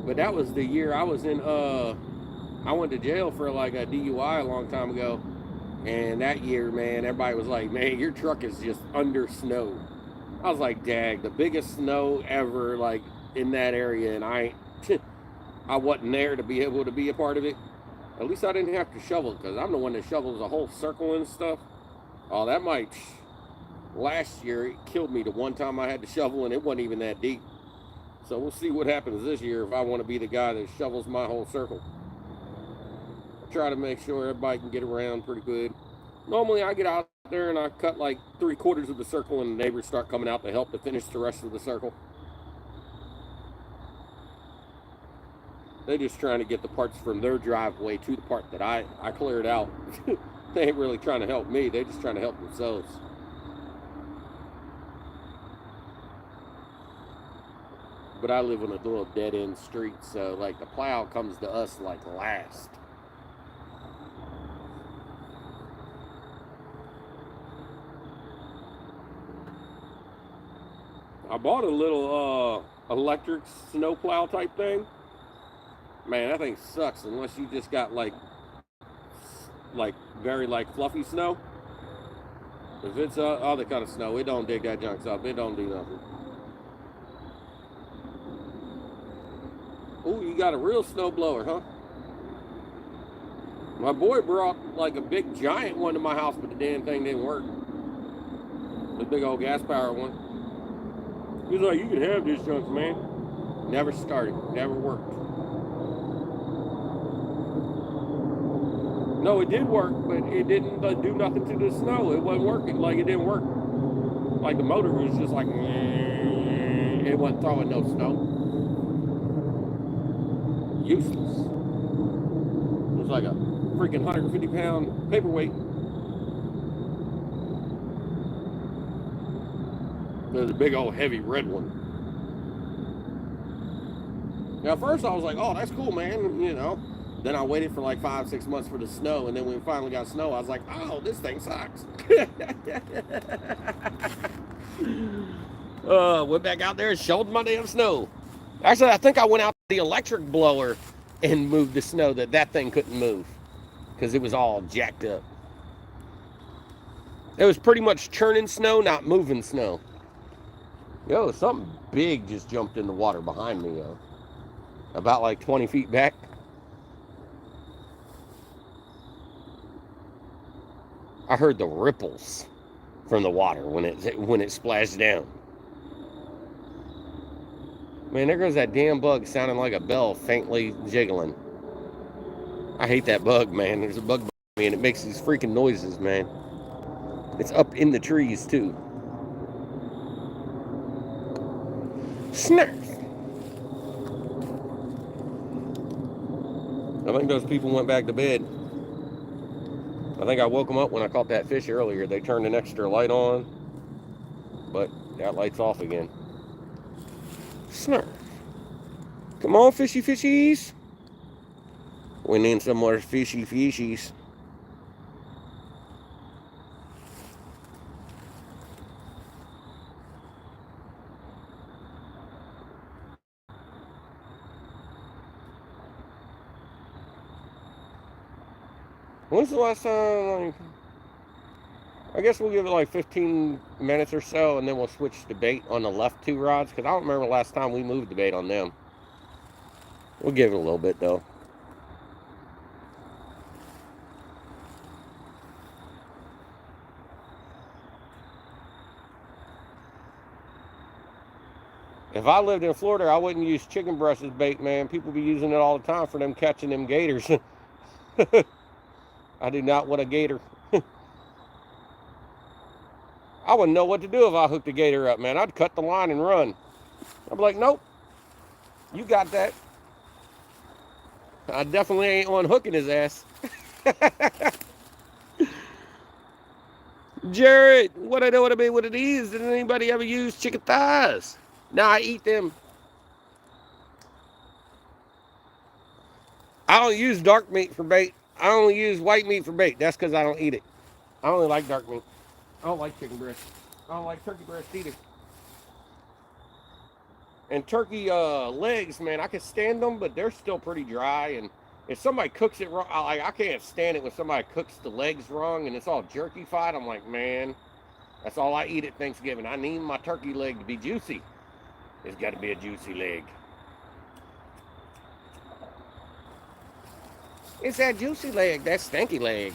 but that was the year I was in, I went to jail for like a DUI a long time ago. And that year, man, everybody was like, man, your truck is just under snow. I was like, dag, the biggest snow ever, like, in that area, and I wasn't there to be able to be a part of it. At least I didn't have to shovel, because I'm the one that shovels a whole circle and stuff. Oh, that might, last year, it killed me the one time I had to shovel, and it wasn't even that deep. So we'll see what happens this year if I want to be the guy that shovels my whole circle. Try to make sure everybody can get around pretty good. Normally I get out there and I cut like 3/4 of the circle, and the neighbors start coming out to help to finish the rest of the circle. They're just trying to get the parts from their driveway to the part that I cleared out. They ain't really trying to help me, they're just trying to help themselves. But I live on a little dead-end street, so, like, the plow comes to us, like, last. I bought a little electric snowplow type thing. Man, that thing sucks unless you just got like very like fluffy snow. If it's other kind of snow, it don't dig that junk up. It don't do nothing. Ooh, you got a real snow blower, huh? My boy brought like a big giant one to my house, but the damn thing didn't work. The big old gas power one. He's like, you can have this junk, man. Never started. Never worked. No, it did work, but it didn't do nothing to the snow. It wasn't working. Like, it didn't work. Like, the motor was just like, it wasn't throwing no snow. Useless. It was like a freaking 150-pound paperweight. There's a big old heavy red one. Now, at first I was like, oh, that's cool, man, you know. Then I waited for like 5-6 months for the snow, and then when we finally got snow, I was like, oh, this thing sucks. Went back out there and shoveled my damn snow. Actually, I think I went out to the electric blower and moved the snow that thing couldn't move because it was all jacked up. It was pretty much churning snow, not moving snow. Yo, something big just jumped in the water behind me, yo. About like 20 feet back. I heard the ripples from the water when it splashed down. Man, there goes that damn bug sounding like a bell faintly jiggling. I hate that bug, man. There's a bug behind me and it makes these freaking noises, man. It's up in the trees, too. Snarf. I think those people went back to bed. I think I woke them up when I caught that fish earlier. They turned an extra light on, but that light's off again. Snarf. Come on, fishy fishies. We need some more fishy fishies. When's the last time? I guess we'll give it like 15 minutes or so, and then we'll switch the bait on the left two rods, because I don't remember the last time we moved the bait on them. We'll give it a little bit, though. If I lived in Florida, I wouldn't use chicken breast as bait, man. People be using it all the time for them catching them gators. I do not want a gator. I wouldn't know what to do if I hooked a gator up, man. I'd cut the line and run. I'd be like, nope, you got that. I definitely ain't unhooking his ass. Jared, what I know what it is. Did anybody ever use chicken thighs? Now I eat them. I don't use dark meat for bait. I only use white meat for bait. That's because I don't eat it. I only like dark meat. I don't like chicken breast. I don't like turkey breast either. And turkey legs, man, I can stand them, but they're still pretty dry. And if somebody cooks it wrong, I can't stand it when somebody cooks the legs wrong and it's all jerky-fied. I'm like, man, that's all I eat at Thanksgiving. I need my turkey leg to be juicy. It's got to be a juicy leg. It's that juicy leg, that stanky leg.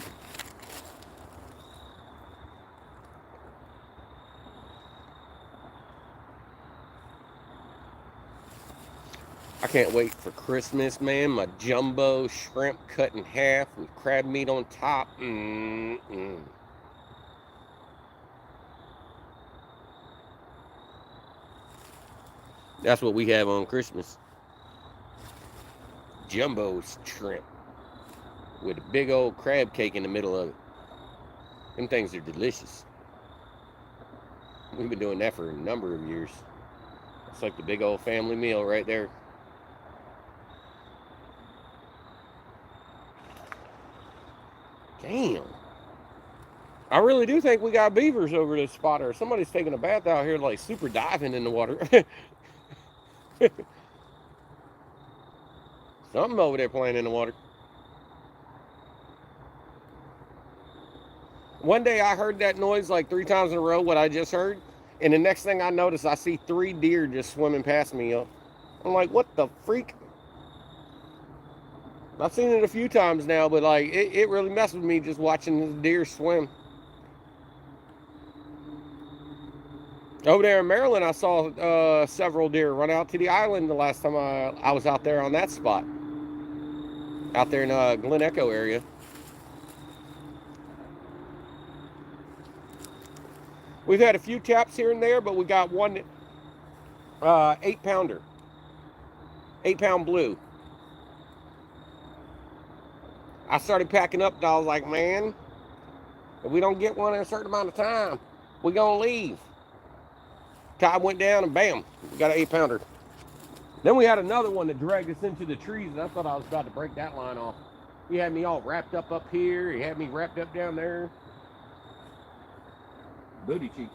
I can't wait for Christmas, man. My jumbo shrimp cut in half with crab meat on top. That's what we have on Christmas. Jumbo shrimp with a big old crab cake in the middle of it. Them things are delicious. We've been doing that for a number of years. It's like the big old family meal right there. Damn. I really do think we got beavers over this spot, or somebody's taking a bath out here, like super diving in the water. Something over there playing in the water. One day I heard that noise like 3 times in a row, what I just heard. And the next thing I notice, I see 3 deer just swimming past me. I'm like, what the freak? I've seen it a few times now, but like it really messed with me just watching the deer swim. Over there in Maryland, I saw several deer run out to the island the last time I was out there on that spot. Out there in Glen Echo area. We've had a few taps here and there, but we got one 8-pounder. 8-pound blue. I started packing up and I was like, man, if we don't get one in a certain amount of time, we're going to leave. Tide went down and bam, we got an 8-pounder. Then we had another one that dragged us into the trees, and I thought I was about to break that line off. He had me all wrapped up here. He had me wrapped up down there. Booty cheeks.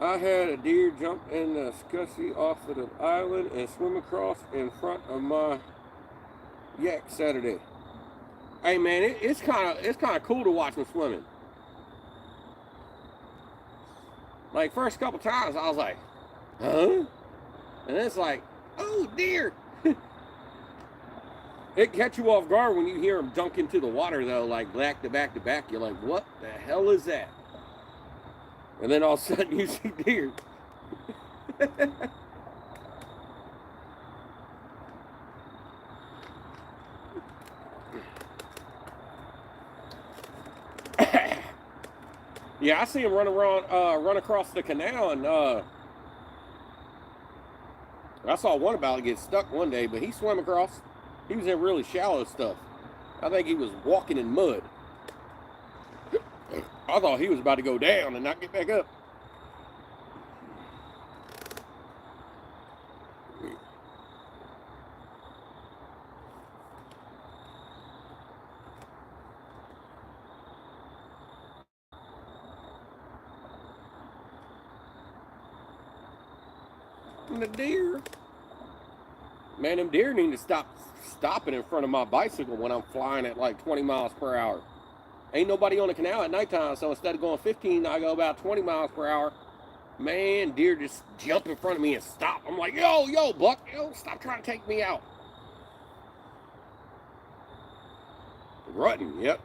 I had a deer jump in the scuzzy off of the island and swim across in front of my yak Saturday. Hey man, it's kind of cool to watch them swimming. Like first couple times I was like, huh? And it's like, oh deer. It catch you off guard when you hear them dunk into the water though, like back to back to back. You're like, what the hell is that? And then all of a sudden you see deer. Yeah, I see him run across the canal, and I saw one about get stuck one day, but he swam across. He was in really shallow stuff. I think he was walking in mud. I thought he was about to go down and not get back up. And the deer, man, them deer need to stop stopping in front of my bicycle when I'm flying at like 20 miles per hour. Ain't nobody on the canal at nighttime, so instead of going 15, I go about 20 miles per hour. Man, deer just jump in front of me and stop. I'm like, yo, buck, yo, stop trying to take me out. Rutting, yep.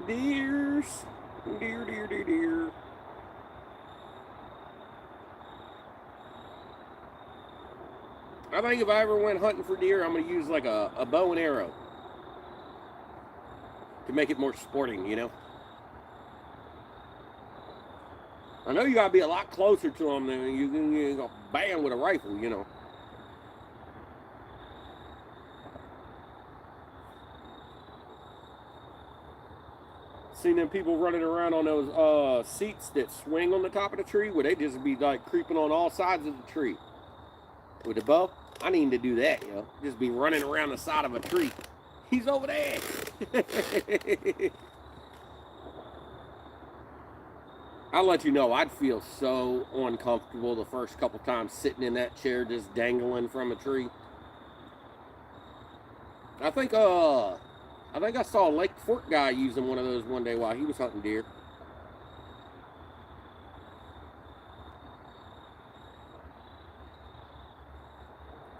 Deers. Deer. I think if I ever went hunting for deer, I'm going to use like a bow and arrow to make it more sporting, you know? I know you got to be a lot closer to them than you can go bam with a rifle, you know? Seen them people running around on those seats that swing on the top of the tree where they just be like creeping on all sides of the tree. With the bow, I need to do that, yo. Just be running around the side of a tree. He's over there. I'll let you know, I'd feel so uncomfortable the first couple times sitting in that chair just dangling from a tree. I think I saw a Lake Fork guy using one of those one day while he was hunting deer.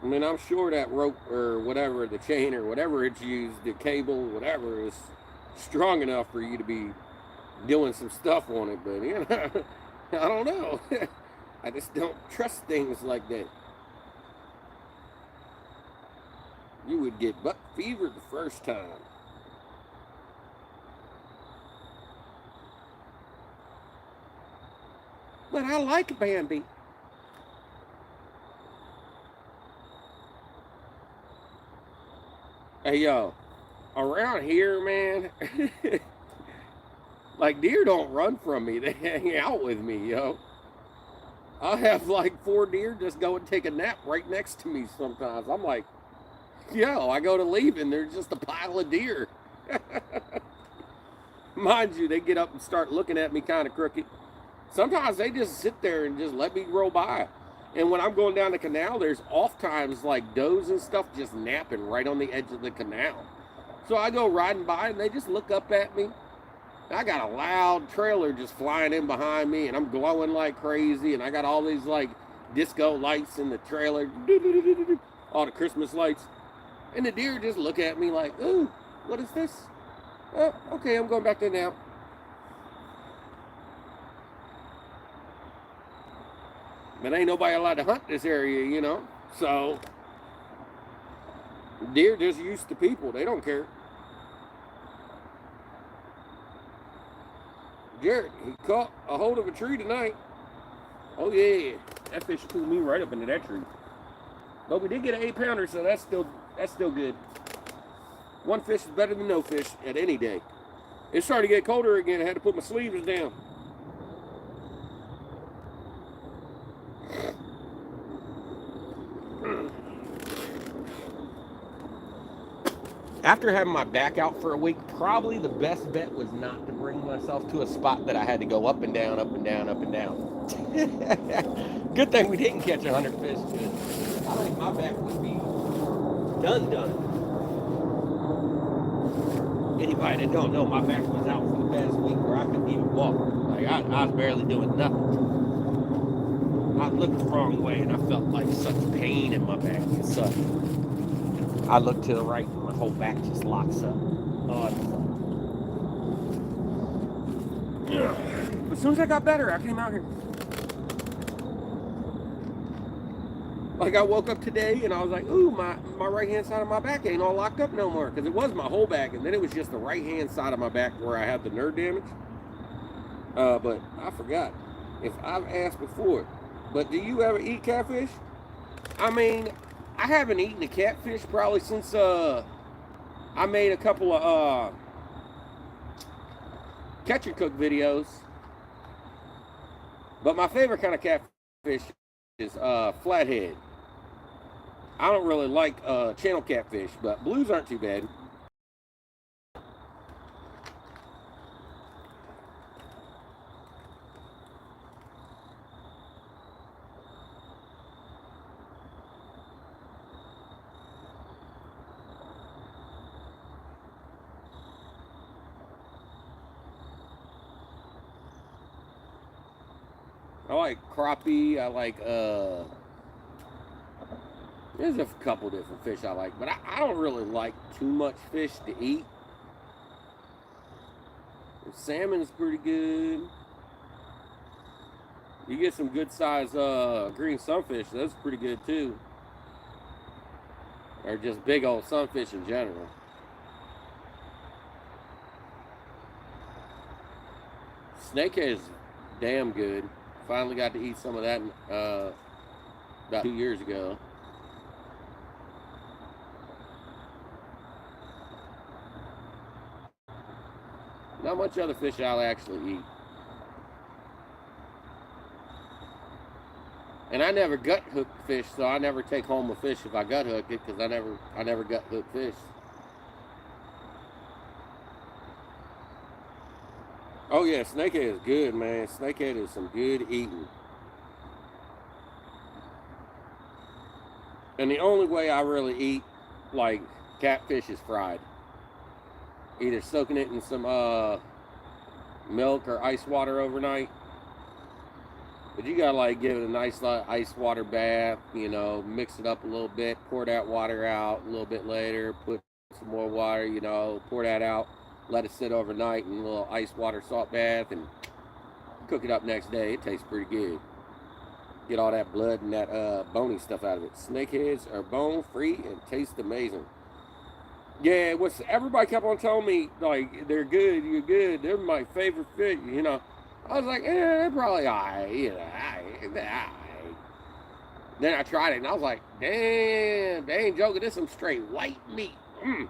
I mean, I'm sure that rope or whatever, the chain or whatever it's used, the cable, whatever, is strong enough for you to be doing some stuff on it. But, you know, I don't know. I just don't trust things like that. You would get buck fever the first time. But I like Bambi. Hey, yo, around here, man, like deer don't run from me. They hang out with me, yo. I'll have like 4 deer just go and take a nap right next to me sometimes. I'm like, yo, I go to leave and there's just a pile of deer. Mind you, they get up and start looking at me kind of crooked. Sometimes they just sit there and just let me roll by. And when I'm going down the canal, there's oft times like does and stuff just napping right on the edge of the canal. So I go riding by and they just look up at me. I got a loud trailer just flying in behind me and I'm glowing like crazy. And I got all these like disco lights in the trailer, all the Christmas lights. And the deer just look at me like, ooh, what is this? Oh, okay, I'm going back there now. But ain't nobody allowed to hunt this area, you know? So, deer just used to people. They don't care. Jared, he caught a hold of a tree tonight. Oh, yeah. That fish pulled me right up into that tree. But we did get an 8-pounder, so that's still good. One fish is better than no fish at any day. It started to get colder again. I had to put my sleeves down. After having my back out for a week, probably the best bet was not to bring myself to a spot that I had to go up and down, up and down, up and down. Good thing we didn't catch 100 fish, because I think my back would be done. Anybody that don't know, my back was out for the past week where I couldn't even walk. Like, I was barely doing nothing. I looked the wrong way and I felt like such pain in my back. It sucked. I looked to the right and my whole back just locks up. Oh, as soon as I got better, I came out here. Like, I woke up today and I was like, ooh, my right hand side of my back ain't all locked up no more. Because it was my whole back, and then it was just the right hand side of my back where I had the nerve damage. But I forgot if I've asked before. But do you ever eat catfish? I mean, I haven't eaten a catfish probably since I made a couple of catch and cook videos. But my favorite kind of catfish is flathead. I don't really like channel catfish, but blues aren't too bad. I like crappie. I like there's a couple different fish I like, but I don't really like too much fish to eat. Salmon's pretty good. You get some good size green sunfish, that's pretty good too. Or just big old sunfish in general. Snakehead is damn good. Finally got to eat some of that about 2 years ago. Not much other fish I'll actually eat. And I never gut hook fish, so I never take home a fish if I gut hook it, because I never gut hook fish. Oh yeah, snakehead is good, man. Snakehead is some good eating. And the only way I really eat like catfish is fried. Either soaking it in some milk or ice water overnight. But you gotta like give it a nice ice water bath, you know, mix it up a little bit, pour that water out a little bit later, put some more water, you know, pour that out, let it sit overnight in a little ice water salt bath, and cook it up next day. It tastes pretty good. Get all that blood and that bony stuff out of it. Snakeheads are bone free and taste amazing. Yeah, it was everybody kept on telling me like they're good, you're good, they're my favorite fish, you know. I was like, they're probably alright, you know, they're alright. Then I tried it and I was like, damn, they ain't joking, this some straight white meat. Mm.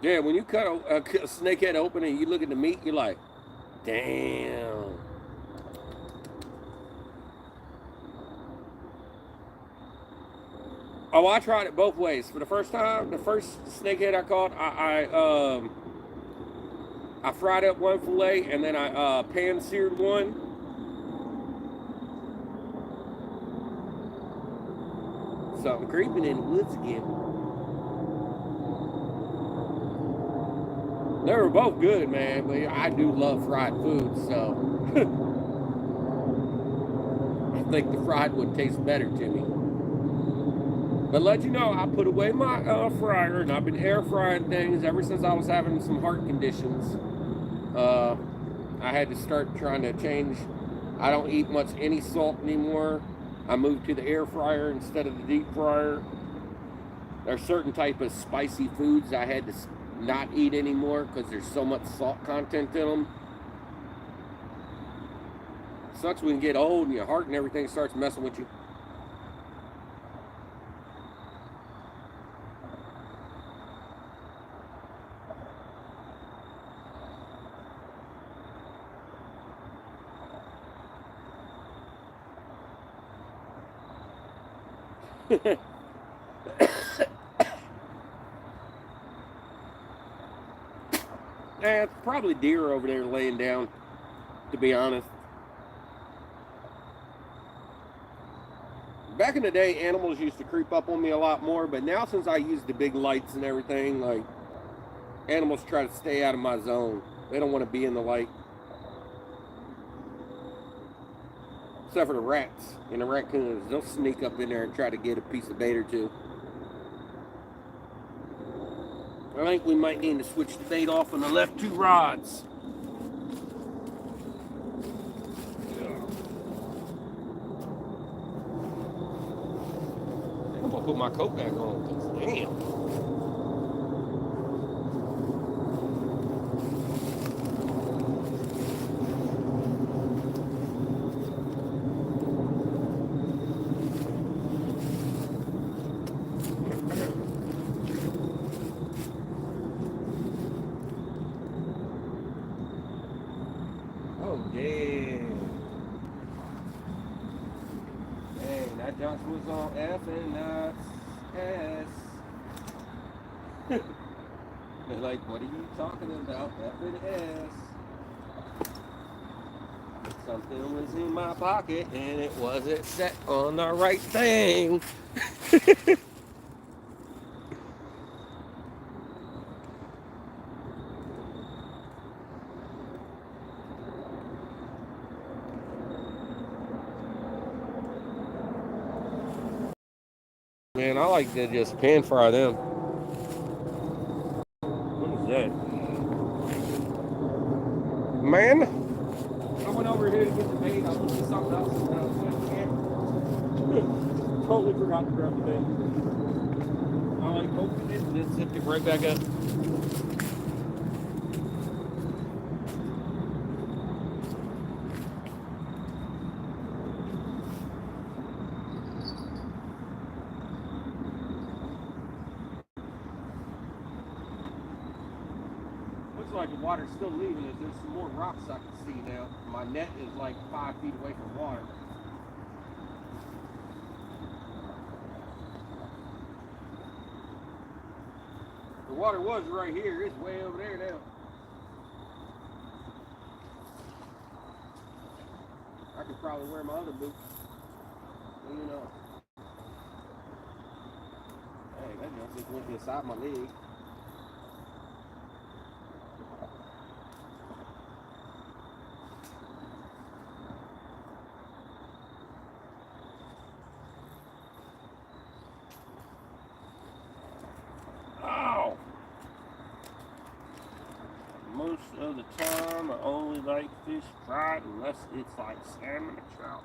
Yeah, when you cut a snake head open and you look at the meat, you're like, damn. Oh, I tried it both ways. For the first time, the first snakehead I caught, I fried up one fillet and then I pan seared one. Something creeping in the woods again. They were both good, man, but I do love fried food, so I think the fried would taste better to me. But let you know, I put away my fryer and I've been air frying things ever since I was having some heart conditions. Uh, I had to start trying to change. I don't eat much any salt anymore. I moved to the air fryer instead of the deep fryer. There's certain type of spicy foods I had to not eat anymore because there's so much salt content in them. Sucks when you get old and your heart and everything starts messing with you. It's probably deer over there laying down, to be honest. Back in the day, animals used to creep up on me a lot more, but now since I use the big lights and everything, like, animals try to stay out of my zone. They don't want to be in the light. Except for the rats and the raccoons. They'll sneak up in there and try to get a piece of bait or two. I think we might need to switch the bait off on the left two rods. I'm gonna put my coat back on, because damn. Oh, damn. Dang, that junk was on F and not S. They're like, what are you talking about? F and S. Something was in my pocket and it wasn't set on the right thing. Man, I like to just pan fry them. What is that? Man, I went over here to get the bait. I was looking at something else and I was like, totally forgot to grab the bait. I like opened it and then zipped it right back up. Looks like the water's still leaving it. There's some more rocks I can see now. My net is like 5 feet away from water. The water was right here. It's way over there now. I could probably wear my other boots. Well, you know. Hey, that junk just went inside my leg. Most Most of the time, I only like fish fried unless it's like salmon or trout.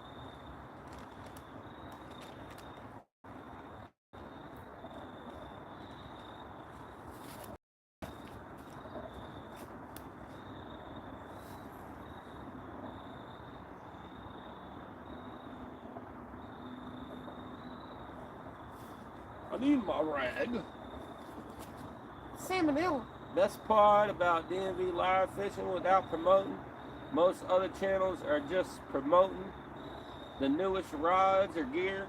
I need my rag. Salmonella. Best part about DMV live fishing without promoting. Most other channels are just promoting the newest rods or gear.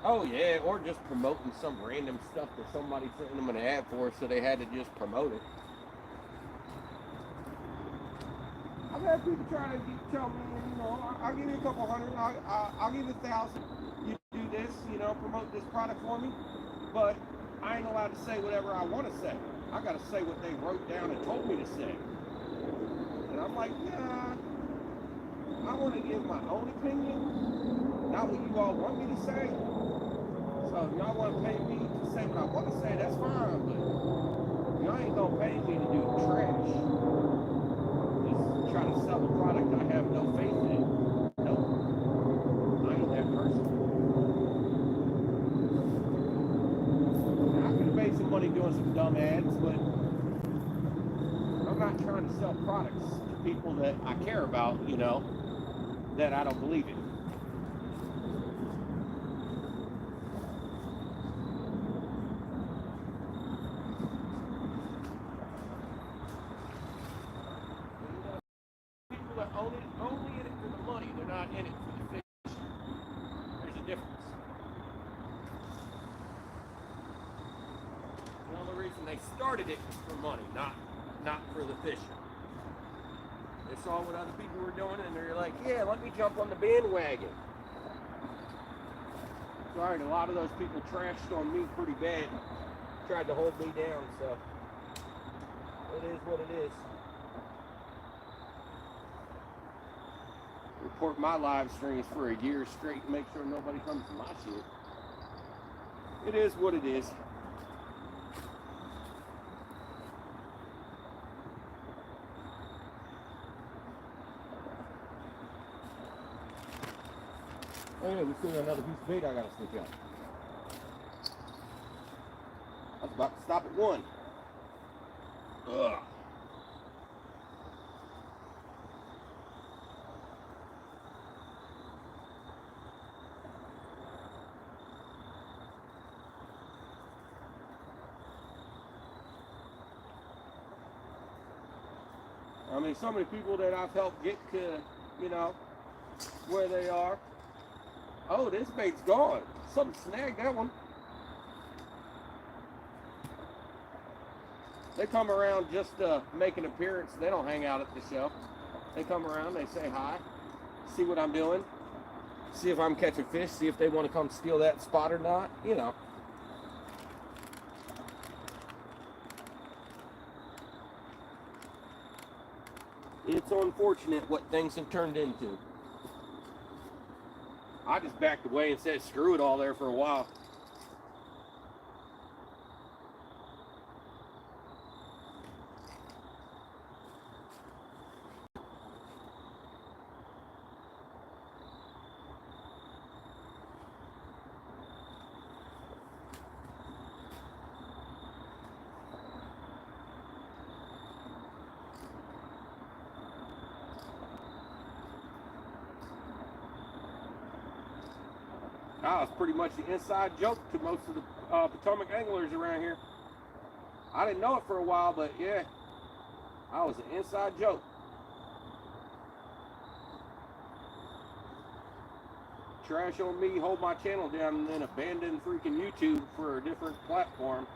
Oh yeah, or just promoting some random stuff that somebody sent them an ad for, so they had to just promote it. I've had people try to tell me, you know, I'll give you a couple hundred, I'll give you 1,000. You do this, you know, promote this product for me, but I ain't allowed to say whatever I want to say. I got to say what they wrote down and told me to say. And I'm like, nah, I want to give my own opinion, not what you all want me to say. So if y'all want to pay me to say what I want to say, that's fine, but y'all ain't going to pay me to do trash. Just try to sell a product I have no faith in. Nope. I ain't that person. Now, I could have made some money doing some dumb ads, but I'm not trying to sell products to people that I care about, you know, that I don't believe in. People that only in it for the money, they're not in it for the fish. There's a difference. The only reason they started it was for money, not for the fishing. They saw what other people were doing and they're like, yeah, let me jump on the bandwagon. Sorry, a lot of those people trashed on me pretty bad. Tried to hold me down, so it is what it is. Report my live streams for a year straight and make sure nobody comes to my shit. It is what it is. Oh yeah, we still got another piece of bait I gotta sneak out. I was about to stop at one. Ugh. I mean, so many people that I've helped get to, you know, where they are. Oh, this bait's gone. Something snagged that one. They come around just to make an appearance. They don't hang out at the show. They come around, they say hi, see what I'm doing, see if I'm catching fish, see if they want to come steal that spot or not, you know. It's unfortunate what things have turned into. I just backed away and said screw it all there for a while. I was pretty much the inside joke to most of the Potomac anglers around here. I didn't know it for a while, but yeah, I was an inside joke. Trash on me, hold my channel down, and then abandon freaking YouTube for a different platform.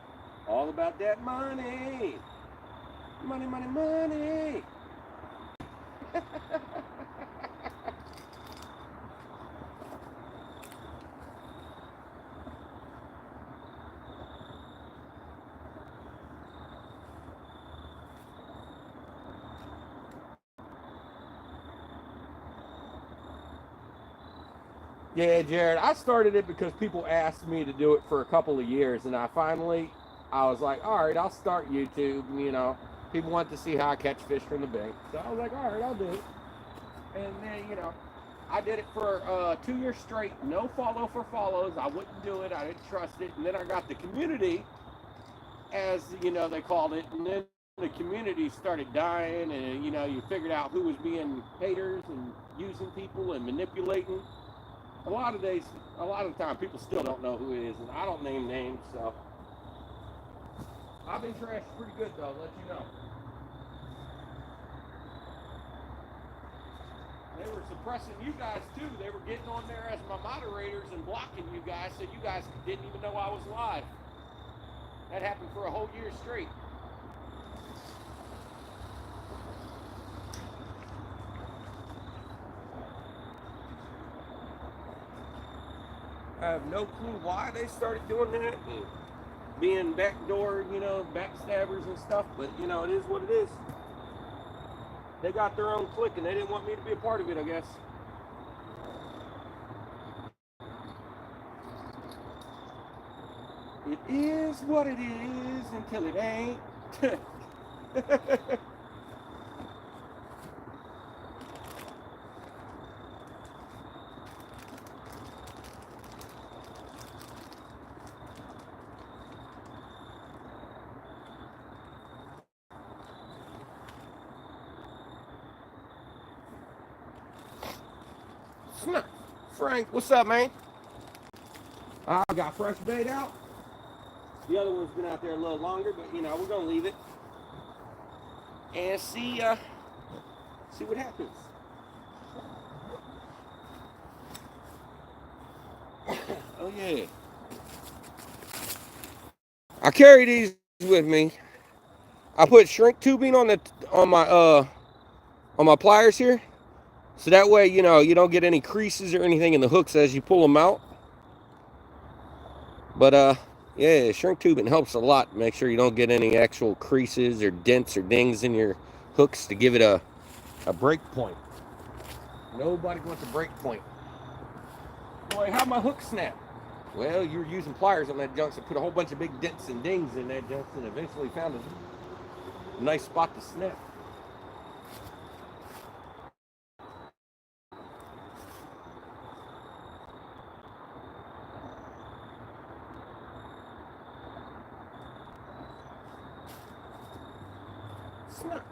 All about that money. Money, money, money. Yeah, Jared, I started it because people asked me to do it for a couple of years, and I was like, all right, I'll start YouTube, you know. People want to see how I catch fish from the bank. So I was like, all right, I'll do it. And then, you know, I did it for 2 years straight. No follow for follows. I wouldn't do it. I didn't trust it. And then I got the community, as, you know, they called it. And then the community started dying. And, you know, you figured out who was being haters and using people and manipulating. A lot of the time, people still don't know who it is. And I don't name names, so. I've been trashed pretty good, though, I'll let you know. They were suppressing you guys, too. They were getting on there as my moderators and blocking you guys, so you guys didn't even know I was live. That happened for a whole year straight. I have no clue why they started doing that. And being backdoor, you know, backstabbers and stuff, but, you know, it is what it is. They got their own clique, and they didn't want me to be a part of it, I guess. It is what it is until it ain't. Frank, what's up, man? I got fresh bait out. The other one's been out there a little longer, but you know, we're gonna leave it and see what happens. Oh yeah. I carry these with me. I put shrink tubing on my pliers here. So that way, you know, you don't get any creases or anything in the hooks as you pull them out. But yeah, shrink tubing helps a lot. Make sure you don't get any actual creases or dents or dings in your hooks to give it a break point. Nobody wants a break point. Boy, how'd my hook snap? Well, you were using pliers on that junk, so put a whole bunch of big dents and dings in that junk, and eventually found a nice spot to snap. Snap.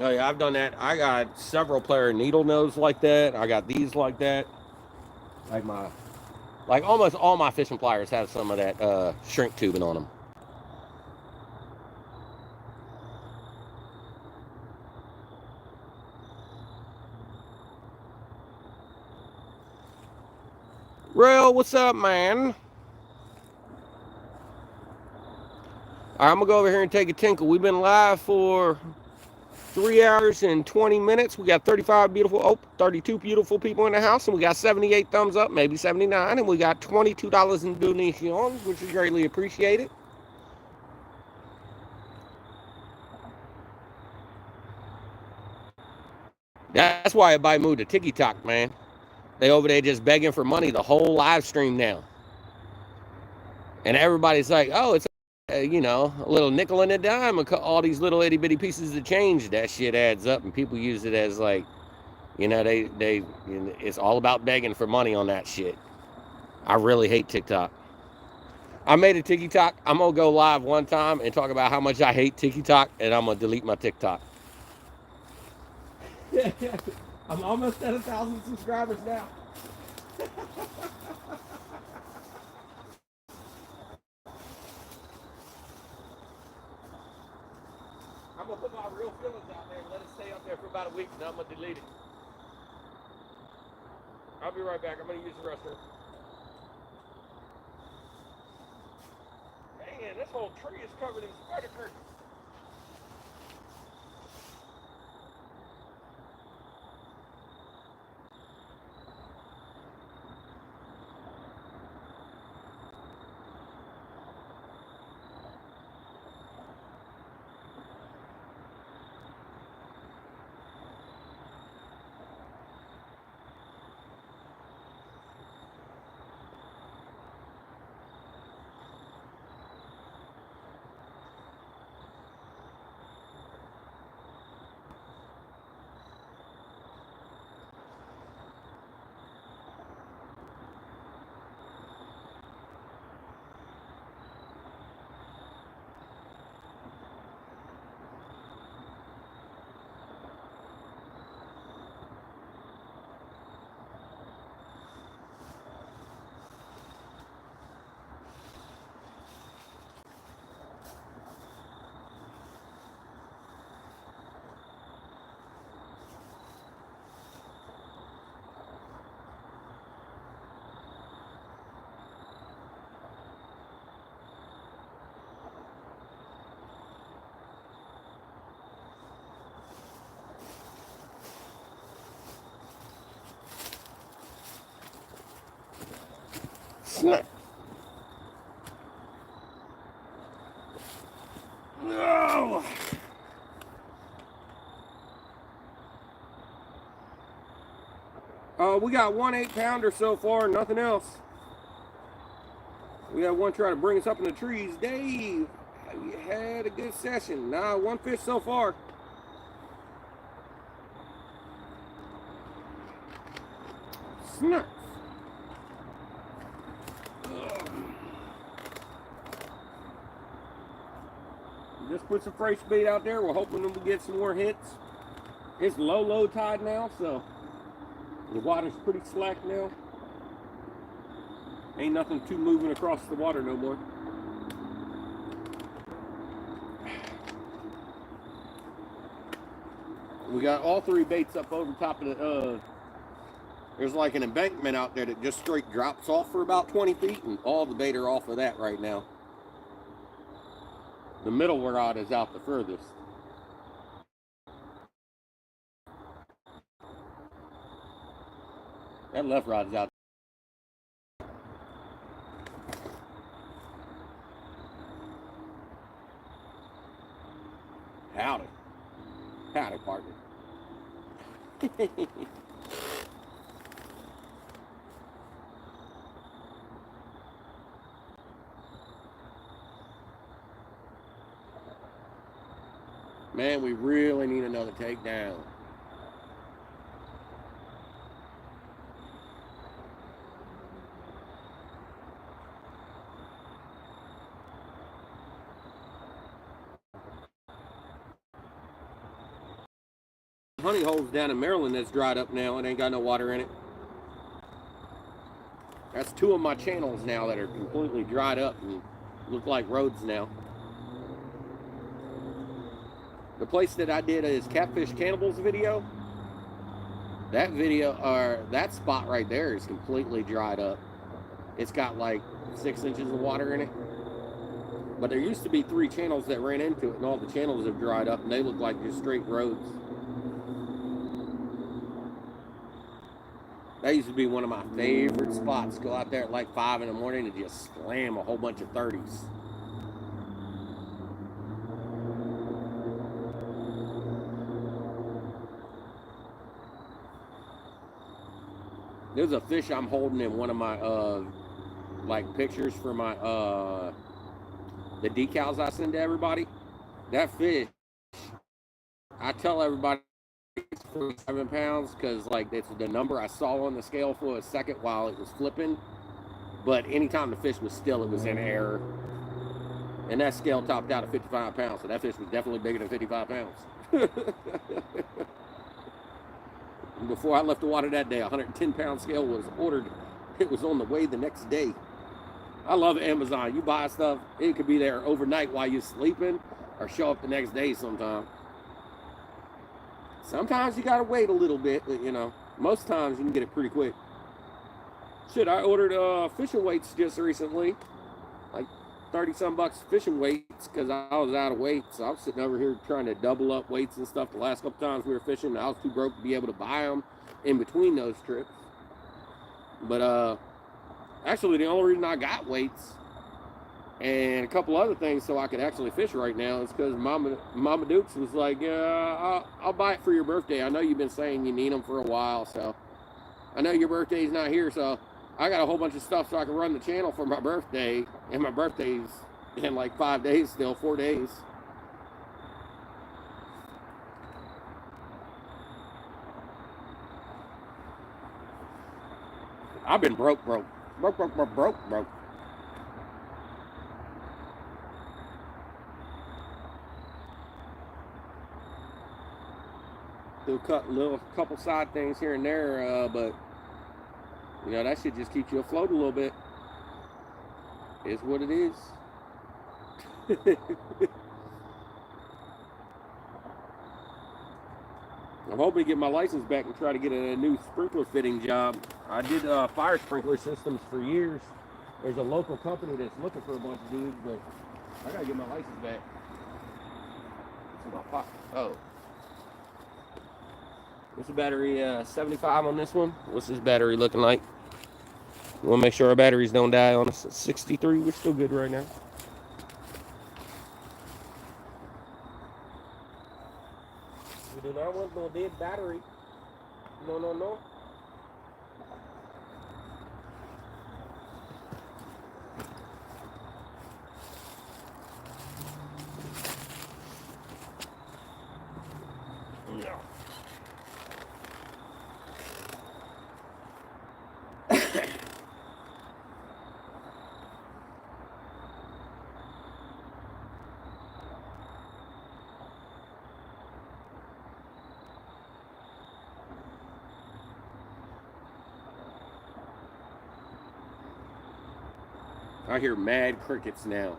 Oh yeah, I've done that. I got several player needle nose like that. I got these like that. Like almost all my fishing pliers have some of that shrink tubing on them. Real, what's up, man? All right, I'm gonna go over here and take a tinkle. We've been live for 3 hours and 20 minutes. We got 32 beautiful people in the house, and we got 78 thumbs up, maybe 79, and we got $22 in donations, which is greatly appreciated. That's why everybody moved to TikTok, man. They over there just begging for money the whole live stream now. And everybody's like, oh, it's, you know, a little nickel and a dime, all these little itty bitty pieces of change. That shit adds up, and people use it as like, you know, it's all about begging for money on that shit. I really hate TikTok. I made a TikTok. I'm going to go live one time and talk about how much I hate TikTok, and I'm going to delete my TikTok. I'm almost at 1,000 subscribers now. I'm going to put my real feelings out there and let it stay up there for about a week, and I'm going to delete it. I'll be right back. I'm going to use the restroom. Man, this whole tree is covered in spider curtains. Snap. No. We got 1 8-pounder so far, nothing else. We had one try to bring us up in the trees. Dave, have you had a good session? Nah, 1 fish so far. Snap. Just put some fresh bait out there. We're hoping that we get some more hits. It's low tide now, so the water's pretty slack now. Ain't nothing too moving across the water no more. We got all 3 baits up over top of the, there's like an embankment out there that just straight drops off for about 20 feet, and all the bait are off of that right now. The middle rod is out the furthest. That left rod's out. Howdy. Howdy, partner. Man, we really need another takedown. Honey holes down in Maryland that's dried up now and ain't got no water in it. That's 2 of my channels now that are completely dried up and look like roads now. The place that I did is Catfish Cannibals video. That video, or that spot right there is completely dried up. It's got like 6 inches of water in it. But there used to be 3 channels that ran into it, and all the channels have dried up and they look like just straight roads. That used to be one of my favorite spots. Go out there at like 5 in the morning and just slam a whole bunch of 30s. There's a fish I'm holding in one of my like pictures for my the decals I send to everybody. That fish, I tell everybody it's 7 pounds because like it's the number I saw on the scale for a second while it was flipping. But anytime the fish was still, it was in error. And that scale topped out at 55 pounds, so that fish was definitely bigger than 55 pounds. Before I left the water that day, a 110-pound scale was ordered. It was on the way the next day. I love Amazon. You buy stuff, it could be there overnight while you're sleeping or show up the next day sometime. Sometimes you gotta wait a little bit, but you know, most times you can get it pretty quick. Shit, I ordered fishing weights just recently. Like 30-some bucks fishing weights because I was out of weights. So I was sitting over here trying to double up weights and stuff the last couple times we were fishing. I was too broke to be able to buy them in between those trips. But actually the only reason I got weights and a couple other things so I could actually fish right now is because Mama Dukes was like, I'll buy it for your birthday. I know you've been saying you need them for a while, so I know your birthday's not here, so I got a whole bunch of stuff so I can run the channel for my birthday, and my birthday's in like 5 days still, 4 days. I've been broke. Do a couple side things here and there, but you know, that should just keep you afloat a little bit. It's what it is. I'm hoping to get my license back and try to get a new sprinkler fitting job. I did fire sprinkler systems for years. There's a local company that's looking for a bunch of dudes, but I gotta get my license back. Oh. What's the battery? 75 on this one. What's this battery looking like? We'll make sure our batteries don't die on us at 63. We're still good right now. We do not want no dead battery. No, no, no. No. I hear mad crickets now.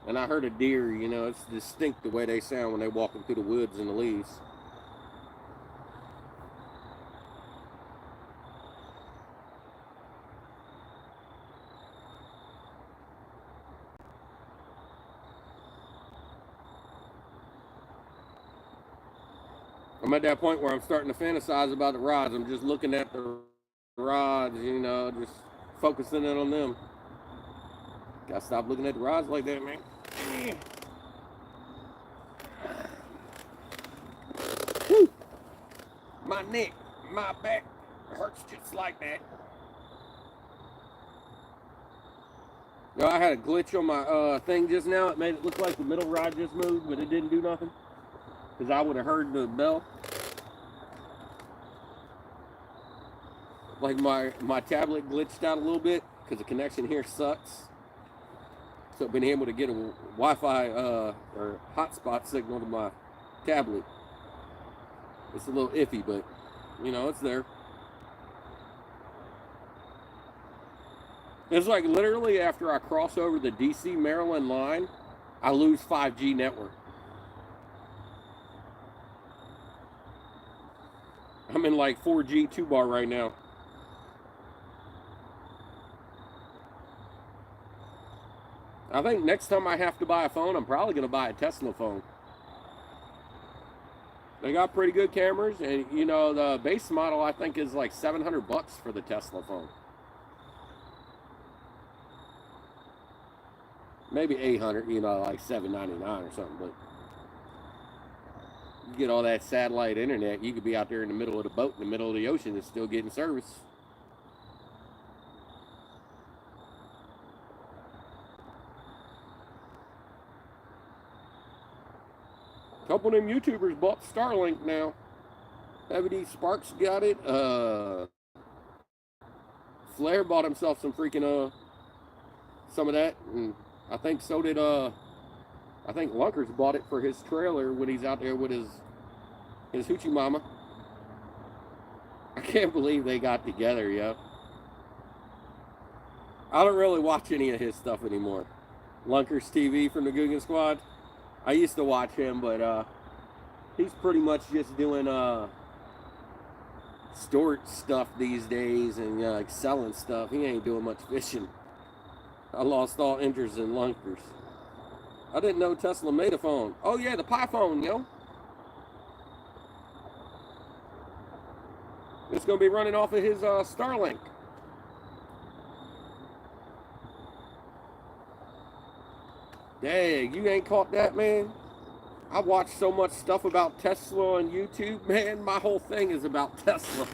And I heard a deer, you know, it's distinct the way they sound when they're walking through the woods and the leaves. I'm at that point where I'm starting to fantasize about the rods. I'm just looking at the rods, you know, just focusing in on them. Gotta stop looking at the rods like that, man. Whew. My neck, my back hurts just like that. You know, I had a glitch on my thing just now. It made it look like the middle rod just moved, but it didn't do nothing. Because I would have heard the bell. Like my tablet glitched out a little bit because the connection here sucks. So I've been able to get a Wi-Fi or hotspot signal to my tablet. It's a little iffy, but you know, it's there. It's like literally after I cross over the DC Maryland line, I lose 5G network. I'm in like 4G 2-bar right now. I think next time I have to buy a phone, I'm probably going to buy a Tesla phone. They got pretty good cameras, and you know, the base model I think is like $700 for the Tesla phone. Maybe 800, you know, like $799 or something, but you get all that satellite internet, you could be out there in the middle of the boat, in the middle of the ocean, and still getting service. A couple of them YouTubers bought Starlink now. Heavy Sparks got it. Flair bought himself some freaking some of that, and I think so did I think Lunkers bought it for his trailer when he's out there with his hoochie mama. I can't believe they got together, yo. I don't really watch any of his stuff anymore. Lunkers TV from the Guggen Squad. I used to watch him, but he's pretty much just doing storage stuff these days and like selling stuff. He ain't doing much fishing. I lost all interest in Lunkers. I didn't know Tesla made a phone. Oh yeah, the Pi phone, yo. It's gonna be running off of his Starlink. Dang, you ain't caught that, man? I watch so much stuff about Tesla on YouTube, man. My whole thing is about Tesla.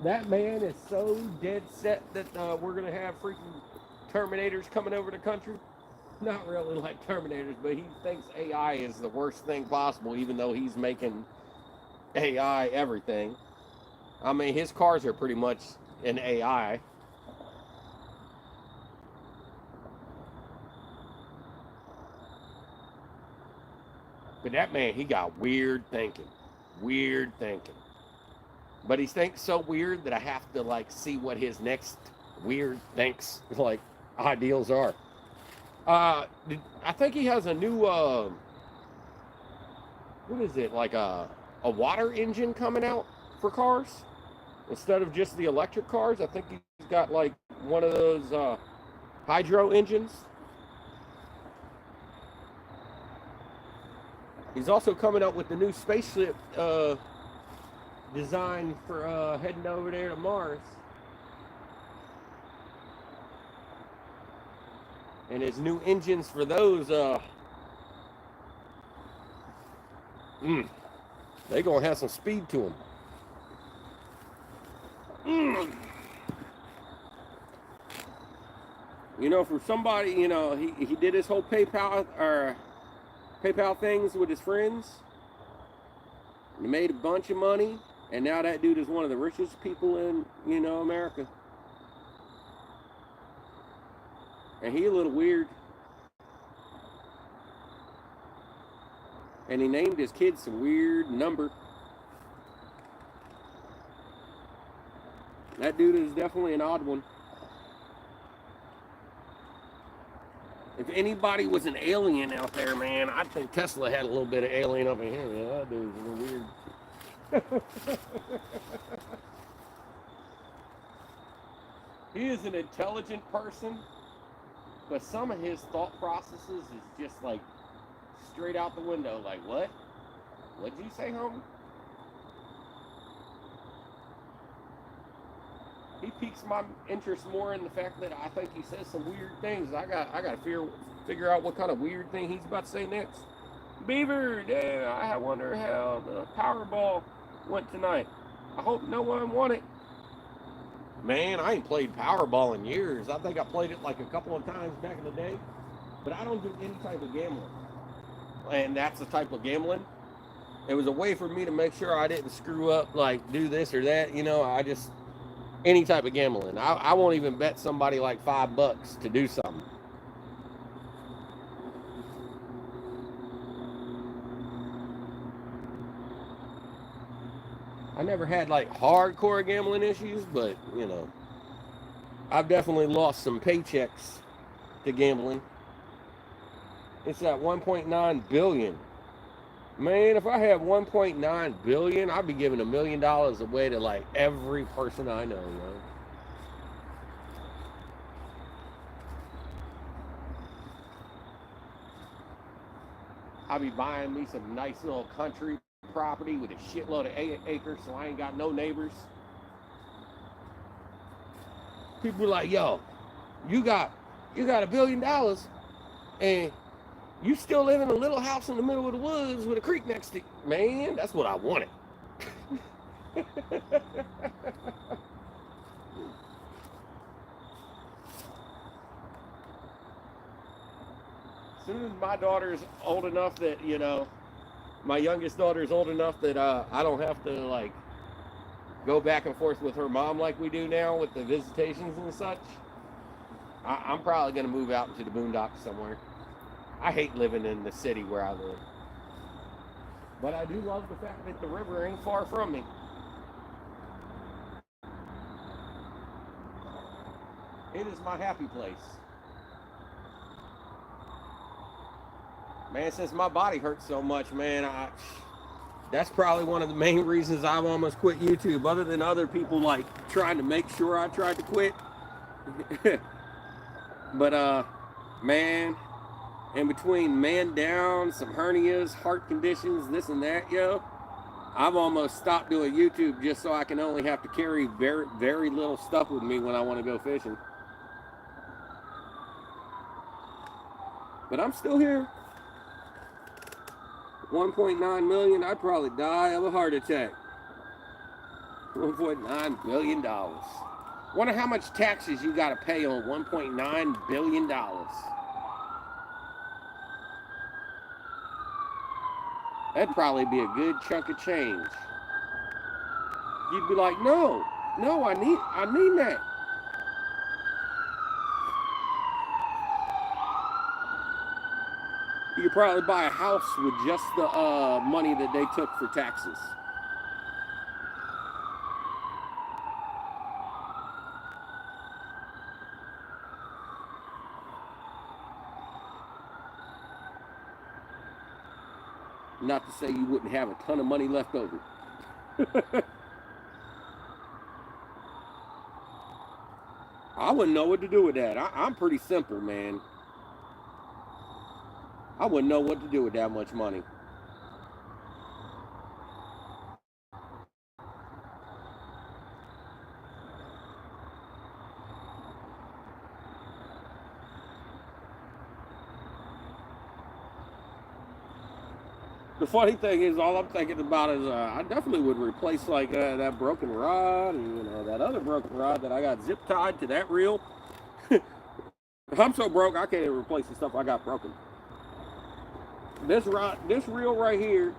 That man is so dead set that we're going to have freaking Terminators coming over the country. Not really like Terminators, but he thinks AI is the worst thing possible, even though he's making AI everything. I mean, his cars are pretty much an AI. But that man, he got weird thinking. Weird thinking. But he thinks so weird that I have to like see what his next weird thinks like ideals are. I think he has a new what is it, like a water engine coming out for cars instead of just the electric cars. I think he's got like one of those hydro engines. He's also coming up with the new spaceship designed for heading over there to Mars. And his new engines for those, they gonna have some speed to them. You know, for somebody, you know, he did his whole PayPal things with his friends. He made a bunch of money, and now that dude is one of the richest people in, you know, America. And he a little weird. And he named his kid some weird number. That dude is definitely an odd one. If anybody was an alien out there, man, I think Tesla had a little bit of alien up in here. Yeah, that dude's a little weird. He is an intelligent person, but some of his thought processes is just like straight out the window. Like, what? What'd you say, homie? He piques my interest more in the fact that I think he says some weird things. I got to figure out what kind of weird thing he's about to say next. Beaver, damn, I wonder how the Powerball went tonight. I hope no one won it. Man, I ain't played Powerball in years. I think I played it like a couple of times back in the day. But I don't do any type of gambling. And that's the type of gambling. It was a way for me to make sure I didn't screw up, like do this or that. You know, any type of gambling. I won't even bet somebody like $5 to do something. I never had like hardcore gambling issues, but you know, I've definitely lost some paychecks to gambling. It's at 1.9 billion. Man, if I had 1.9 billion, I'd be giving $1 million away to like every person I know, man. I'd be buying me some nice little country property with a shitload of acres so I ain't got no neighbors. People are like, yo, you got $1 billion and you still live in a little house in the middle of the woods with a creek next to you. Man, that's what I wanted. As soon as my daughter's old enough that, you know, my youngest daughter is old enough that I don't have to, like, go back and forth with her mom like we do now with the visitations and such, I'm probably going to move out into the boondocks somewhere. I hate living in the city where I live. But I do love the fact that the river ain't far from me. It is my happy place. Man, since my body hurts so much, man, that's probably one of the main reasons I've almost quit YouTube, other than other people like trying to make sure I tried to quit. But man, in between man down, some hernias, heart conditions, this and that, yo, I've almost stopped doing YouTube just so I can only have to carry very, very little stuff with me when I want to go fishing. But I'm still here. 1.9 million, I'd probably die of a heart attack. $1.9 billion. Wonder how much taxes you got to pay on $1.9 billion. That'd probably be a good chunk of change. You'd be like, no, I need that. You could probably buy a house with just the money that they took for taxes. Not to say you wouldn't have a ton of money left over. I wouldn't know what to do with that. I'm pretty simple, man. I wouldn't know what to do with that much money. The funny thing is, all I'm thinking about is I definitely would replace like that broken rod and that other broken rod that I got zip tied to that reel. I'm so broke I can't even replace the stuff I got broken. This reel right here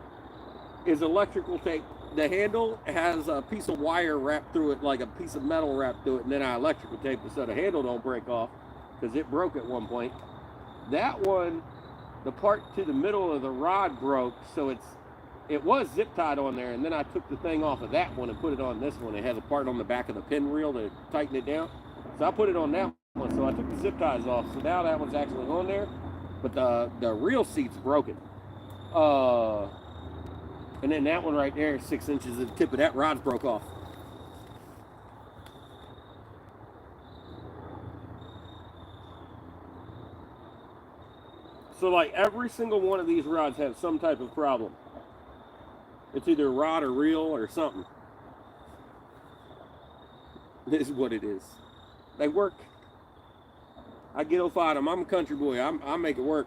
is electrical tape. The handle has a piece of wire wrapped through it, like a piece of metal wrapped through it, and then I electrical tape it so the handle don't break off because it broke at one point. That one, the part to the middle of the rod broke, so it was zip tied on there, and then I took the thing off of that one and put it on this one. It has a part on the back of the pinwheel to tighten it down, so I put it on that one. So I took the zip ties off, so now that one's actually on there, but the reel seat's broken. And then that one right there, 6 inches of the tip of that rod's broke off. So like every single one of these rods have some type of problem. It's either a rod or reel or something. This is what it is. They work. I get fight them. I'm a country boy. I make it work.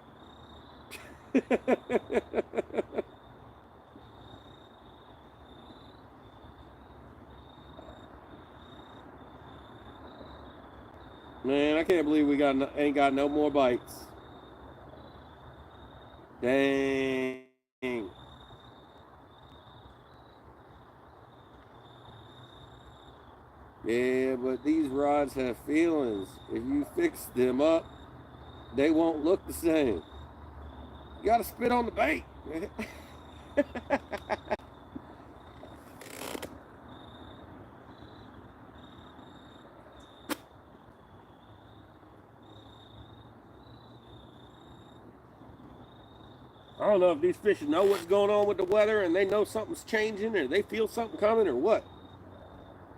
Man, I can't believe we ain't got no more bites. Dang. Yeah, but these rods have feelings. If you fix them up, they won't look the same. You gotta spit on the bait. I don't know if these fish know what's going on with the weather and they know something's changing or they feel something coming or what.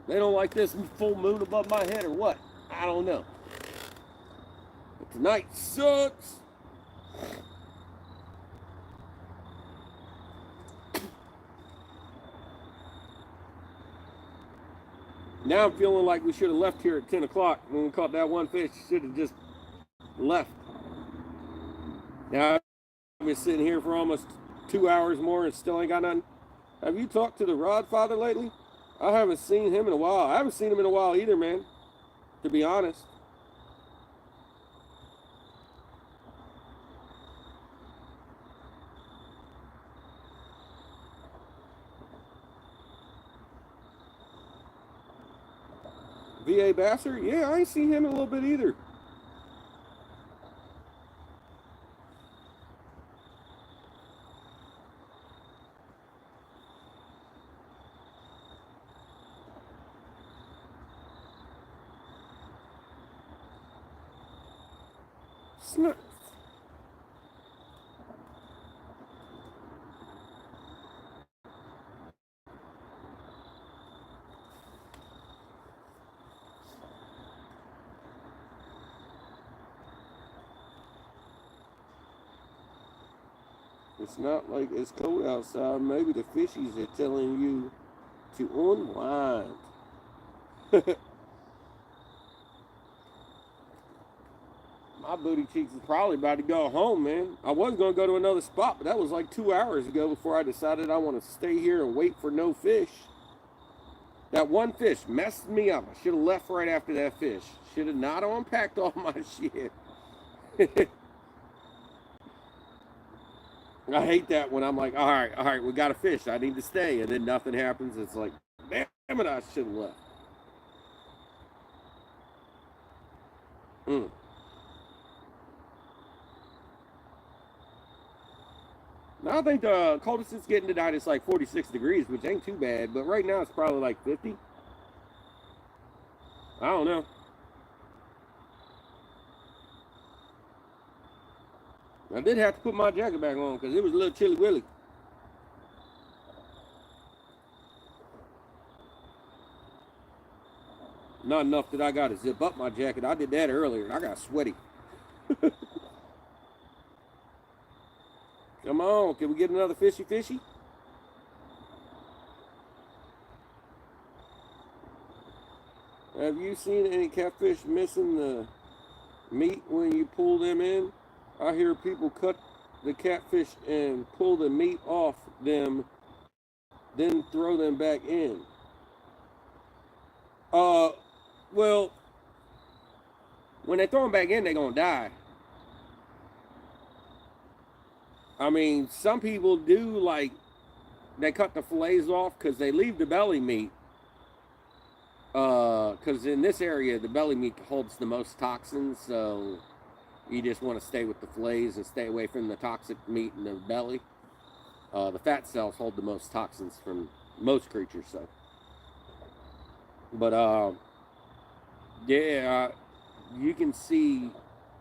They don't like this full moon above my head or what. I don't know. But tonight sucks. Now I'm feeling like we should have left here at 10 o'clock when we caught that one fish. Should have just left. Now I've been sitting here for almost 2 hours more and still ain't got nothing. Have you talked to the rod father lately? I haven't seen him in a while. I haven't seen him in a while either, man, to be honest. V.A. Basser? Yeah, I ain't seen him in a little bit either. Snap. It's not like it's cold outside. Maybe the fishies are telling you to unwind. My booty cheeks is probably about to go home, man. I was going to go to another spot, but that was like 2 hours ago before I decided I want to stay here and wait for no fish. That one fish messed me up. I should have left right after that fish. Should have not unpacked all my shit. I hate that when I'm like, all right, we got a fish. I need to stay. And then nothing happens. It's like, damn it, I should have left. Now I think the coldest it's getting tonight is like 46 degrees, which ain't too bad. But right now it's probably like 50. I don't know. I did have to put my jacket back on because it was a little chilly willy. Not enough that I got to zip up my jacket. I did that earlier and I got sweaty. Come on, can we get another fishy? Have you seen any catfish missing the meat when you pull them in? I hear people cut the catfish and pull the meat off them, then throw them back in. Well, when they throw them back in, they're gonna die. I mean, some people do like they cut the fillets off because they leave the belly meat. Because in this area, the belly meat holds the most toxins, so you just want to stay with the fillets and stay away from the toxic meat in the belly. The fat cells hold the most toxins from most creatures, so. But yeah, you can see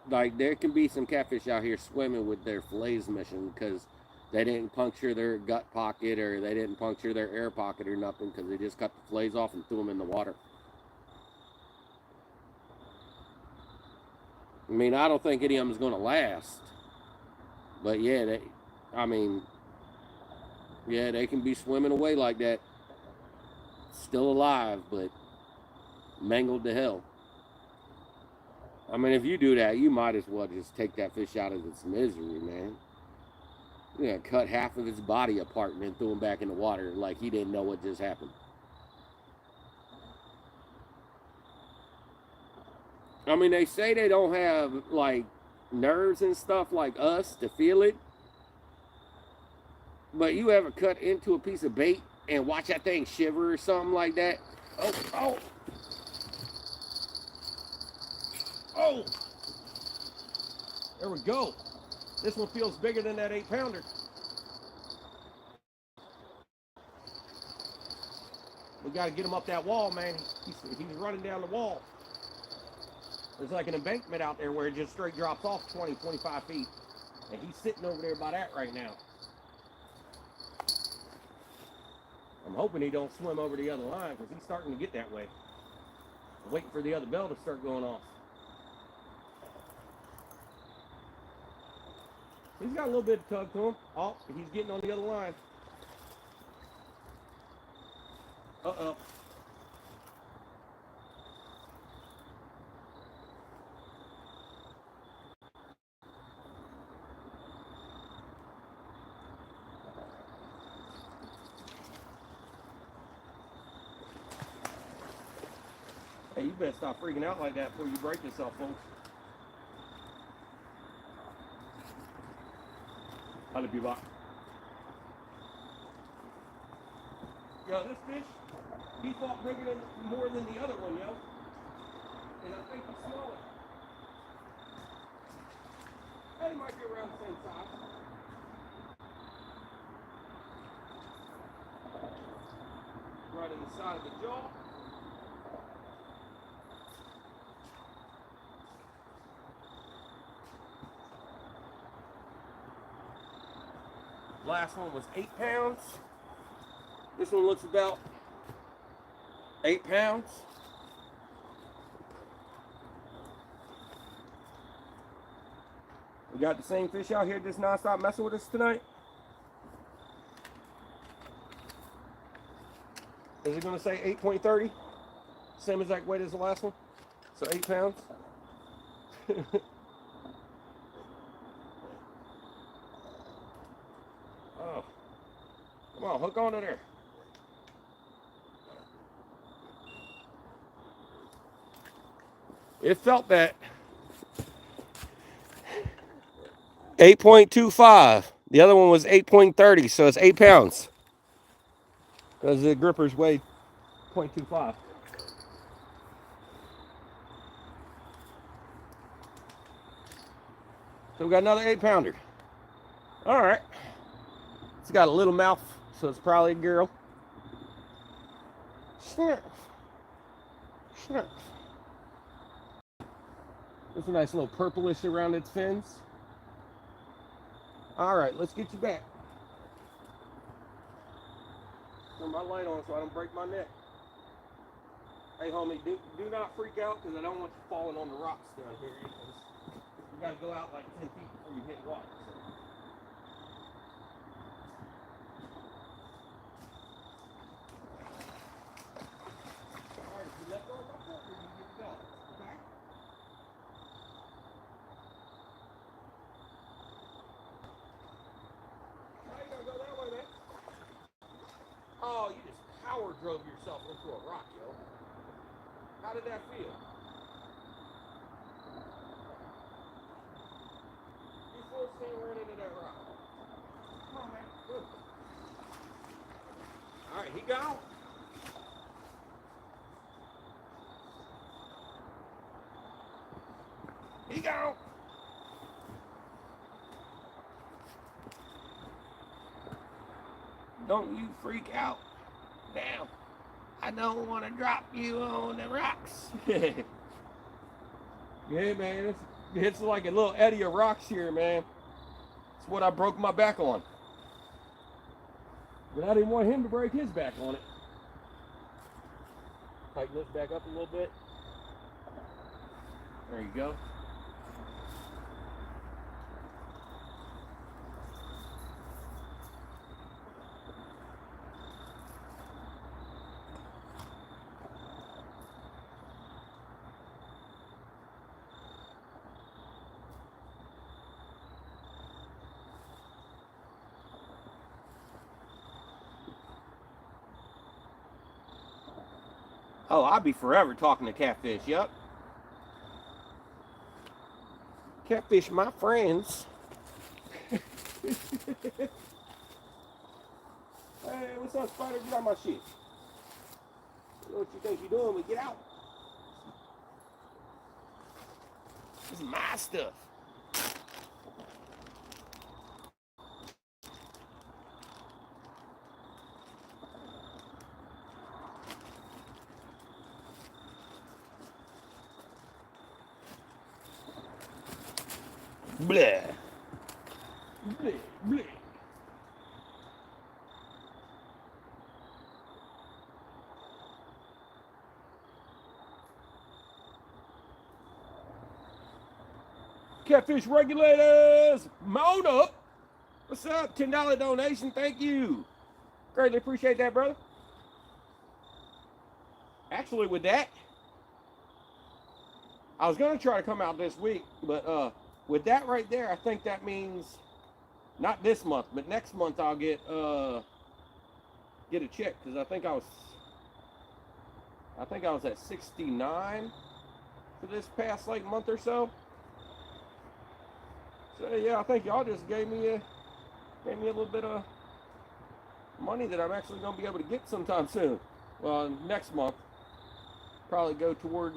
like there can be some catfish out here swimming with their fillets missing because they didn't puncture their gut pocket or they didn't puncture their air pocket or nothing because they just cut the fillets off and threw them in the water. I mean, I don't think any of them is going to last. But yeah, I mean, yeah, they can be swimming away like that. Still alive, but mangled to hell. I mean, if you do that, you might as well just take that fish out of its misery, man. You're going to cut half of its body apart and then throw him back in the water like he didn't know what just happened. I mean, they say they don't have, like, nerves and stuff like us to feel it. But you ever cut into a piece of bait and watch that thing shiver or something like that? Oh. There we go. This one feels bigger than that 8-pounder. We got to get him up that wall, man. He's running down the wall. There's like an embankment out there where it just straight drops off 20, 25 feet. And he's sitting over there by that right now. I'm hoping he don't swim over the other line because he's starting to get that way. I'm waiting for the other bell to start going off. He's got a little bit of tug to him. Oh, he's getting on the other line. Uh-oh. Hey, you better stop freaking out like that before you break yourself, folks. I'll be back. Yo, this fish, he fought bigger more than the other one, yo. And I think he's smaller. He might be around the same size. Right in the side of the jaw. Last one was 8 pounds. This one looks about 8 pounds. We got the same fish out here just non-stop messing with us tonight. Is it gonna say 8.30? Same exact weight as the last one? So 8 pounds? Oh, come on, hook onto there. It felt that. 8.25. The other one was 8.30, so it's 8 pounds. Because the grippers weighed 0.25. So we got another 8-pounder. All right. It's got a little mouth, so it's probably a girl. Snap. Snap. There's a nice little purplish around its fins. All right, let's get you back. Turn my light on so I don't break my neck. Hey, homie, do not freak out because I don't want you falling on the rocks down here. You got to go out like 10 feet before you hit water. So. All right, if you let go of my foot, you get the belt. Okay? power drove yourself into a rock, yo. How did that feel? You full steam ran into that rock. Come on, man. Good. All right, he gone. He gone. Don't you freak out. Now, I don't want to drop you on the rocks. Yeah, man. It's like a little eddy of rocks here, man. It's what I broke my back on. But I didn't want him to break his back on it. Tighten this back up a little bit. There you go. Oh, I'll be forever talking to catfish, yup. Catfish, my friends. Hey, what's up, Spider? Get out my shit. You know what you think you're doing, but get out. This is my stuff. Bleh. Bleh, bleh. Catfish regulators, mount up. What's up? $10 donation, thank you. Greatly appreciate that, brother. Actually, with that, I was gonna try to come out this week, but with that right there, I think that means not this month, but next month I'll get a check because I think I was at 69 for this past like month or so. So yeah, I think y'all just gave me a little bit of money that I'm actually gonna be able to get sometime soon. Well, next month, probably go towards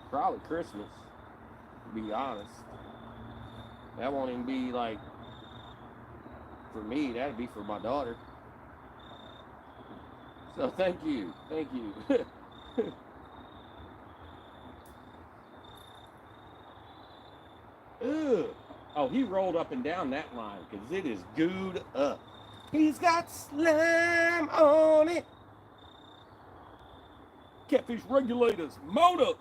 probably Christmas. To be honest, that won't even be like for me. That'd be for my daughter. So thank you. Ugh. Oh, he rolled up and down that line because it is gooed up. He's got slime on it. Catfish regulators, mount up.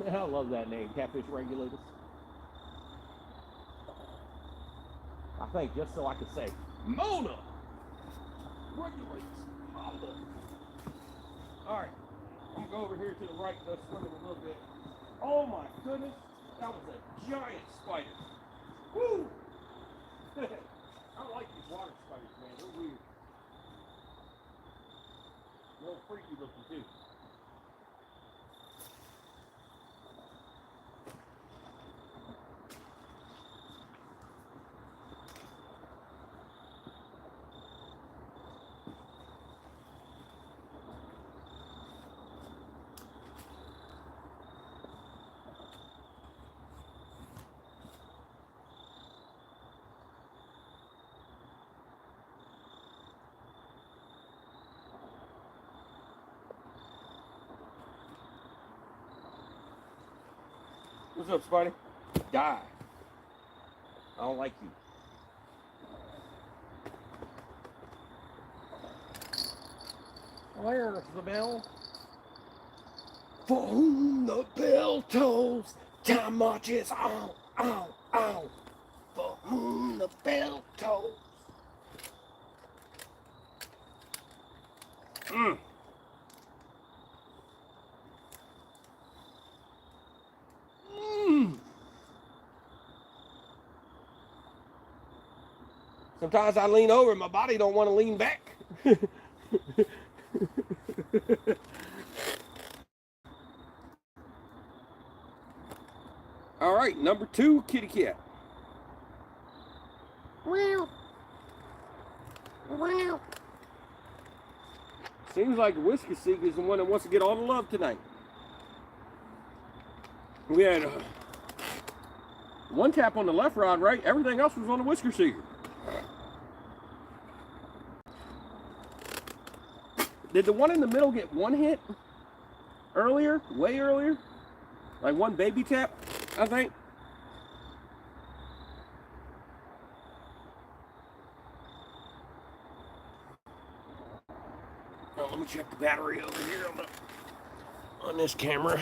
I love that name, catfish regulators. I think just so I could say, Mona regulators, mount up. All right, I'm gonna go over here to the right, go swimming a little bit. Oh my goodness, that was a giant spider. Woo! I don't like these water spiders, man. They're weird. A little freaky looking too. What's up, Spidey? Die. I don't like you. There's the bell. For whom the bell tolls, time marches on, on, on. For whom the bell tolls. Sometimes I lean over and my body don't want to lean back. All right, number 2, kitty cat. Wow. Wow. Seems like Whisker Seek is the one that wants to get all the love tonight. We had one tap on the left rod, right? Everything else was on the Whisker Seeker. Did the one in the middle get one hit earlier? Way earlier? Like one baby tap, I think. Oh, let me check the battery over here on this camera.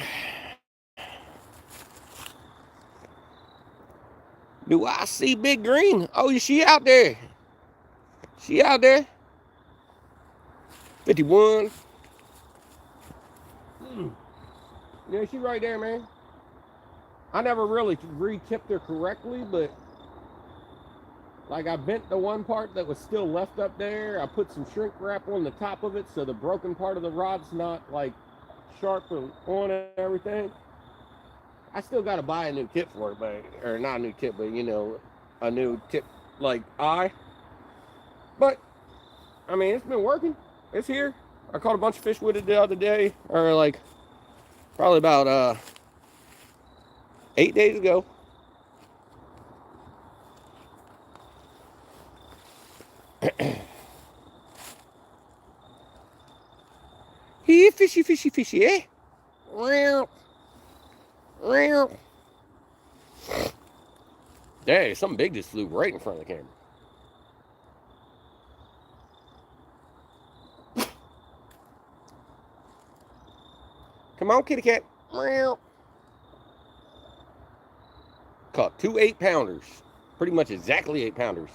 Do I see Big Green? Oh, is she out there? She out there? 51. Yeah, she right there, man. I never really re-tipped her correctly, but like I bent the one part that was still left up there. I put some shrink wrap on the top of it so the broken part of the rod's not like sharp on and everything. I still got to buy a new tip for it, but or not a new tip, but you know, a new tip like eye. But I mean, it's been working. It's here. I caught a bunch of fish with it the other day, or like probably about 8 days ago. Here, fishy, fishy, fishy, eh? Dang, something big just flew right in front of the camera. Come on, kitty cat. Caught 2 8-pounders. Pretty much exactly 8-pounders.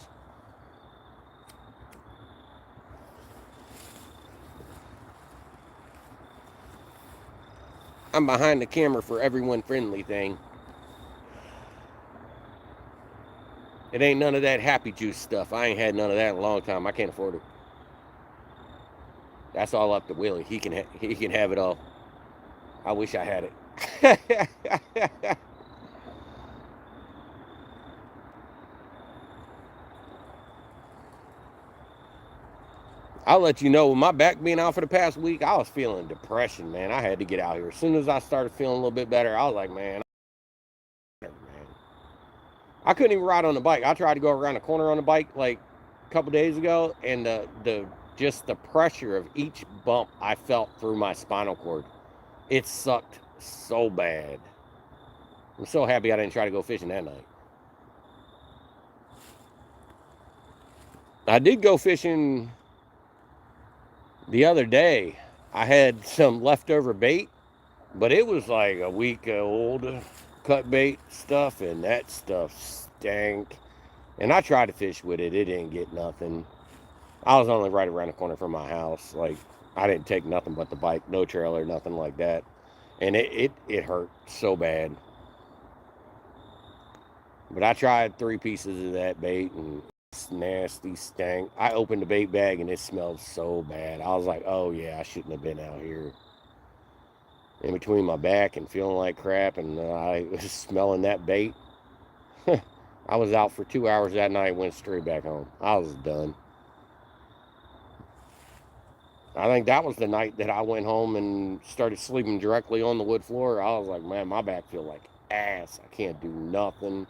I'm behind the camera for everyone friendly thing. It ain't none of that happy juice stuff. I ain't had none of that in a long time. I can't afford it. That's all up to Willie. He can have it all. I wish I had it. I'll let you know, with my back being out for the past week, I was feeling depression, man. I had to get out here. As soon as I started feeling a little bit better, I was like, man, I couldn't even ride on the bike. I tried to go around the corner on the bike like a couple days ago, and just the pressure of each bump I felt through my spinal cord, it sucked so bad. I'm so happy I didn't try to go fishing that night. I did go fishing the other day. I had some leftover bait, but it was like a week old cut bait stuff, and that stuff stank. And I tried to fish with it. It didn't get nothing. I was only right around the corner from my house. Like, I didn't take nothing but the bike, no trailer, nothing like that. And it hurt so bad. But I tried 3 pieces of that bait, and it's nasty, stank. I opened the bait bag, and it smelled so bad. I was like, oh, yeah, I shouldn't have been out here. In between my back and feeling like crap, and I was smelling that bait. I was out for 2 hours that night, went straight back home. I was done. I think that was the night that I went home and started sleeping directly on the wood floor. I was like, man, my back feels like ass. I can't do nothing.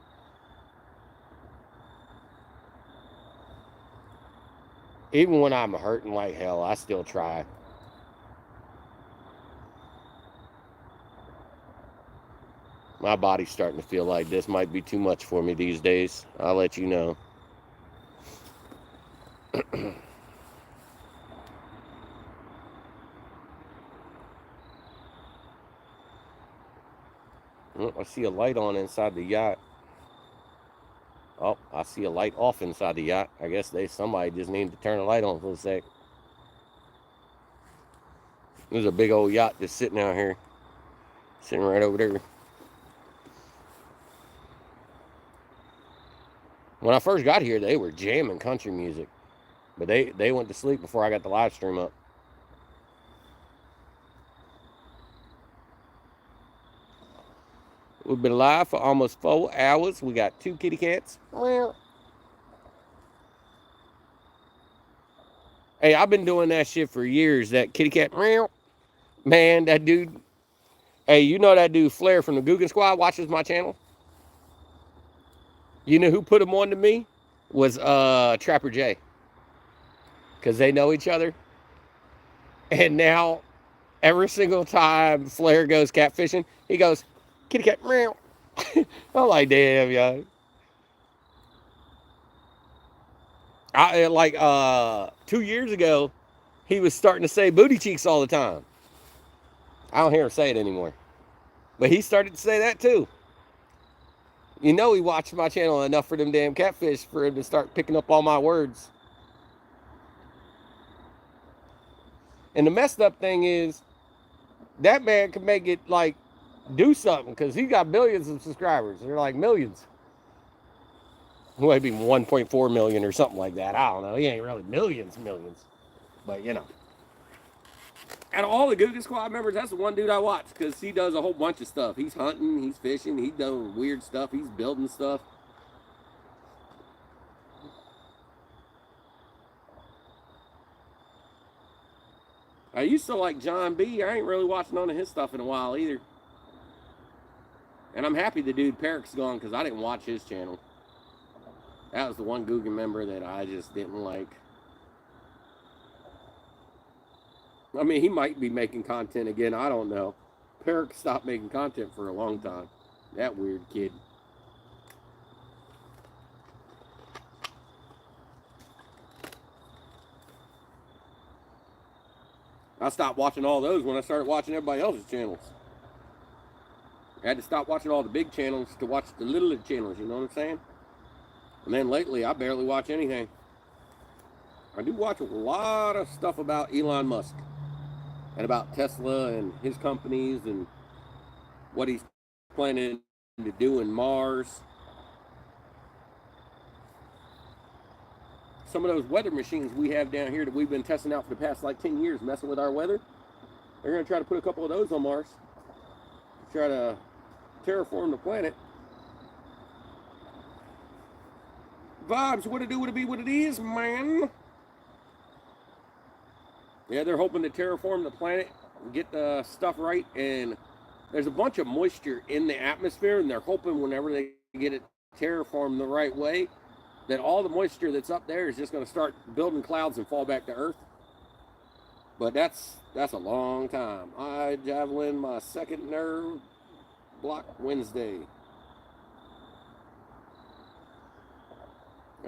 Even when I'm hurting like hell, I still try. My body's starting to feel like this might be too much for me these days. I'll let you know. Oh, I see a light on inside the yacht. Oh, I see a light off inside the yacht. I guess somebody just needed to turn the light on for a sec. There's a big old yacht just sitting out here. Sitting right over there. When I first got here, they were jamming country music. But they went to sleep before I got the live stream up. We've been live for almost 4 hours. We got 2 kitty cats. Hey, I've been doing that shit for years. That kitty cat. Man, that dude. Hey, you know that dude Flair from the Guggen Squad watches my channel? You know who put him on to me? Was Trapper J. Because they know each other. And now, every single time Flair goes catfishing, he goes, kitty cat, meow. I'm like, damn, yo. I like 2 years ago, he was starting to say booty cheeks all the time. I don't hear him say it anymore. But he started to say that too. You know he watched my channel enough for them damn catfish for him to start picking up all my words. And the messed up thing is, that man can make it like do something because he got billions of subscribers. They're like millions. Maybe 1.4 million or something like that. I don't know. He ain't really millions. But you know. Out of all the Guggen Squad members, that's the one dude I watch because he does a whole bunch of stuff. He's hunting, he's fishing, he's doing weird stuff, he's building stuff. I used to like John B. I ain't really watching none of his stuff in a while either. And I'm happy the dude Perrick's gone because I didn't watch his channel. That was the one Guggen member that I just didn't like. I mean, he might be making content again. I don't know. Perrick stopped making content for a long time. That weird kid. I stopped watching all those when I started watching everybody else's channels. I had to stop watching all the big channels to watch the little channels, you know what I'm saying? And then lately, I barely watch anything. I do watch a lot of stuff about Elon Musk and about Tesla and his companies and what he's planning to do in Mars. Some of those weather machines we have down here that we've been testing out for the past like 10 years, messing with our weather, they're going to try to put a couple of those on Mars. Try to terraform the planet. Vibes, what it do, what it be, what it is, man. Yeah, they're hoping to terraform the planet, get the stuff right, and there's a bunch of moisture in the atmosphere, and they're hoping whenever they get it terraformed the right way, that all the moisture that's up there is just going to start building clouds and fall back to Earth. But that's a long time. I javelin my second nerve block Wednesday.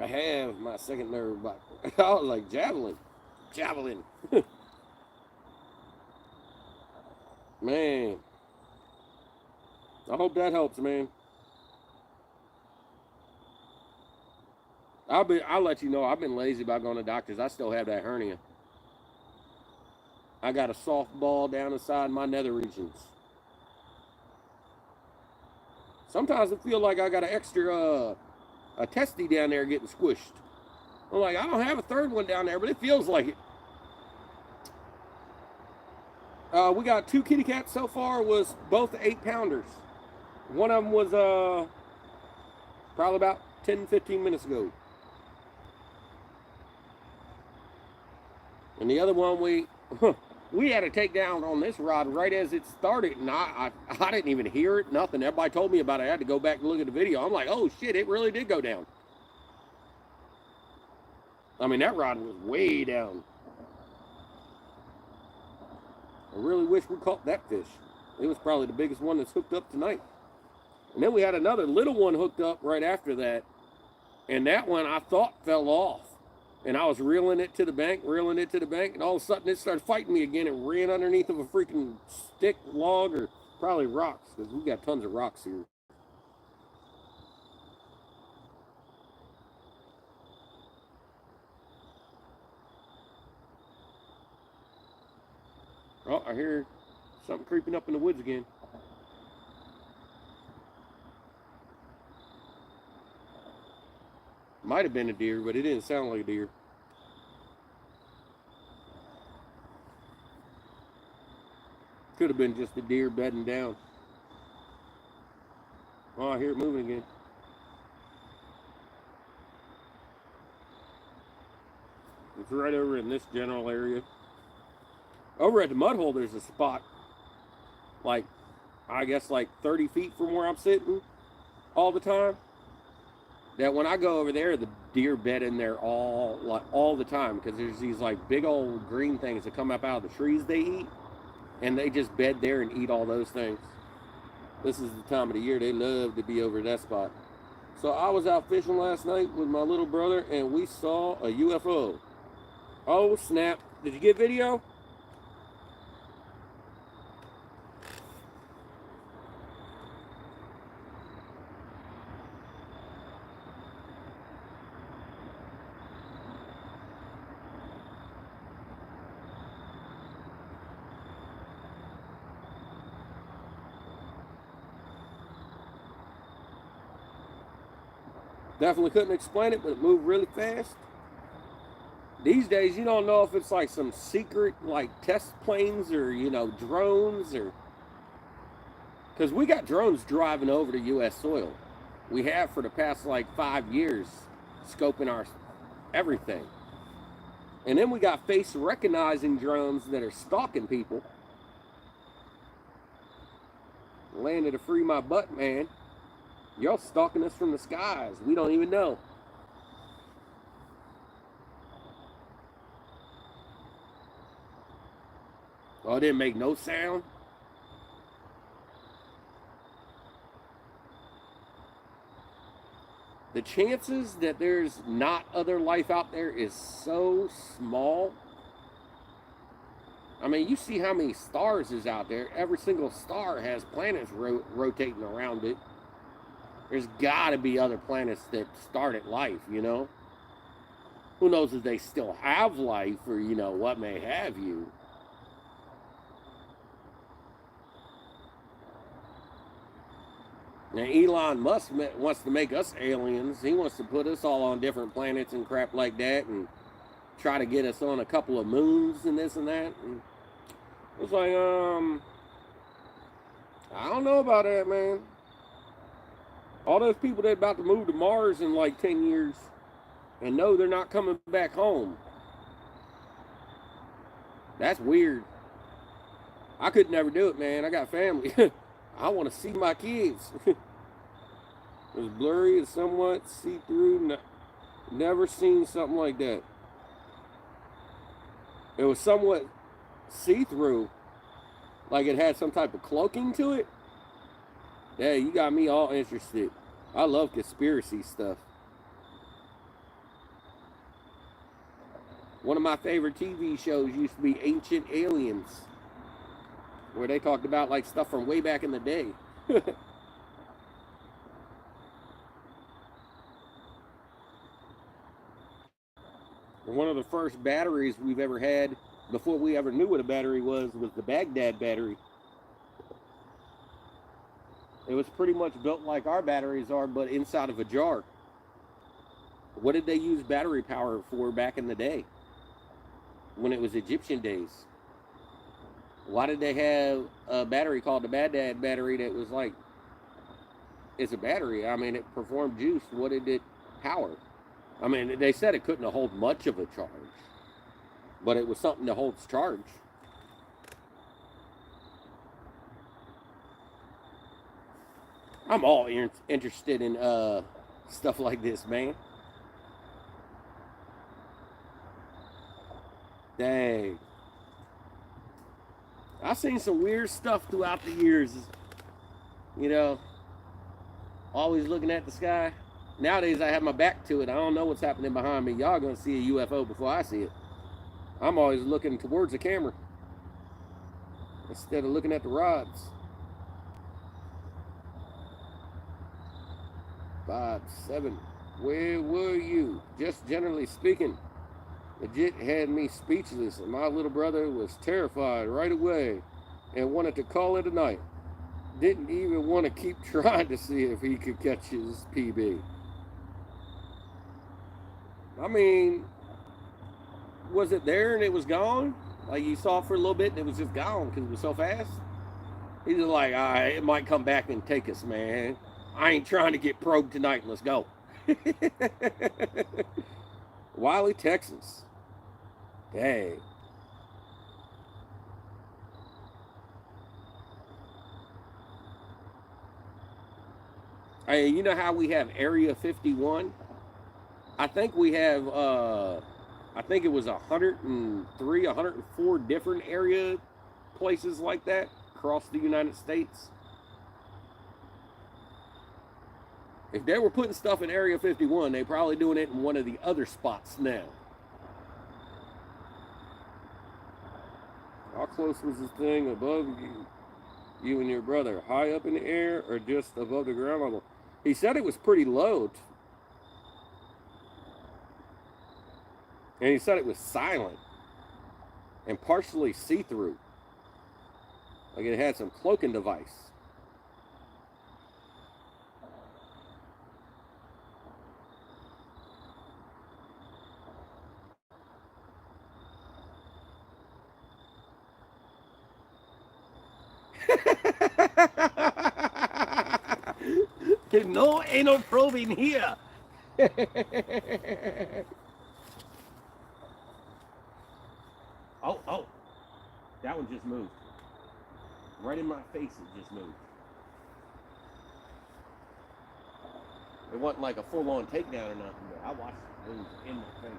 I have my second nerve block. I was like, javelin. Man. I hope that helps, man. I'll let you know, I've been lazy about going to doctors. I still have that hernia. I got a soft ball down inside my nether regions. Sometimes I feel like I got an extra a testy down there getting squished. I'm like, I don't have a third one down there, but it feels like it. We got 2 kitty cats so far, was both 8-pounders. One of them was probably about 10-15 minutes ago. And the other one we had to take down on this rod right as it started, and I didn't even hear it, nothing. Everybody told me about it. I had to go back and look at the video. I'm like, oh shit, it really did go down. I mean, that rod was way down. I really wish we caught that fish. It was probably the biggest one that's hooked up tonight. And then we had another little one hooked up right after that. And that one I thought fell off. And I was reeling it to the bank, and all of a sudden it started fighting me again and ran underneath of a freaking stick, log, or probably rocks, because we got tons of rocks here. Oh, I hear something creeping up in the woods again. Might have been a deer, but it didn't sound like a deer. Could have been just a deer bedding down. Oh, I hear it moving again. It's right over in this general area. Over at the mud hole, there's a spot, like, I guess like 30 feet from where I'm sitting all the time. That when I go over there, the deer bed in there all the time, because there's these like big old green things that come up out of the trees they eat, and they just bed there and eat all those things. This is the time of the year they love to be over that spot. So I was out fishing last night with my little brother, and we saw a UFO. Oh snap! Did you get video? Definitely couldn't explain it, but it moved really fast. These days, you don't know if it's like some secret, like test planes or, you know, drones or. Because we got drones driving over to U.S. soil. We have for the past like 5 years, scoping our everything. And then we got face recognizing drones that are stalking people. Landed to free my butt, man. Y'all stalking us from the skies. We don't even know. Oh, it didn't make no sound? The chances that there's not other life out there is so small. I mean, you see how many stars is out there. Every single star has planets rotating around it. There's got to be other planets that started life, you know? Who knows if they still have life or, you know, what may have you. Now, Elon Musk wants to make us aliens. He wants to put us all on different planets and crap like that and try to get us on a couple of moons and this and that. And it's like, I don't know about that, man. All those people that are about to move to Mars in like 10 years and know they're not coming back home. That's weird. I could never do it, man. I got family. I want to see my kids. It was blurry and somewhat see-through. Never seen something like that. It was somewhat see-through. Like it had some type of cloaking to it. Yeah, you got me all interested. I love conspiracy stuff. One of my favorite TV shows used to be Ancient Aliens, where they talked about like stuff from way back in the day. One of the first batteries we've ever had, before we ever knew what a battery was the Baghdad battery. It was pretty much built like our batteries are, but inside of a jar. What did they use battery power for back in the day, when it was Egyptian days? Why did they have a battery called the Baghdad battery that was like, it's a battery? I mean, it performed juice. What did it power? I mean, they said it couldn't hold much of a charge, but it was something that holds charge. I'm all interested in stuff like this, man. Dang. I've seen some weird stuff throughout the years. You know, always looking at the sky. Nowadays, I have my back to it. I don't know what's happening behind me. Y'all gonna see a UFO before I see it. I'm always looking towards the camera instead of looking at the rods. 5, 7. Where were you? Just generally speaking, legit had me speechless, and my little brother was terrified right away and wanted to call it a night. Didn't even want to keep trying to see if he could catch his PB. I mean, was it there and it was gone? Like you saw it for a little bit and it was just gone because it was so fast? He's just like, all right, it might come back and take us, man. I ain't trying to get probed tonight. Let's go. Wiley, Texas. Dang. Hey, you know how we have Area 51? I think we have, I think it was 103, 104 different area places like that across the United States. If they were putting stuff in Area 51, they're probably doing it in one of the other spots now. How close was this thing above you and your brother? High up in the air or just above the ground level? He said it was pretty low. And he said it was silent and partially see-through. Like it had some cloaking device. No anal probing here. Oh, that one just moved. Right in my face, it just moved. It wasn't like a full-on takedown or nothing, but I watched it move in my face.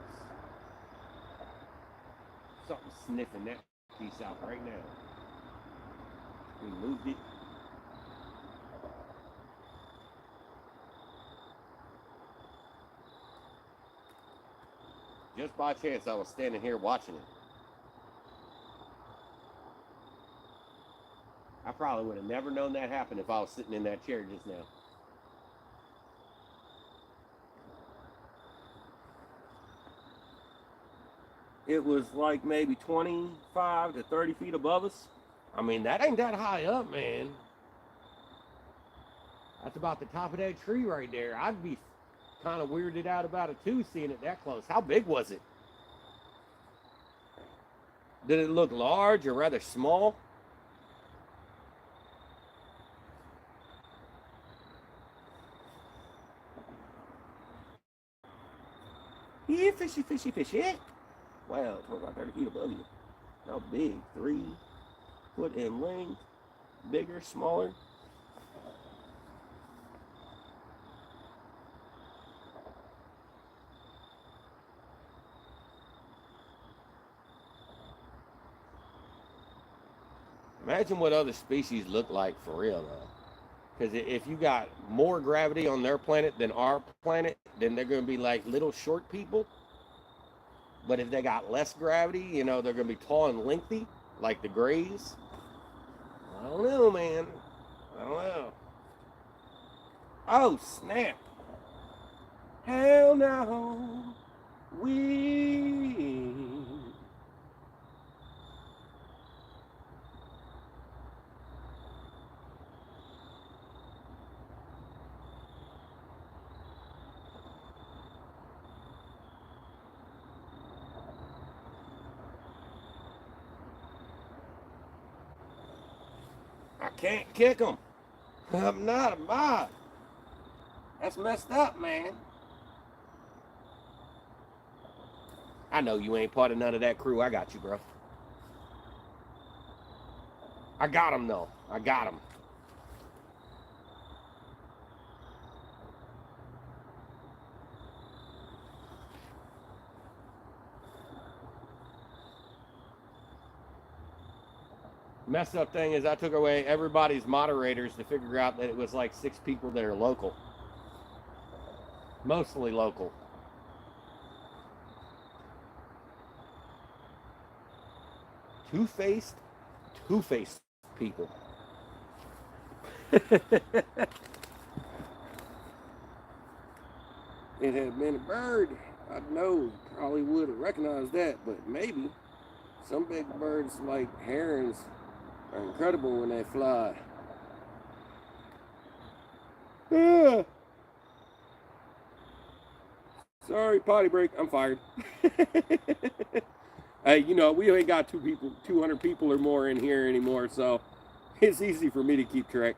Something sniffing that piece out right now. We moved it. Just by chance, I was standing here watching it. I probably would have never known that happened if I was sitting in that chair just now. It was like maybe 25 to 30 feet above us. I mean, that ain't that high up, man. That's about the top of that tree right there. I'd be kind of weirded out about it too, seeing it that close. How big was it? Did it look large or rather small? Yeah, fishy, fishy, fishy. Wow, 25, 30 feet above you. How big? 3 foot in length? Bigger, smaller? Imagine what other species look like for real, though. Because if you got more gravity on their planet than our planet, then they're going to be like little short people. But if they got less gravity, you know, they're going to be tall and lengthy, like the grays. I don't know, man. I don't know. Oh, snap. Hell no. We. I can't kick them. I'm not a mob. That's messed up, man. I know you ain't part of none of that crew. I got you, bro. I got him, though. I got him. Messed up thing is I took away everybody's moderators to figure out that it was like 6 people that are local. Mostly local. Two-faced people. It had been a bird, I know, probably would have recognized that, but maybe some big birds like herons are incredible when they fly. Yeah. Sorry, potty break. I'm fired. Hey, you know, we ain't got 200 people or more in here anymore, so it's easy for me to keep track.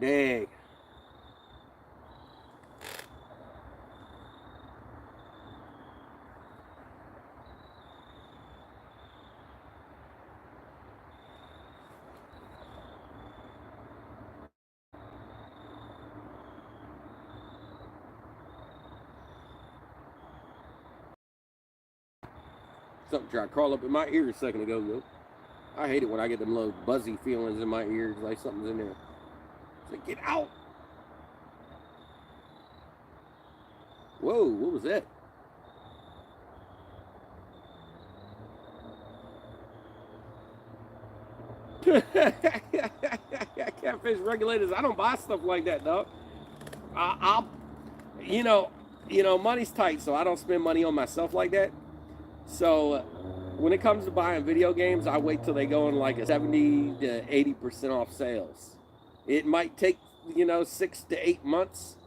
Dang. Something tried to crawl up in my ear a second ago, though. I hate it when I get them little buzzy feelings in my ears, like something's in there. It's like, get out! Whoa, what was that? Catfish regulators. I don't buy stuff like that, dog. I'll, you know, money's tight, so I don't spend money on myself like that. So when it comes to buying video games, I wait till they go in like a 70 to 80% off sales. It might take, you know, 6 to 8 months,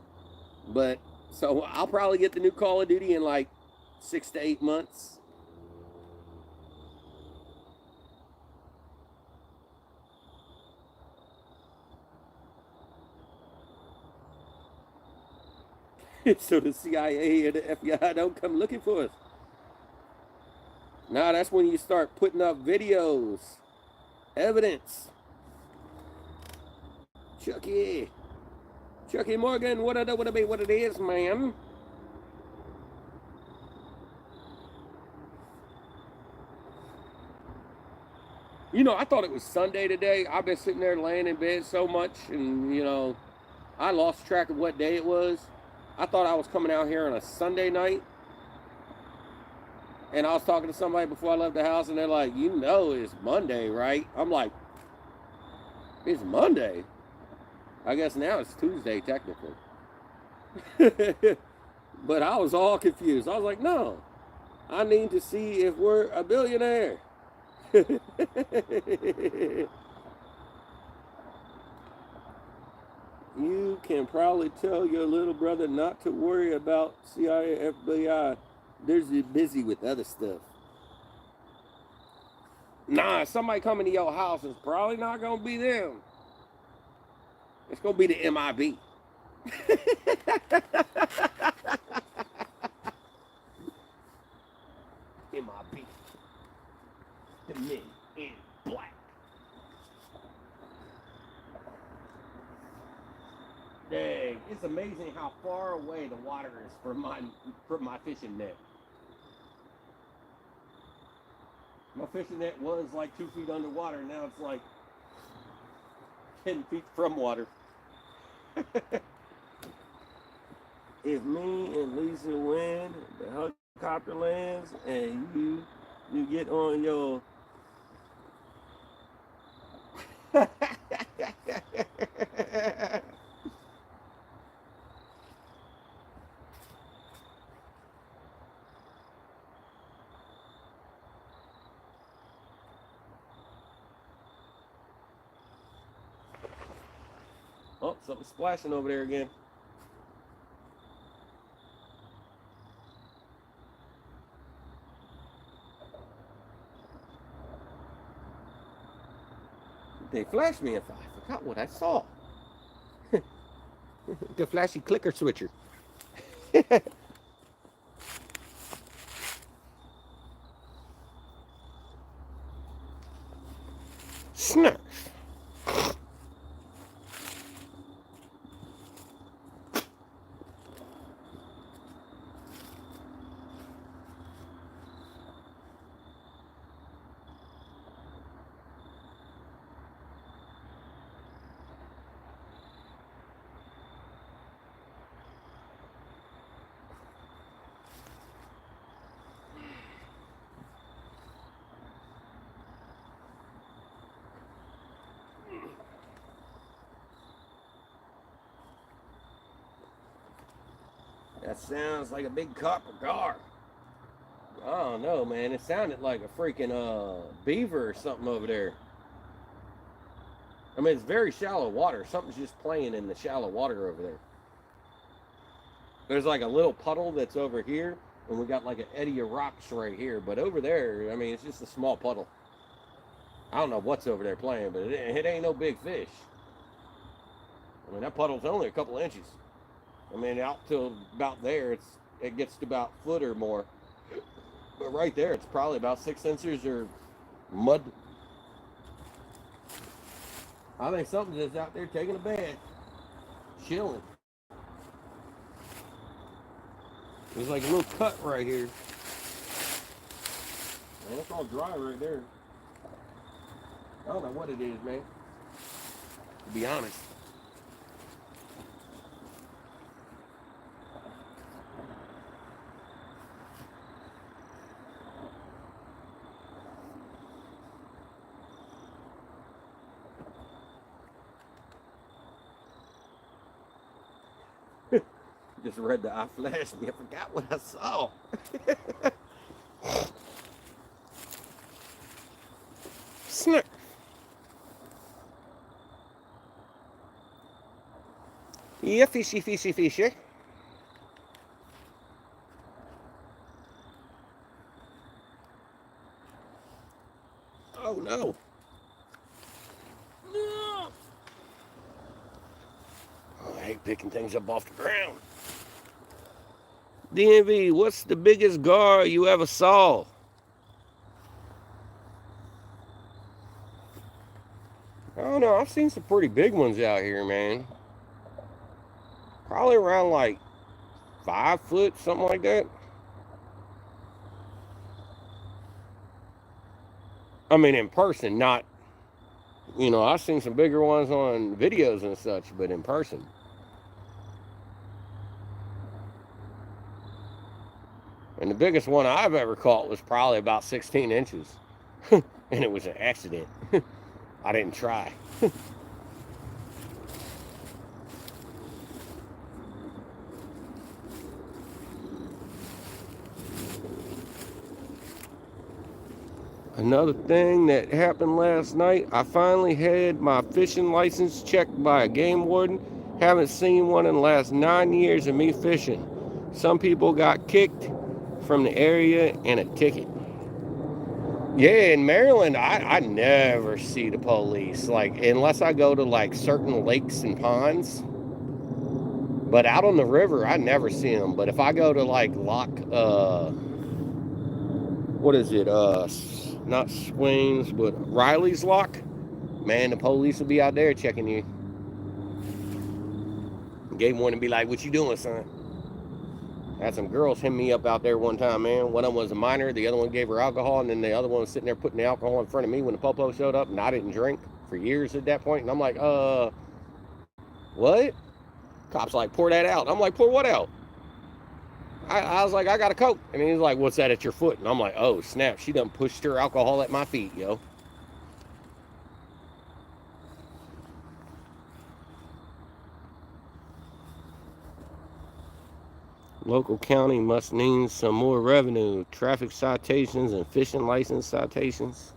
but so I'll probably get the new Call of Duty in like 6 to 8 months. So the CIA and the FBI don't come looking for us. Nah, that's when you start putting up videos, evidence. Chucky Morgan, what it is, man? You know, I thought it was Sunday today. I've been sitting there laying in bed so much, and you know, I lost track of what day it was. I thought I was coming out here on a Sunday night, and I was talking to somebody before I left the house, and they're like, you know it's Monday, right? I'm like, it's Monday? I guess now it's Tuesday, technically. But I was all confused. I was like, no, I need to see if we're a billionaire. You can probably tell your little brother not to worry about CIA, FBI. They're busy with other stuff. Nah, somebody coming to your house is probably not going to be them. It's going to be the MIB. MIB. The men in black. Dang, it's amazing how far away the water is from my fishing net. My fishing net was like 2 feet underwater. Now it's like 10 feet from water. If me and Lisa win, the helicopter lands, and you get on your oh, something's splashing over there again. They flashed me if I forgot what I saw. The flashy clicker switcher. Snap. That sounds like a big copper gar. I don't know, man. It sounded like a freaking beaver or something over there. I mean, it's very shallow water. Something's just playing in the shallow water over there. There's like a little puddle that's over here, and we got like an eddy of rocks right here. But over there, I mean, it's just a small puddle. I don't know what's over there playing, but it ain't no big fish. I mean, that puddle's only a couple inches. I mean, out till about there, it gets to about a foot or more. But right there, it's probably about 6 inches or mud. I think something's just out there taking a bath, chilling. There's like a little cut right here. Man, it's all dry right there. I don't know what it is, man. To be honest. Just read the eye flashed me. I forgot what I saw. Snap. Yeah, fishy, fishy, fishy. Oh no. No. Oh, I hate picking things up off the ground. DMV, what's the biggest gar you ever saw? I don't know. I've seen some pretty big ones out here, man. Probably around like 5 foot, something like that. I mean, in person, not, I've seen some bigger ones on videos and such, but in person. And the biggest one I've ever caught was probably about 16 inches. And it was an accident. I didn't try. Another thing that happened last night, I finally had my fishing license checked by a game warden. Haven't seen one in the last 9 years of me fishing. Some people got kicked from the area and a ticket. Yeah, in Maryland, I never see the police, like, unless I go to like certain lakes and ponds. But out on the river, I never see them. But if I go to like what is it? Not Swains, but Riley's Lock. Man, the police will be out there checking you. Gave one and be like, "What you doing, son?" Had some girls hit me up out there one time, man. One of them was a minor, the other one gave her alcohol, and then the other one was sitting there putting the alcohol in front of me when the popo showed up, and I didn't drink for years at that point. And I'm like, what? Cops like, pour that out. I'm like, pour what out? I was like, I got a Coke. And he's like, what's that at your foot? And I'm like, oh, snap. She done pushed her alcohol at my feet, yo. Local county must need some more revenue. Traffic citations and fishing license citations.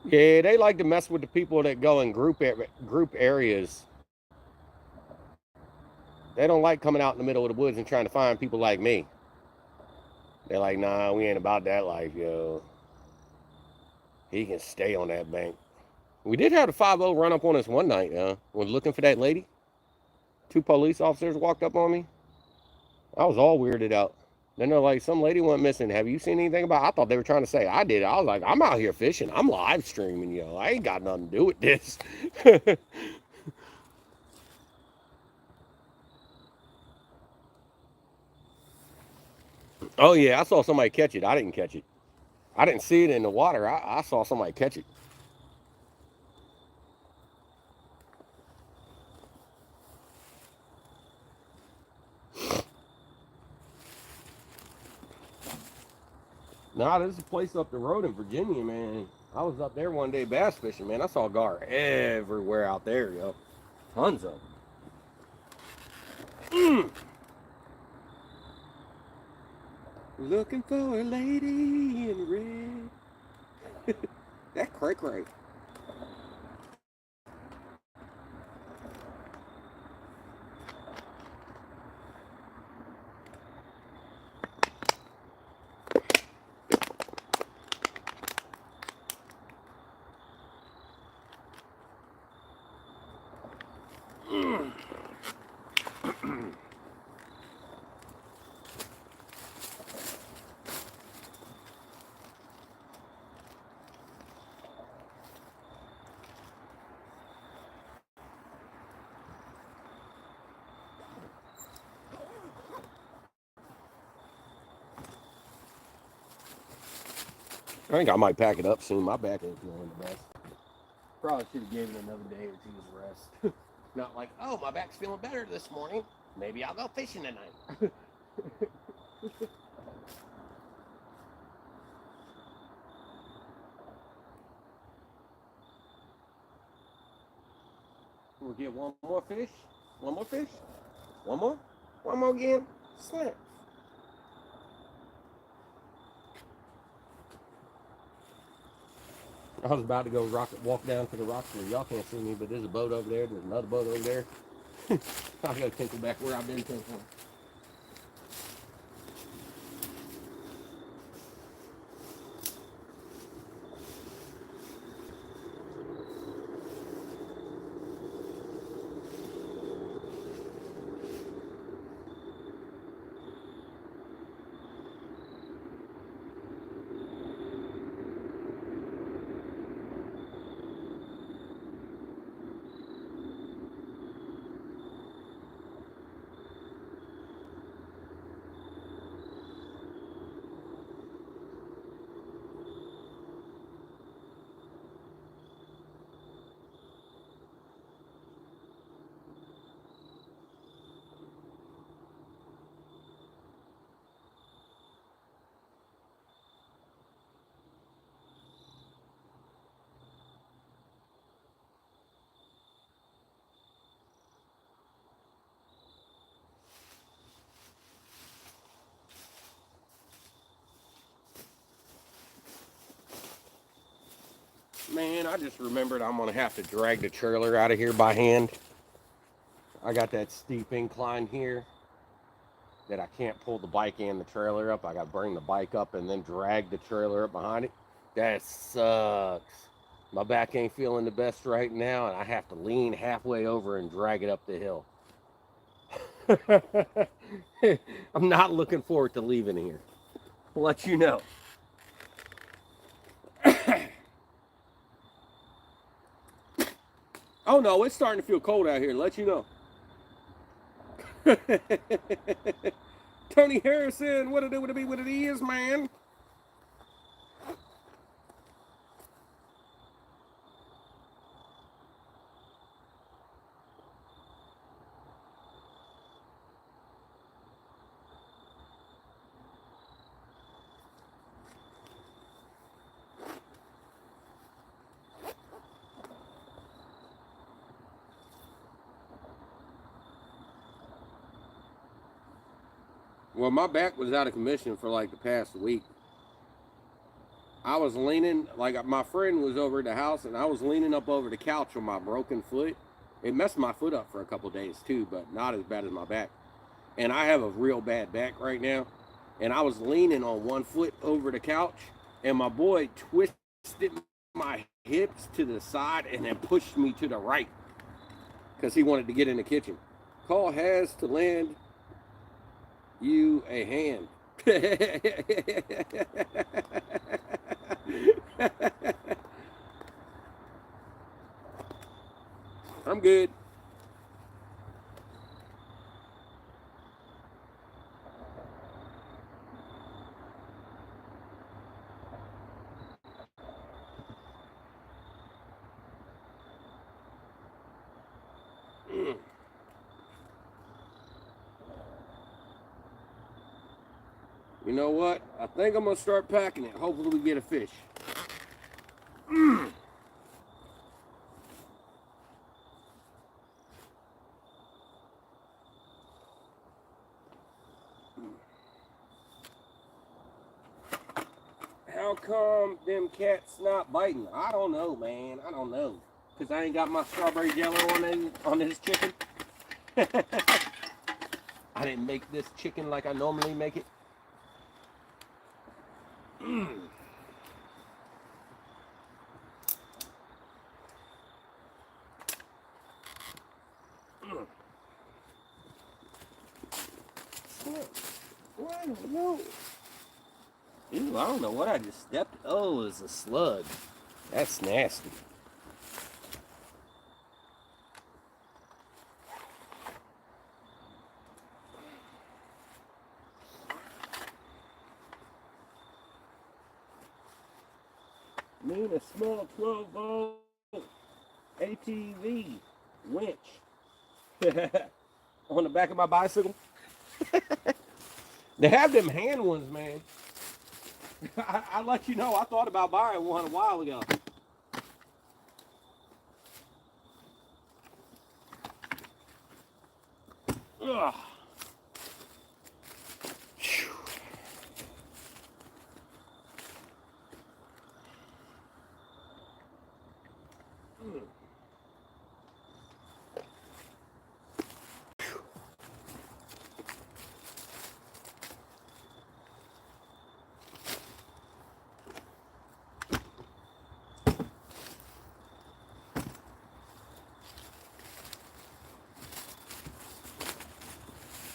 Yeah, they like to mess with the people that go in group areas. They don't like coming out in the middle of the woods and trying to find people like me. They're like, nah, we ain't about that life, yo. He can stay on that bank. We did have a 5-0 run up on us one night, when looking for that lady. 2 police officers walked up on me. I was all weirded out. Then they're like, some lady went missing. Have you seen anything about it? I thought they were trying to say I did. I was like, I'm out here fishing. I'm live streaming, yo. I ain't got nothing to do with this. Oh, yeah, I saw somebody catch it. I didn't catch it. I didn't see it in the water. I saw somebody catch it. Nah, there's a place up the road in Virginia, man. I was up there one day bass fishing, man. I saw gar everywhere out there, yo. Tons of them. Looking for a lady in red. That cray. I think I might pack it up soon. My back ain't feeling the best. Probably should have given it another day or two's rest. Not like, oh, my back's feeling better this morning. Maybe I'll go fishing tonight. We'll get one more fish. One more fish. One more. One more again. Slap. I was about to go walk down to the rocks where y'all can't see me, but there's a boat over there. There's another boat over there. I'll go tinkle back where I've been tinkling. Man, I just remembered I'm going to have to drag the trailer out of here by hand. I got that steep incline here that I can't pull the bike and the trailer up. I got to bring the bike up and then drag the trailer up behind it. That sucks. My back ain't feeling the best right now, and I have to lean halfway over and drag it up the hill. I'm not looking forward to leaving here. I'll let you know. Oh no, it's starting to feel cold out here. Let you know. Tony Harrison, what it be, what it is, man. Well, my back was out of commission for like the past week. I was leaning, like my friend was over at the house, and I was leaning up over the couch on my broken foot. It messed my foot up for a couple days too, but not as bad as my back. And I have a real bad back right now. And I was leaning on one foot over the couch, and my boy twisted my hips to the side and then pushed me to the right because he wanted to get in the kitchen. Call has to lend you a hand. I'm good. You know what? I think I'm going to start packing it. Hopefully we get a fish. come them cats not biting? I don't know, man. I don't know. Because I ain't got my strawberry jello on this chicken. I didn't make this chicken like I normally make it. What? I don't know. Ew, I don't know what I just stepped. Oh, it's a slug. That's nasty. Mean a small 12-volt ATV winch on the back of my bicycle. They have them hand ones, man. I'll let you know, I thought about buying one a while ago. Ugh.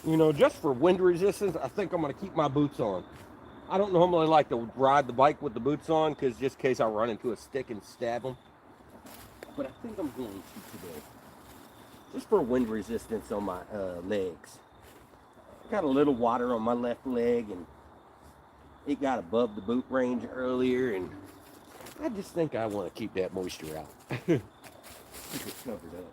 You know, just for wind resistance, I think I'm going to keep my boots on. I don't normally like to ride the bike with the boots on, because just in case I run into a stick and stab them. But I think I'm going to today. Just for wind resistance on my legs. Got a little water on my left leg, and it got above the boot range earlier, and I just think I want to keep that moisture out. Keep it covered up.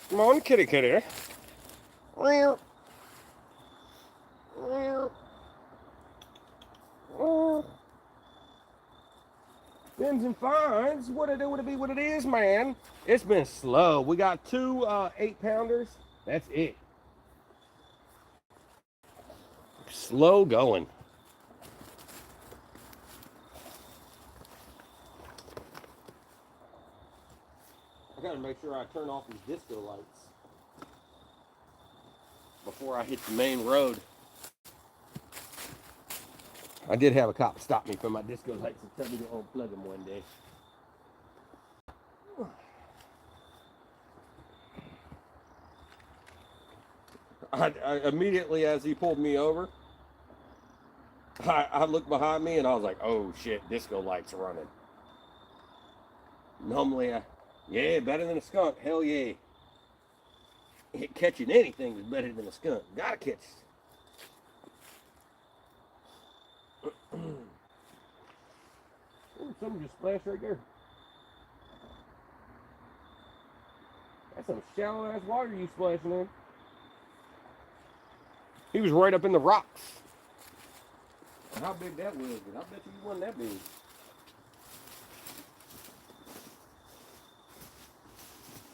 Come on, kitty kitty. Bins and finds. What it would it be? What it is, man? It's been slow. We got two 8-pounders. That's it. Slow going. I gotta make sure I turn off these disco lights before I hit the main road. I did have a cop stop me from my disco lights and tell me to unplug them one day. I immediately, as he pulled me over, I looked behind me and I was like, oh shit, disco lights are running. Normally, yeah, better than a skunk. Hell yeah. Catching anything is better than a skunk. Gotta catch. Ooh, something just splashed right there. That's some shallow ass water you splashing in. He was right up in the rocks. How big that was, but I bet you wasn't that big.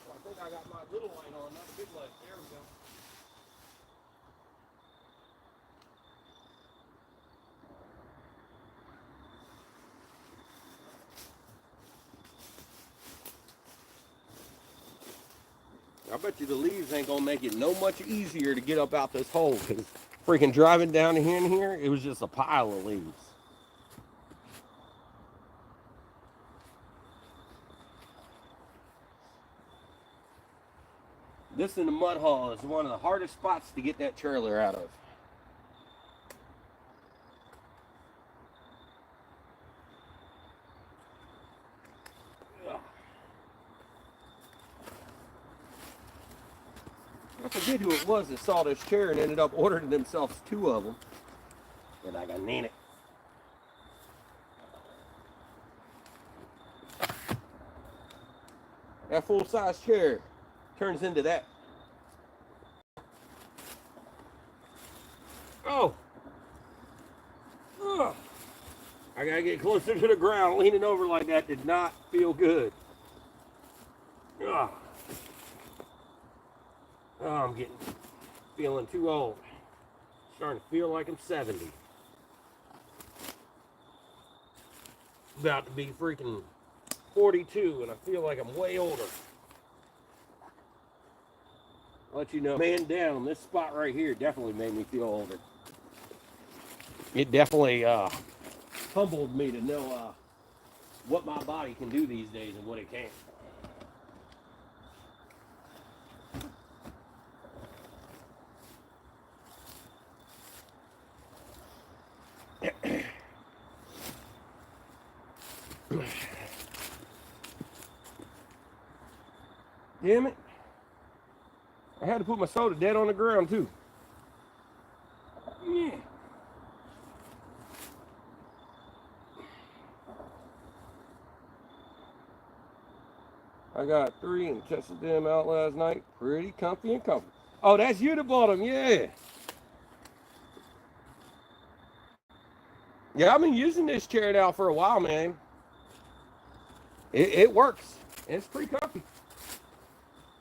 Well, I think I got my little light on, not the big light. There we go. I bet you the leaves ain't gonna make it no much easier to get up out this hole, because freaking driving down here and here, it was just a pile of leaves. This in the mud hall is one of the hardest spots to get that trailer out of. I forget who it was that saw this chair and ended up ordering themselves 2 of them. And I got need it. That full-size chair turns into that. Oh! Ugh. I gotta get closer to the ground. Leaning over like that did not feel good. Oh, I'm feeling too old. Starting to feel like I'm 70. About to be freaking 42, and I feel like I'm way older. I'll let you know, man down, this spot right here definitely made me feel older. It definitely humbled me to know what my body can do these days and what it can't. Damn it. I had to put my soda dead on the ground too. Yeah. I got 3 and tested them out last night. Pretty comfy and comfy. Oh, that's you that bought them, yeah. Yeah, I've been using this chair now for a while, man. It works. It's pretty comfy.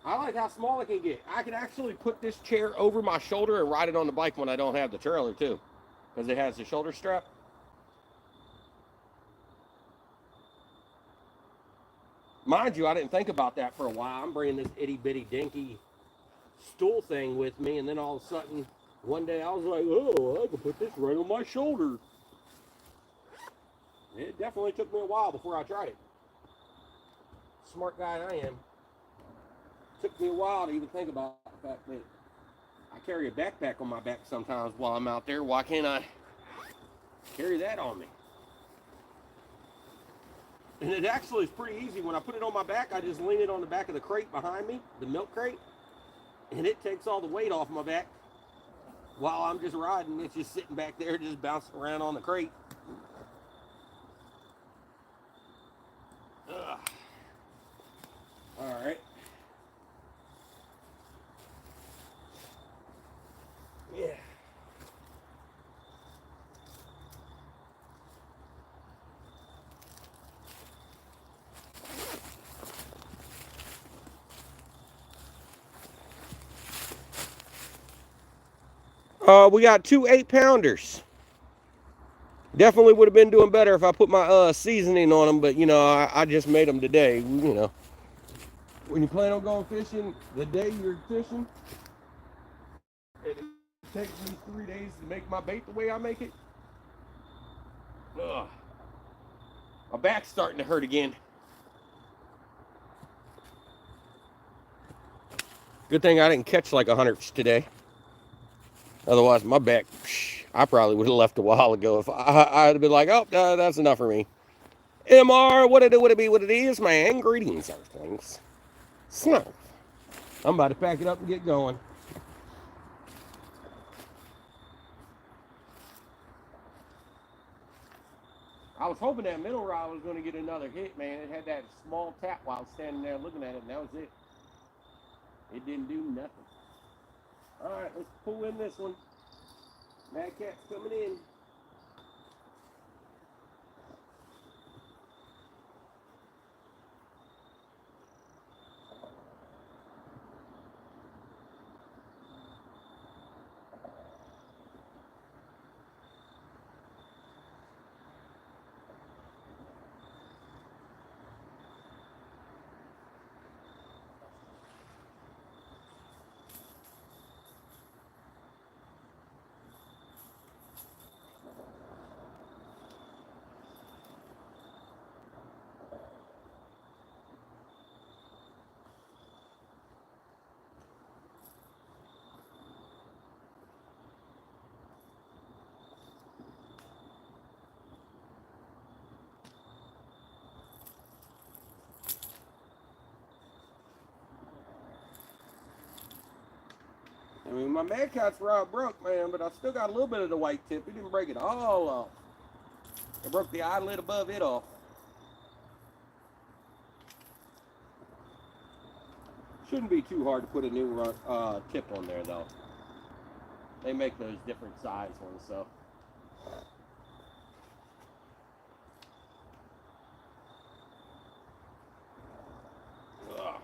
I like how small it can get. I can actually put this chair over my shoulder and ride it on the bike when I don't have the trailer too, because it has the shoulder strap. Mind you, I didn't think about that for a while. I'm bringing this itty bitty dinky stool thing with me, and then all of a sudden, one day I was like, oh, I can put this right on my shoulder. It definitely took me a while before I tried it. Smart guy I am. Took me a while to even think about the fact that I carry a backpack on my back sometimes while I'm out there. Why can't I carry that on me? And it actually is pretty easy. When I put it on my back, I just lean it on the back of the crate behind me, the milk crate, and it takes all the weight off my back while I'm just riding. It's just sitting back there, just bouncing around on the crate. Ugh. All right. Yeah. We got 2 8-pounders. Definitely would have been doing better if I put my seasoning on them, but you know, I just made them today. You know, when you plan on going fishing, the day you're fishing, it takes me 3 days to make my bait the way I make it. Ugh. My back's starting to hurt again. Good thing I didn't catch like 100 today. Otherwise, my back, I probably would have left a while ago. If I'd have been like, oh, that's enough for me. MR, what it be, what it is, man. Greetings, earthlings. Snow. I'm about to pack it up and get going. I was hoping that middle rod was going to get another hit, man. It had that small tap while I was standing there looking at it, and that was it. It didn't do nothing. All right, let's pull in this one. Mad Cat's coming in. I mean, my Mad Cat's rod broke, man, but I still got a little bit of the white tip. It didn't break it all off. It broke the eyelid above it off. Shouldn't be too hard to put a new tip on there, though. They make those different size ones, so. Ugh.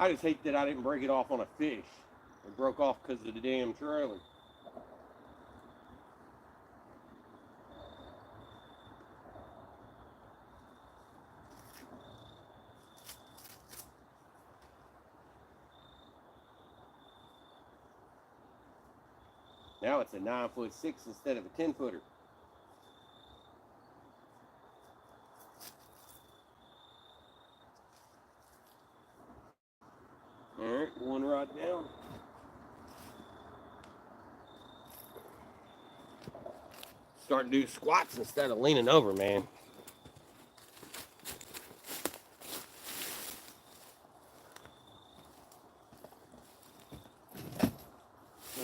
I just hate that I didn't break it off on a fish. It broke off because of the damn trailer. Now it's a 9'6" instead of a 10-footer. All right, one rod down. Starting to do squats instead of leaning over, man.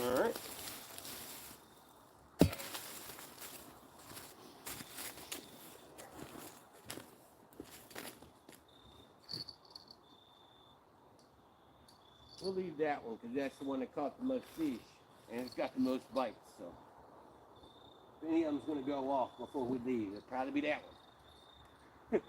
All right. We'll leave that one because that's the one that caught the most fish and it's got the most bites. So if any of them's going to go off before we leave, it'll probably be that one.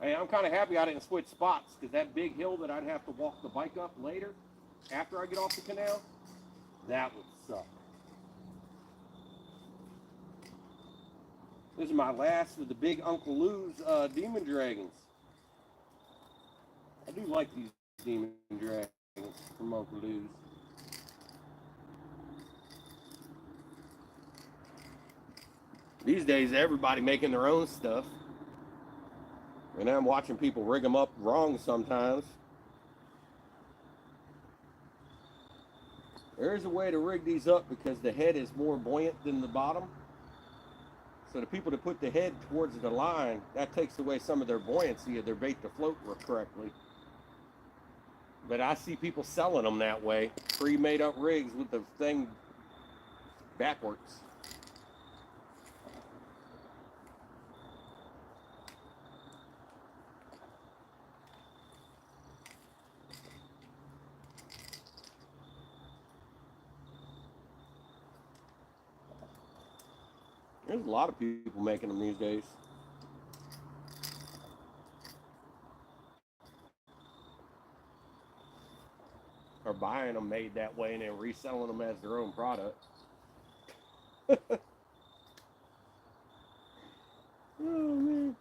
Hey, I'm kind of happy I didn't switch spots because that big hill that I'd have to walk the bike up later after I get off the canal, that would suck. This is my last of the big Uncle Lou's Demon Dragons. I do like these Demon Dragons from Uncle Lou's. These days, everybody making their own stuff. And I'm watching people rig them up wrong sometimes. There's a way to rig these up because the head is more buoyant than the bottom. So the people that put the head towards the line, that takes away some of their buoyancy of their bait to float correctly. But I see people selling them that way, pre-made up rigs with the thing backwards. There's a lot of people making them these days. Or buying them made that way and then reselling them as their own product. Oh, man.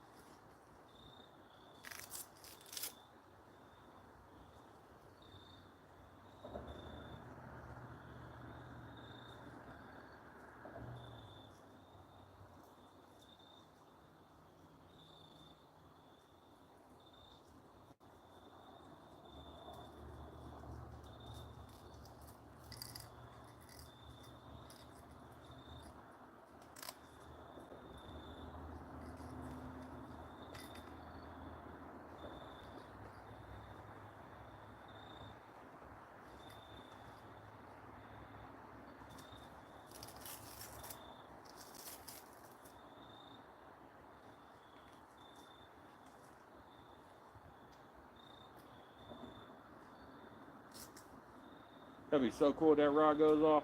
That'd be so cool if that rod goes off.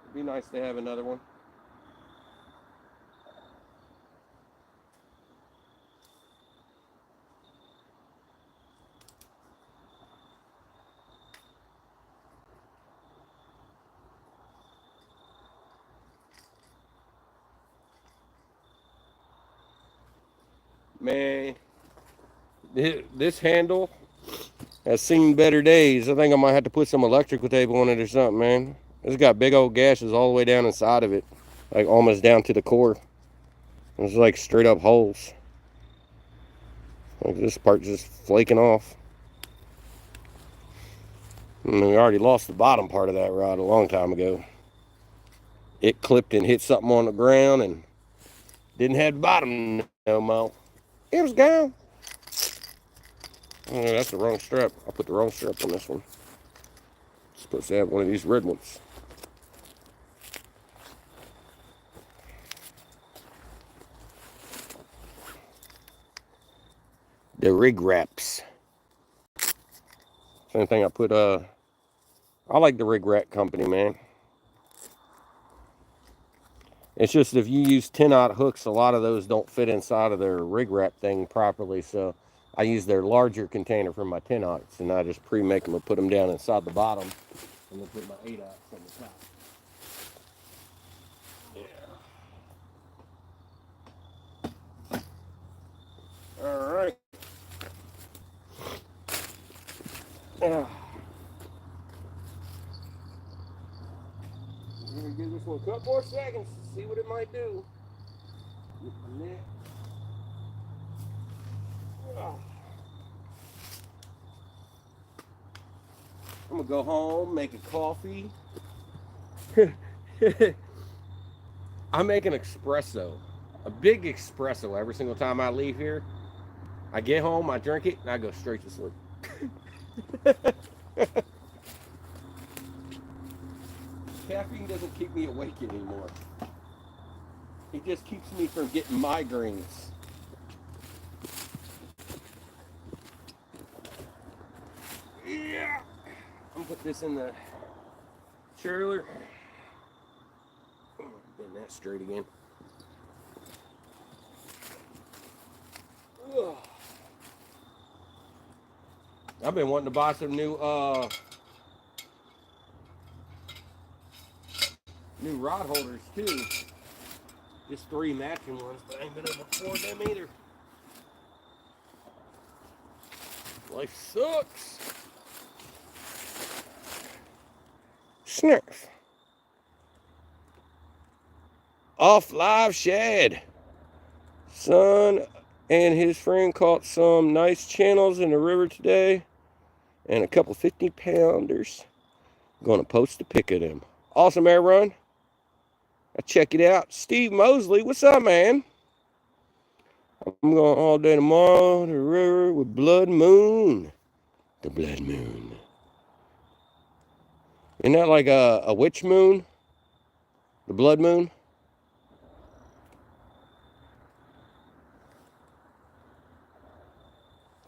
It'd be nice to have another one. Man, this handle has seen better days. I think I might have to put some electrical tape on it or something, man. It's got big old gashes all the way down inside of it, like almost down to the core. It's like straight up holes. Like this part just flaking off. And we already lost the bottom part of that rod a long time ago. It clipped and hit something on the ground and didn't have the bottom no more. It was gone. Oh, that's the wrong strap. I put the wrong strap on this one. Supposed to have one of these red ones. The rig wraps. Same thing I put, I like the Rig Rack company, man. It's just if you use 10-aught hooks, a lot of those don't fit inside of their rig wrap thing properly. So I use their larger container for my 10-aughts, and I just pre-make them and put them down inside the bottom, and then put my 8-aughts on the top. Yeah. All right. We're gonna give this one a couple more seconds to see what it might do. Get my net. I'm gonna go home, make a coffee. I make an espresso, a big espresso every single time I leave here. I get home, I drink it, and I go straight to sleep. Caffeine doesn't keep me awake anymore. It just keeps me from getting migraines. Yeah. I'm gonna put this in the churler. Getting that straight again. Ugh. I've been wanting to buy some new rod holders too. Just 3 matching ones, but I ain't been able to afford them either. Life sucks. Snurf. Off live shad. Son and his friend caught some nice channels in the river today and a couple 50-pounders. Gonna post a pic of them. Awesome air run. Check it out. Steve Mosley, what's up, man? I'm going all day tomorrow to the river with Blood Moon. The Blood Moon. Isn't that like a witch moon? The Blood Moon?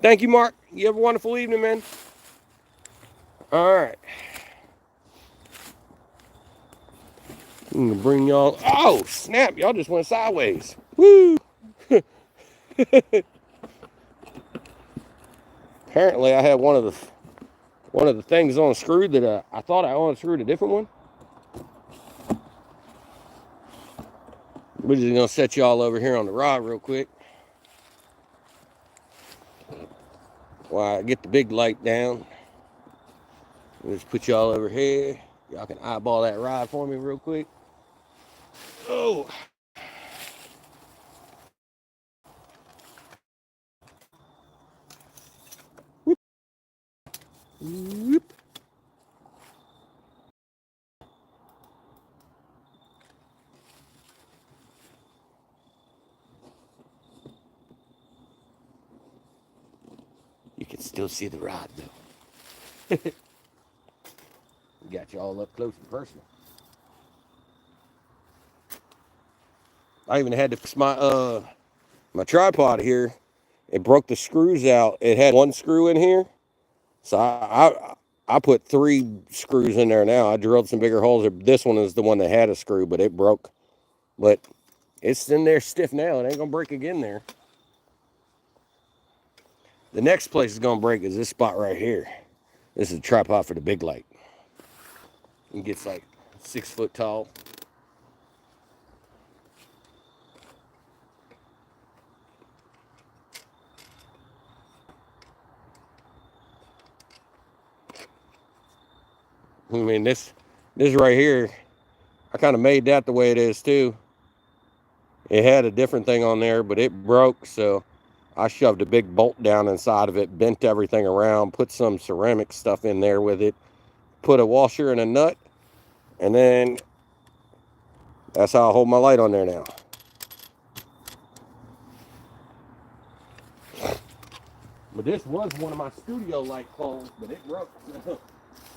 Thank you, Mark. You have a wonderful evening, man. All right. I'm gonna bring y'all. Oh, snap. Y'all just went sideways. Woo. Apparently, I had one of the things unscrewed that I thought I unscrewed a different one. We're just gonna set y'all over here on the rod real quick while I get the big light down. Let's put y'all over here. Y'all can eyeball that rod for me real quick. Oh. Whoop. Whoop. You can still see the rod though. Got you all up close and personal. I even had to fix my my tripod here. It broke the screws out. It had one screw in here, so I put 3 screws in there now. I drilled some bigger holes. This one is the one that had a screw, but it broke. But it's in there stiff now. It ain't gonna break again there. The next place it's gonna break is this spot right here. This is a tripod for the big light. It gets like 6 foot tall. I mean, this right here, I kind of made that the way it is too. It had a different thing on there, but it broke, so I shoved a big bolt down inside of it, bent everything around, put some ceramic stuff in there with it, put a washer and a nut, and then that's how I hold my light on there now. But this was one of my studio light clones, but it broke.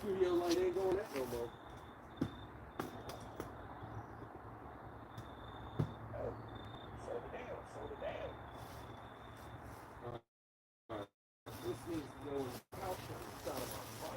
Studio light ain't going that no more. Oh, slow it down, slow it down. This needs to go in the pouch on the side of my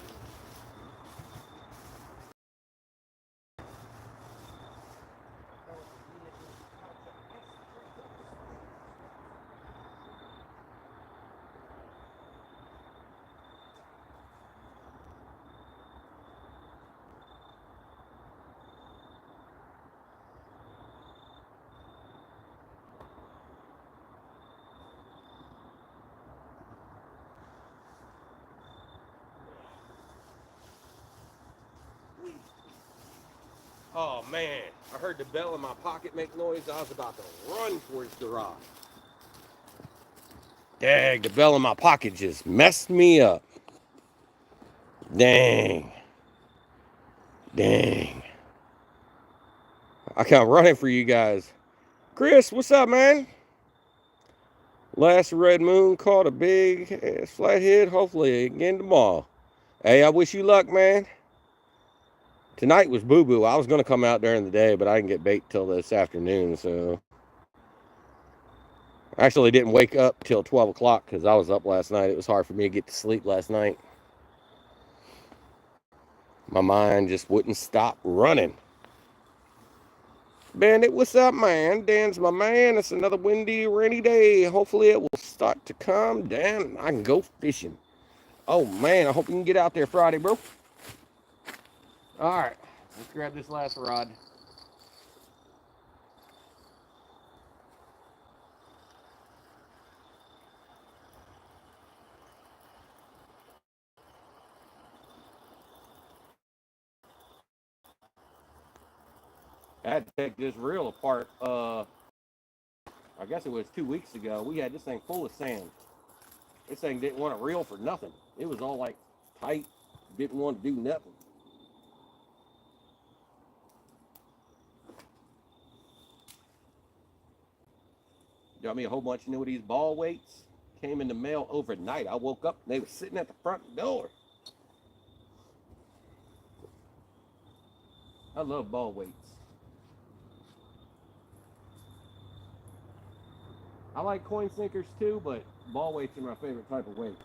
Oh man, I heard the bell in my pocket make noise. I was about to run towards the rock. Dang, the bell in my pocket just messed me up. Dang. Dang. I come running for you guys. Chris, what's up, man? Last red moon caught a big ass flathead. Hopefully again tomorrow. Hey, I wish you luck, man. Tonight was boo-boo. I was going to come out during the day, but I didn't get bait till this afternoon, so. I actually didn't wake up till 12 o'clock because I was up last night. It was hard for me to get to sleep last night. My mind just wouldn't stop running. Bandit, what's up, man? Dan's my man. It's another windy, rainy day. Hopefully it will start to calm down and I can go fishing. Oh, man, I hope you can get out there Friday, bro. All right, let's grab this last rod. I had to take this reel apart. I guess it was 2 weeks ago. We had this thing full of sand. This thing didn't want to reel for nothing. It was all like tight, didn't want to do nothing. Got me a whole bunch of these ball weights. Came in the mail overnight. I woke up and they were sitting at the front door. I love ball weights. I like coin sinkers too, but ball weights are my favorite type of weight.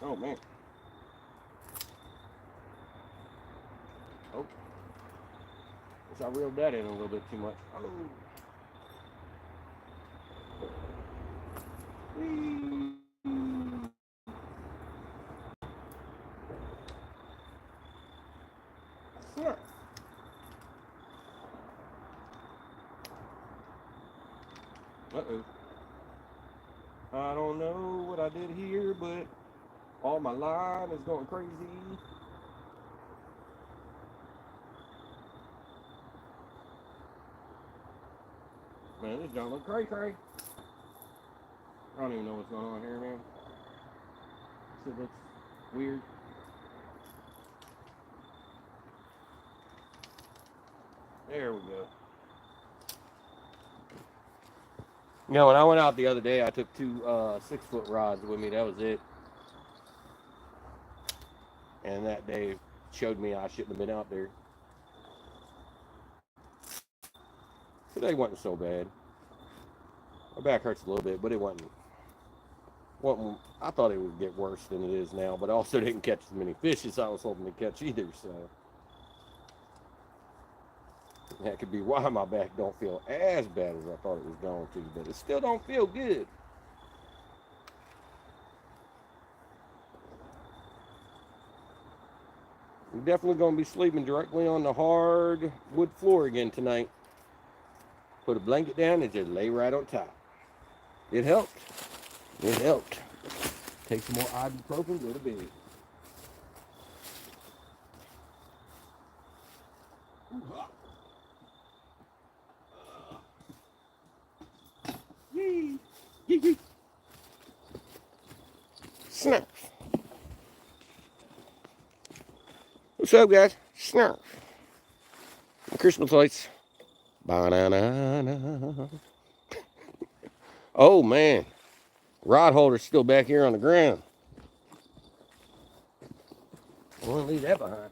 Oh man. Oh. Guess I reeled that in a little bit too much. Oh. Whee. Snap. Uh-oh. I don't know what I did here, but all my line is going crazy. Man, this don't look cray-cray. I don't even know what's going on here, man. This looks weird. There we go. You know, when I went out the other day, I took two 6-foot rods with me. That was it. And that day showed me I shouldn't have been out there. Today wasn't so bad. My back hurts a little bit, but it wasn't. I thought it would get worse than it is now, but I also didn't catch as many fish as I was hoping to catch either. So that could be why my back don't feel as bad as I thought it was going to, but it still don't feel good. I'm definitely going to be sleeping directly on the hard wood floor again tonight. Put a blanket down and just lay right on top. It helped. It helped. Take some more ibuprofen, go to bed. Yee. Yee yee. Snap. What's up, guys? Snap. Christmas lights. Banana. Oh man, rod holder's still back here on the ground. I want to leave that behind.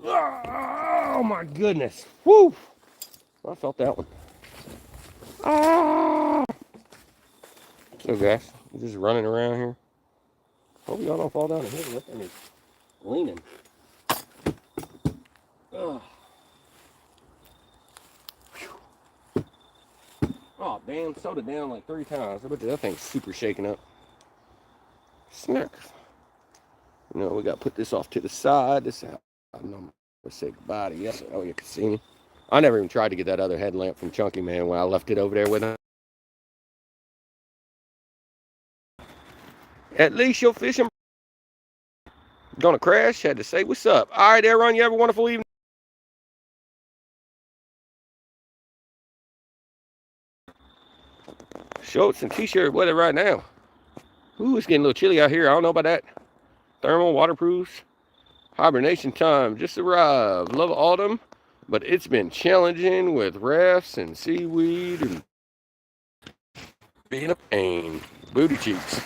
Oh my goodness. Woo! I felt that one. Ah! So guys, we're just running around here. Hope y'all don't fall down the hill. That thing is leaning. Oh. Oh damn, soda down like 3 times. I bet you that thing's super shaken up. Snack. You know, we got to put this off to the side. This is how I'm going to say goodbye to you. Oh, you can see me. I never even tried to get that other headlamp from Chunky Man when I left it over there with him. At least you're fishing. Gonna crash. Had to say what's up. All right, everyone. You have a wonderful evening. Shorts and t-shirt weather right now. Ooh, it's getting a little chilly out here. I don't know about that. Thermal, waterproofs. Hibernation time just arrived. Love autumn, but it's been challenging with rafts and seaweed and being a pain. Booty cheeks.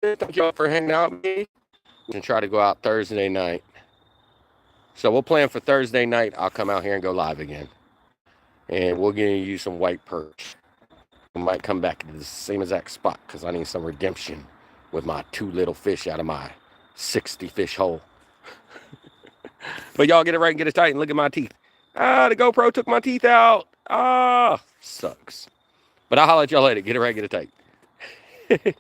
Thank y'all for hanging out with me. And try to go out Thursday night. So we'll plan for Thursday night. I'll come out here and go live again. And we'll get you some white perch. We might come back to the same exact spot because I need some redemption with my 2 little fish out of my 60 fish hole. But y'all get it right and get it tight and look at my teeth. The GoPro took my teeth out. Sucks. But I'll holler at y'all later. Get it right, get it tight.